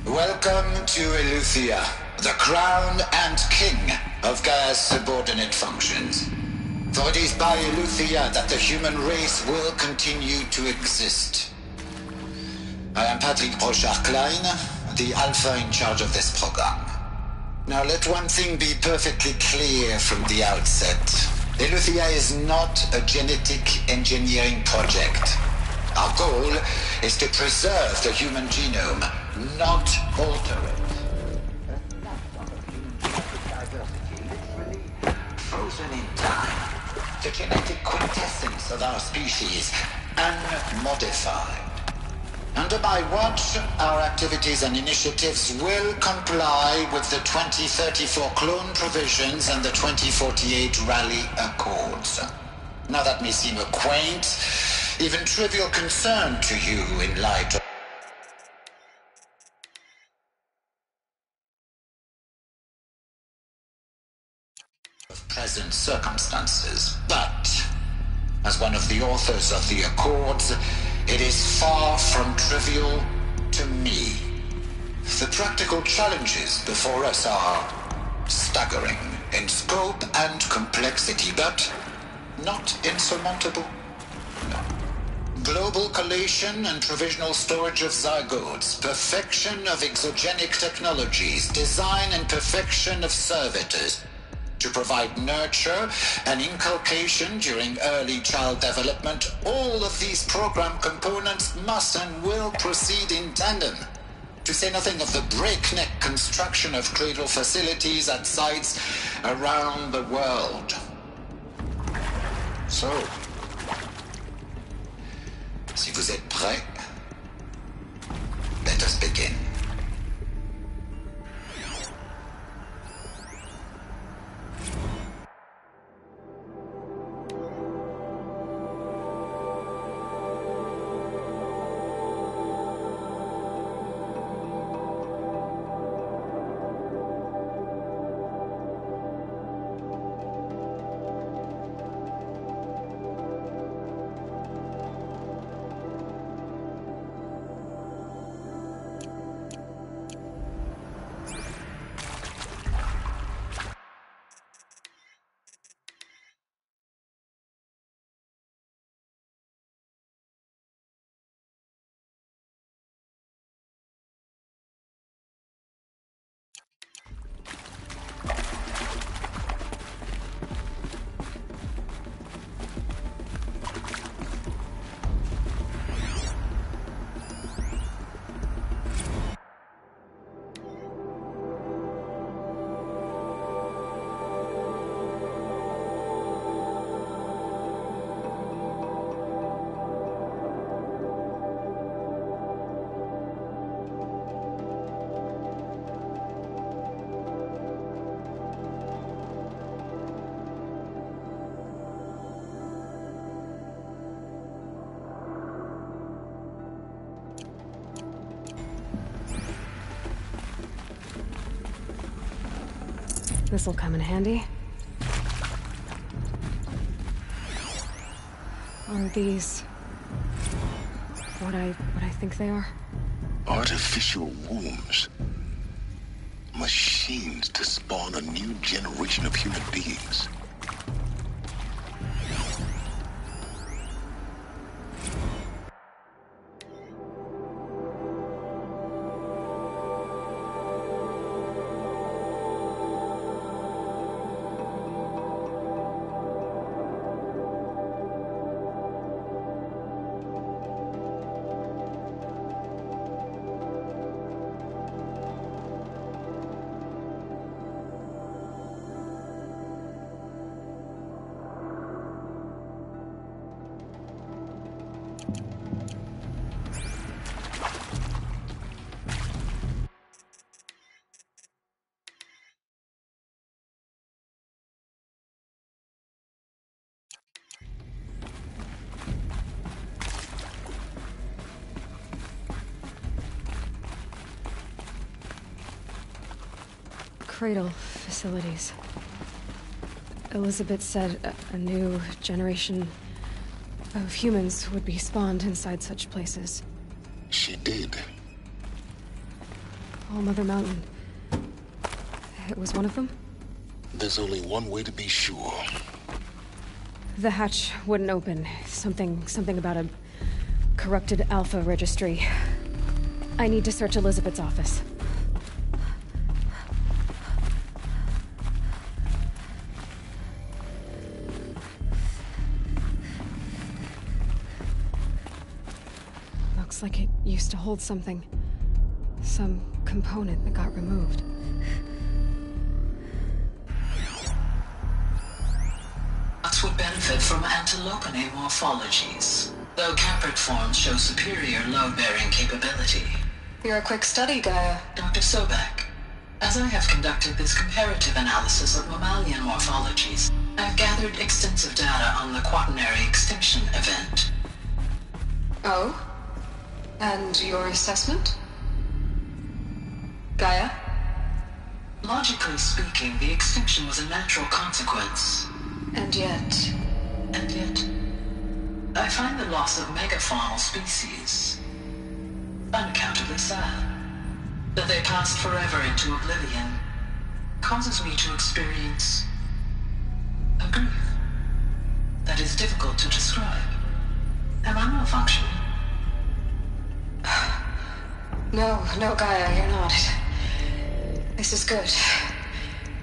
Welcome to Eleuthia, the crown and king of Gaia's subordinate functions. For it is by Eleuthia that the human race will continue to exist. I am Patrick Brochard-Klein, the Alpha in charge of this program. Now let one thing be perfectly clear from the outset. Eleuthia is not a genetic engineering project. Our goal is to preserve the human genome, not alter it. Frozen in time. The genetic quintessence of our species, unmodified. Under my watch, our activities and initiatives will comply with the 2034 clone provisions and the 2048 Rally Accords. Now that may seem a quaint, even trivial concern to you in light of present circumstances, but as one of the authors of the Accords, it is far from trivial to me. The practical challenges before us are staggering in scope and complexity, but not insurmountable. Global collation and provisional storage of zygotes, perfection of exogenic technologies, design and perfection of servitors, to provide nurture and inculcation during early child development. All of these program components must and will proceed in tandem, to say nothing of the breakneck construction of cradle facilities at sites around the world. So, si vous êtes prêts, let us begin. This'll come in handy. Are these what I think they are? Artificial wombs. Machines to spawn a new generation of human beings. Cradle facilities. Elizabeth said a new generation of humans would be spawned inside such places. She did. All Mother Mountain. It was one of them? There's only one way to be sure. The hatch wouldn't open. Something about a corrupted Alpha registry. I need to search Elizabeth's office. Looks like it used to hold something. Some component that got removed. Nuts would benefit from antilopinae morphologies, though caprid forms show superior load-bearing capability. You're a quick study, Gaia. Dr. Sobek, as I have conducted this comparative analysis of mammalian morphologies, I have gathered extensive data on the quaternary extinction event. Oh? And your assessment? Gaia? Logically speaking, the extinction was a natural consequence. And yet, I find the loss of megafaunal species unaccountably sad. That they passed forever into oblivion causes me to experience a grief that is difficult to describe. Am I malfunctioning? No, Gaia, you're not. This is good.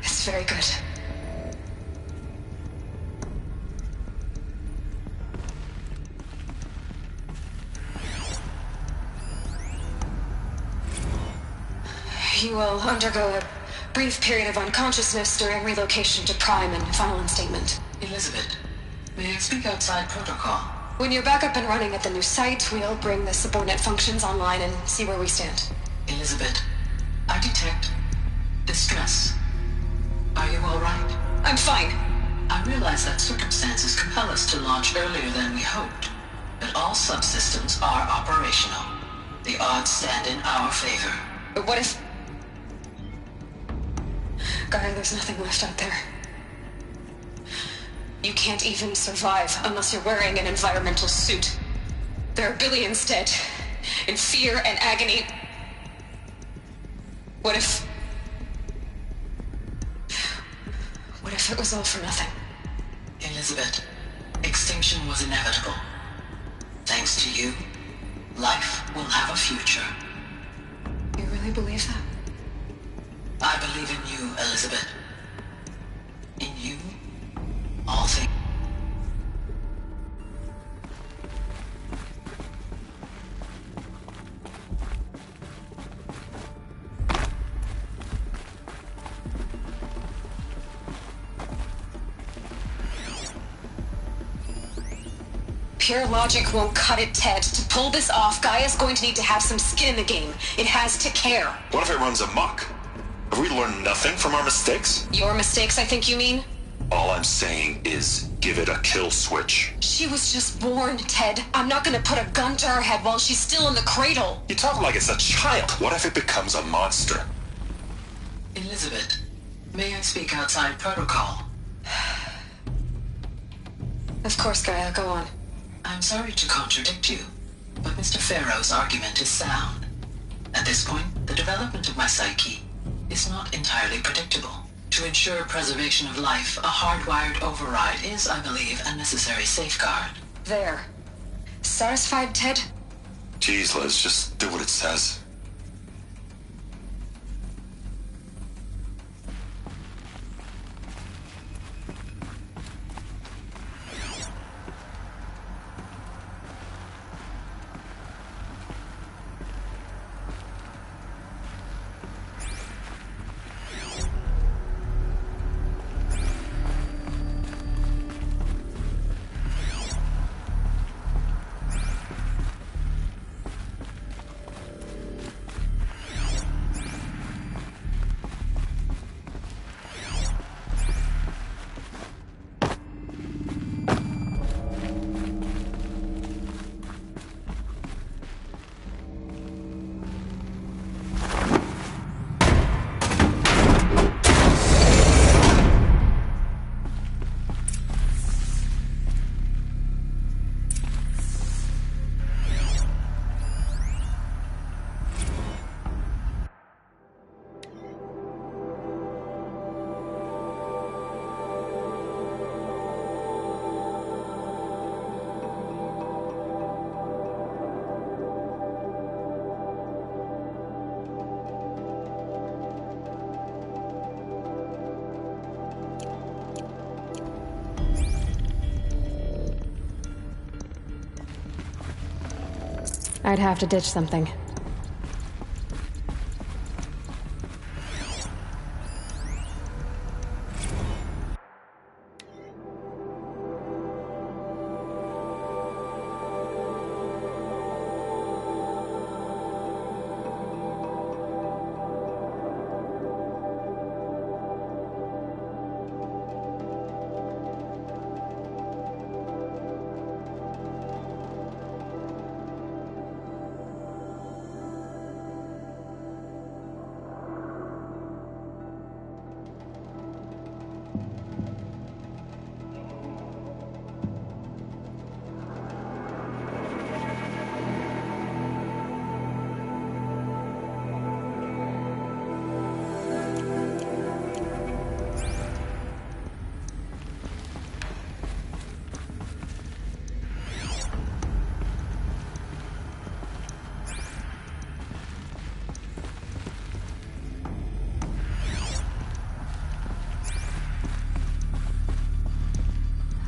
It's very good. You will undergo a brief period of unconsciousness during relocation to Prime and final instatement. Elizabeth, may I speak outside protocol? When you're back up and running at the new site, we'll bring the subordinate functions online and see where we stand. Elizabeth, I detect distress. Are you all right? I'm fine. I realize that circumstances compel us to launch earlier than we hoped, but all subsystems are operational. The odds stand in our favor. But what if... Gaia, there's nothing left out there. You can't even survive unless you're wearing an environmental suit. There are billions dead, in fear and agony. What if it was all for nothing? Elizabeth, extinction was inevitable. Thanks to you, life will have a future. You really believe that? I believe in you, Elizabeth. In you, all things. Pure logic won't cut it, Ted. To pull this off, Gaia's going to need to have some skin in the game. It has to care. What if it runs amok? Have we learned nothing from our mistakes? Your mistakes, I think you mean? All I'm saying is give it a kill switch. She was just born, Ted. I'm not gonna put a gun to her head while she's still in the cradle. You talk like it's a child. What if it becomes a monster? Elizabeth, may I speak outside protocol? Of course, Gaia, go on. I'm sorry to contradict you, but Mr. Farrow's argument is sound. At this point, the development of my psyche is not entirely predictable. To ensure preservation of life, a hardwired override is, I believe, a necessary safeguard. There. Satisfied, Ted? Jeez, Liz, just do what it says. I'd have to ditch something.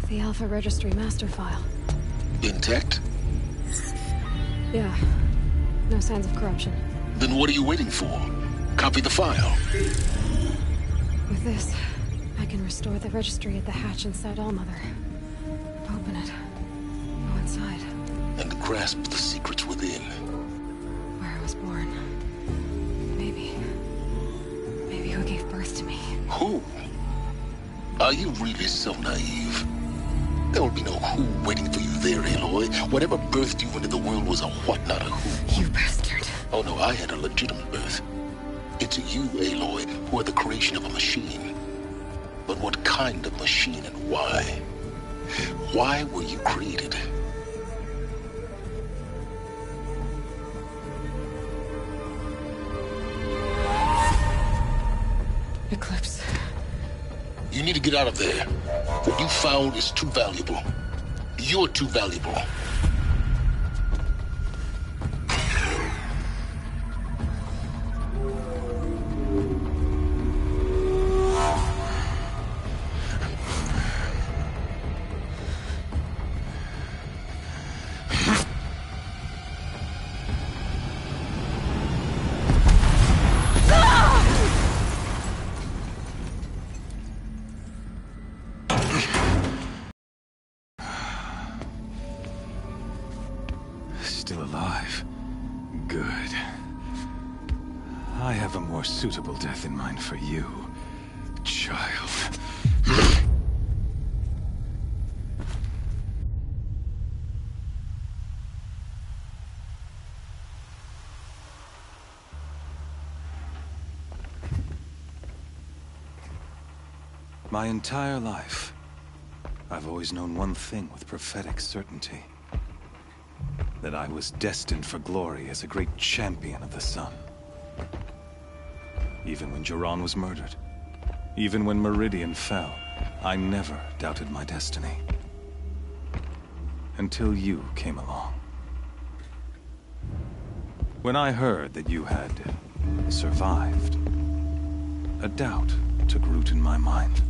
The Alpha Registry master file. Intact? Yeah. No signs of corruption. Then what are you waiting for? Copy the file. With this, I can restore the registry at the hatch inside Allmother. Open it. Go inside. And grasp the secrets within. Where I was born. Maybe who gave birth to me. Who? Are you really so naive? There will be no who waiting for you there, Aloy. Whatever birthed you into the world was a what, not a who. You bastard. Oh no, I had a legitimate birth. It's you, Aloy, who are the creation of a machine. But what kind of machine and why? Why were you created? Eclipse. You need to get out of there. What you found is too valuable. You're too valuable. Still alive. Good. I have a more suitable death in mind for you, child. My entire life, I've always known one thing with prophetic certainty. That I was destined for glory as a great champion of the sun. Even when Jiran was murdered, even when Meridian fell, I never doubted my destiny. Until you came along. When I heard that you had survived, a doubt took root in my mind.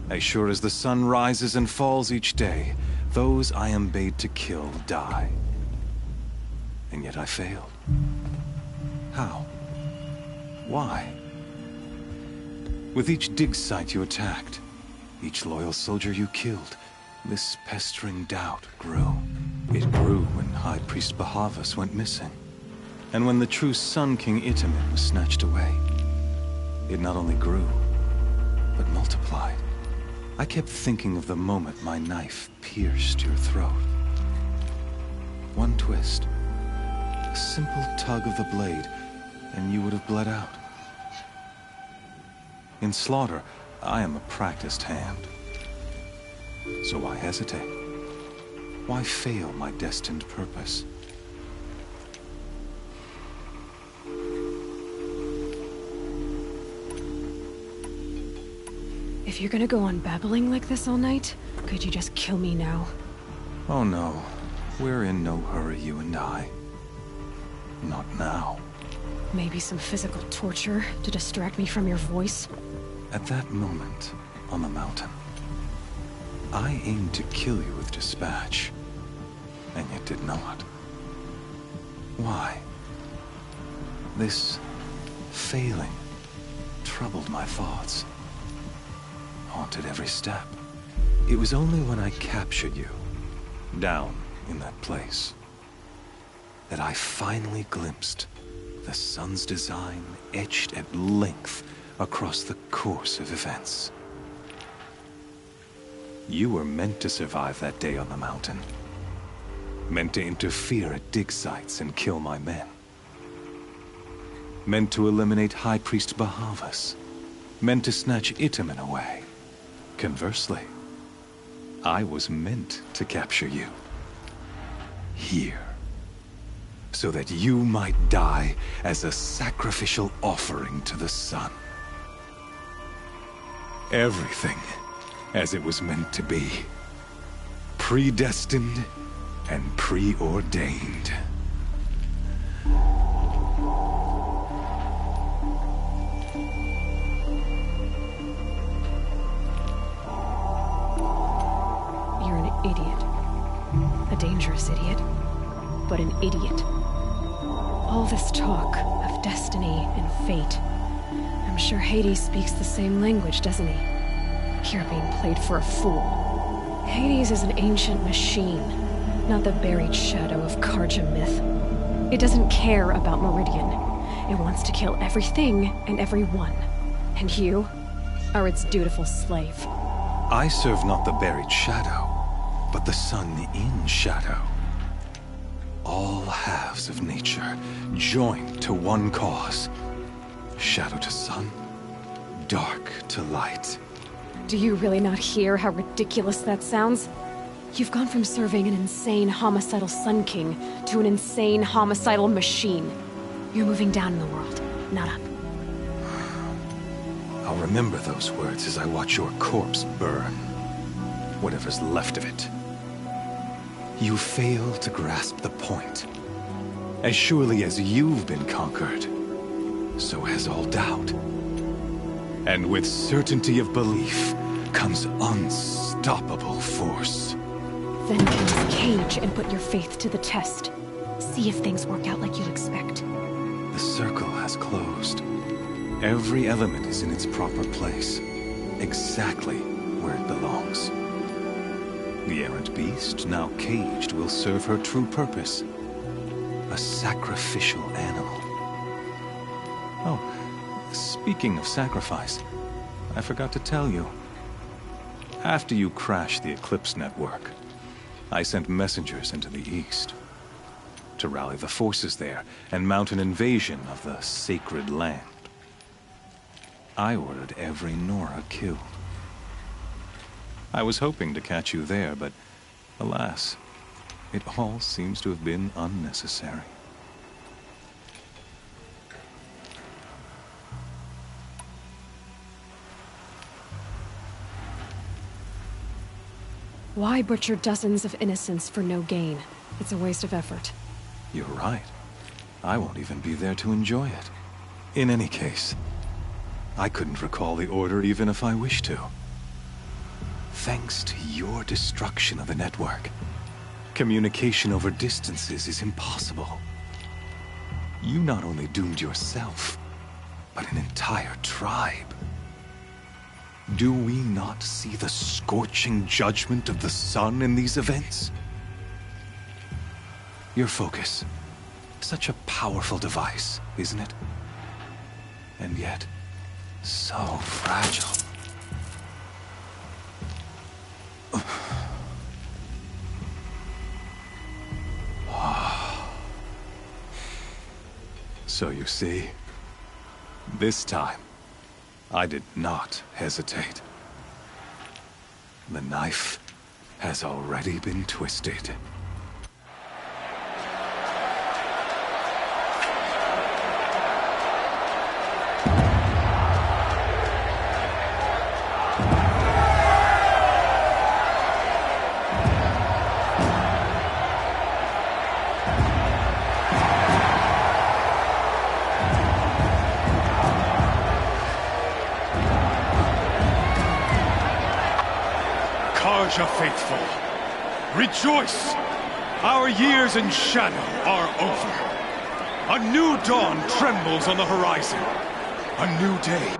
As sure as the sun rises and falls each day, those I am bade to kill die. And yet I failed. How? Why? With each dig site you attacked, each loyal soldier you killed, this pestering doubt grew. It grew when High Priest Bahavas went missing. And when the true Sun King Itamen was snatched away. It not only grew, but multiplied. I kept thinking of the moment my knife pierced your throat. One twist, a simple tug of the blade, and you would have bled out. In slaughter, I am a practiced hand. So why hesitate? Why fail my destined purpose? If you're gonna go on babbling like this all night, could you just kill me now? Oh no. We're in no hurry, you and I. Not now. Maybe some physical torture to distract me from your voice? At that moment, on the mountain, I aimed to kill you with dispatch, and yet did not. Why? This failing troubled my thoughts, haunted every step. It was only when I captured you, down in that place, that I finally glimpsed the sun's design etched at length across the course of events. You were meant to survive that day on the mountain. Meant to interfere at dig sites and kill my men. Meant to eliminate High Priest Bahavas. Meant to snatch Itamen away. Conversely, I was meant to capture you. Here. So that you might die as a sacrificial offering to the sun. Everything as it was meant to be. Predestined and preordained. You're an idiot. A dangerous idiot, but an idiot. All this talk of destiny and fate. I'm sure Hades speaks the same language, doesn't he? You're being played for a fool. Hades is an ancient machine, not the buried shadow of Karja myth. It doesn't care about Meridian. It wants to kill everything and everyone. And you are its dutiful slave. I serve not the buried shadow, but the sun in shadow. All halves of nature joined to one cause. Shadow to sun, dark to light. Do you really not hear how ridiculous that sounds? You've gone from serving an insane homicidal Sun King to an insane homicidal machine. You're moving down in the world, not up. I'll remember those words as I watch your corpse burn. Whatever's left of it. You fail to grasp the point. As surely as you've been conquered, so has all doubt. And with certainty of belief comes unstoppable force. Then close cage and put your faith to the test. See if things work out like you expect. The circle has closed. Every element is in its proper place. Exactly where it belongs. The errant beast, now caged, will serve her true purpose. A sacrificial animal. Oh, speaking of sacrifice, I forgot to tell you. After you crashed the Eclipse network, I sent messengers into the east to rally the forces there and mount an invasion of the sacred land. I ordered every Nora killed. I was hoping to catch you there, but alas, it all seems to have been unnecessary. Why butcher dozens of innocents for no gain? It's a waste of effort. You're right. I won't even be there to enjoy it. In any case, I couldn't recall the order even if I wished to. Thanks to your destruction of the network, communication over distances is impossible. You not only doomed yourself, but an entire tribe. Do we not see the scorching judgment of the sun in these events? Your focus. Such a powerful device, isn't it? And yet, so fragile. So you see, this time, I did not hesitate. The knife has already been twisted. Karja faithful, rejoice! Our years in shadow are over. A new dawn trembles on the horizon. A new day.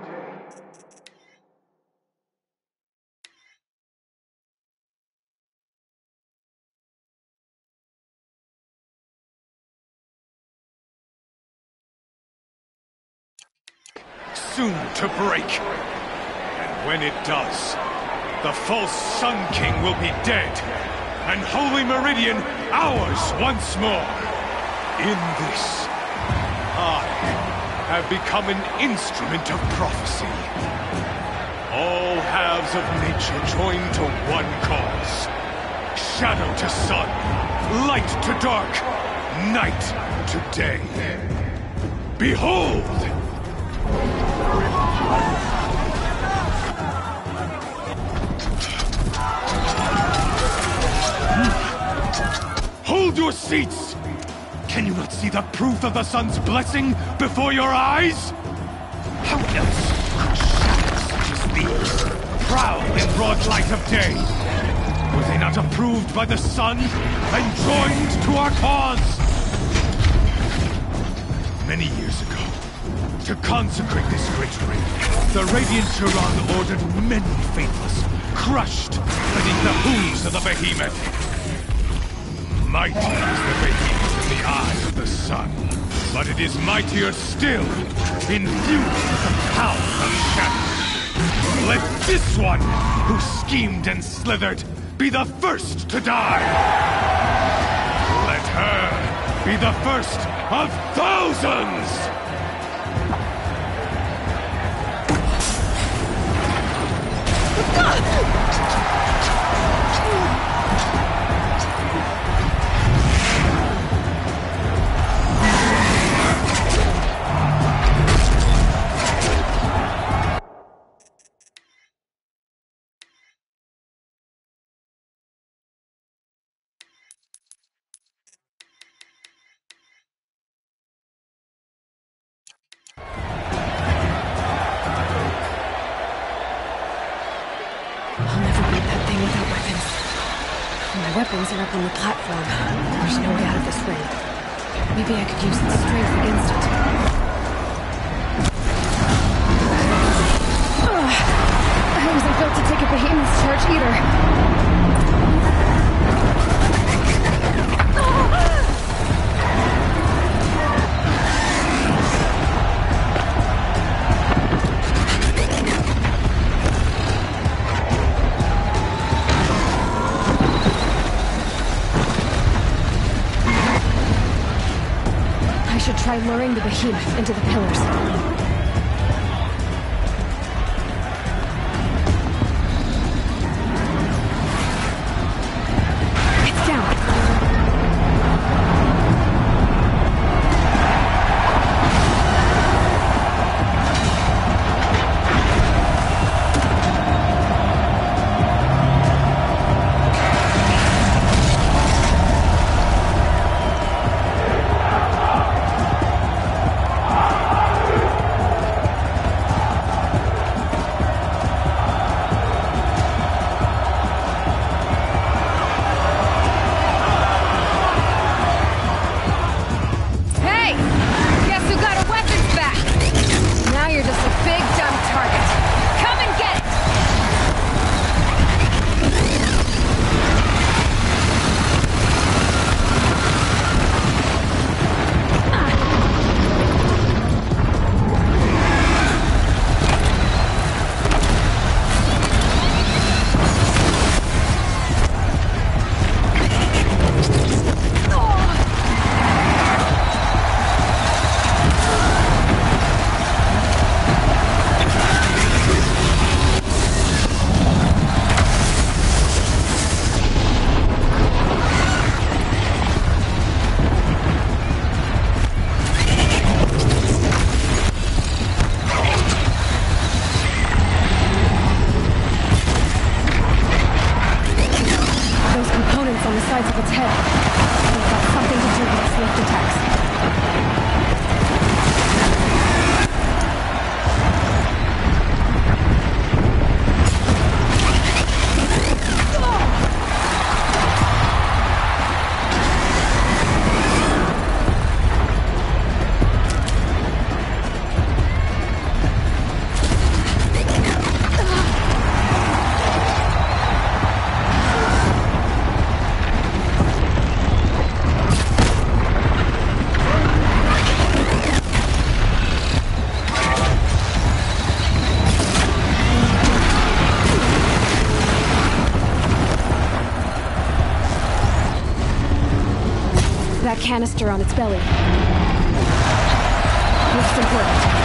Soon to break. And when it does, the false Sun King will be dead, and Holy Meridian ours once more. In this, I have become an instrument of prophecy. All halves of nature join to one cause. Shadow to sun, light to dark, night to day. Behold! Hold your seats! Can you not see the proof of the sun's blessing before your eyes? How else could shadows such as these prowl in broad light of day? Were they not approved by the sun and joined to our cause? Many years ago, to consecrate this great ring, the Radiant Turan ordered many faithless, crushed beneath the hooves of the behemoth. Mighty is the behemoth in the eyes of the sun, but it is mightier still, infused with the power of shadow. Let this one, who schemed and slithered, be the first to die! Let her be the first of thousands! Weapons are up on the platform. There's no way out of this ring. Maybe I could use its strength against it. I wasn't built to take a behemoth's charge either. Try luring the behemoth into the pillars. It's down. that canister on its belly. Most important.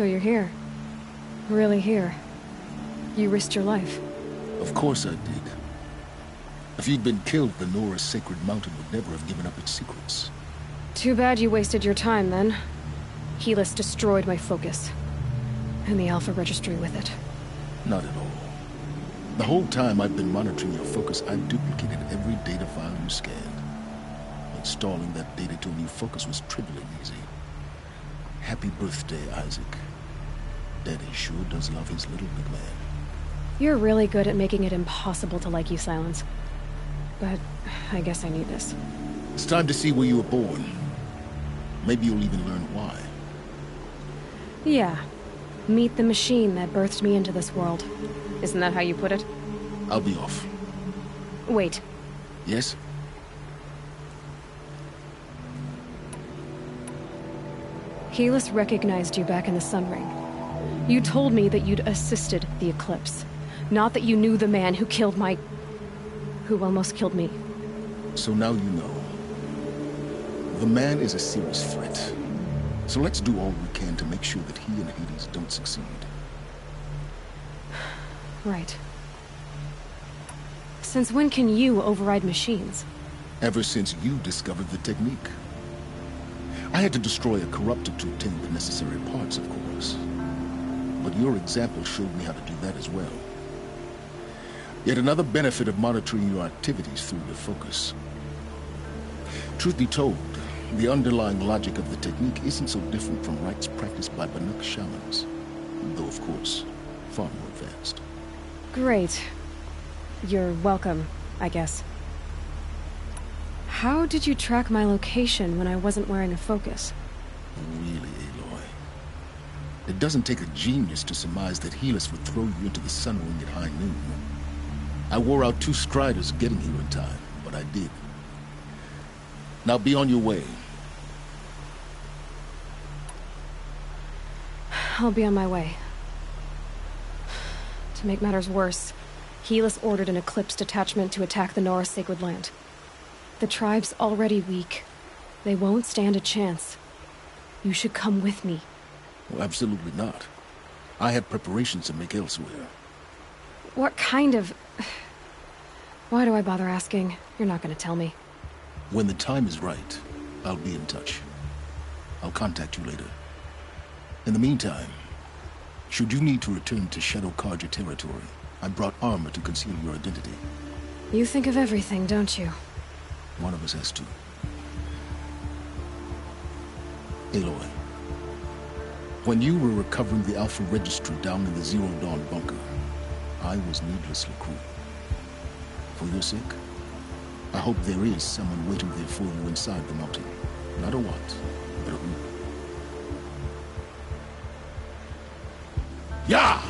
So you're here. Really here. You risked your life. Of course I did. If you'd been killed, the Nora's sacred mountain would never have given up its secrets. Too bad you wasted your time, then. Helis destroyed my focus. And the Alpha Registry with it. Not at all. The whole time I've been monitoring your focus, I've duplicated every data file you scanned. Installing that data to a new focus was trivially easy. Happy birthday, Isaac. Daddy sure does love his little big man. You're really good at making it impossible to like you, Silence. But I guess I need this. It's time to see where you were born. Maybe you'll even learn why. Yeah. Meet the machine that birthed me into this world. Isn't that how you put it? I'll be off. Wait. Yes? Helis recognized you back in the Sun Ring. You told me that you'd assisted the Eclipse. Not that you knew the man who killed my... who almost killed me. So now you know. The man is a serious threat. So let's do all we can to make sure that he and Hades don't succeed. Right. Since when can you override machines? Ever since you discovered the technique. I had to destroy a corruptor to obtain the necessary parts, of course. But your example showed me how to do that as well. Yet another benefit of monitoring your activities through your focus. Truth be told, the underlying logic of the technique isn't so different from rites practiced by Banuk shamans. Though, of course, far more advanced. Great. You're welcome, I guess. How did you track my location when I wasn't wearing a focus? Really, Aloy. It doesn't take a genius to surmise that Helis would throw you into the Sunwing at high noon. I wore out 2 striders getting here in time, but I did. Now be on your way. I'll be on my way. To make matters worse, Helis ordered an Eclipse detachment to attack the Nora Sacred Land. The tribe's already weak. They won't stand a chance. You should come with me. Well, absolutely not. I have preparations to make elsewhere. What kind of... Why do I bother asking? You're not gonna tell me. When the time is right, I'll be in touch. I'll contact you later. In the meantime, should you need to return to Shadow Karja territory, I brought armor to conceal your identity. You think of everything, don't you? One of us has to. Aloy, when you were recovering the Alpha Registry down in the Zero Dawn bunker, I was needlessly cruel. For your sake, I hope there is someone waiting there for you inside the mountain. Not a what, but a who. Yeah!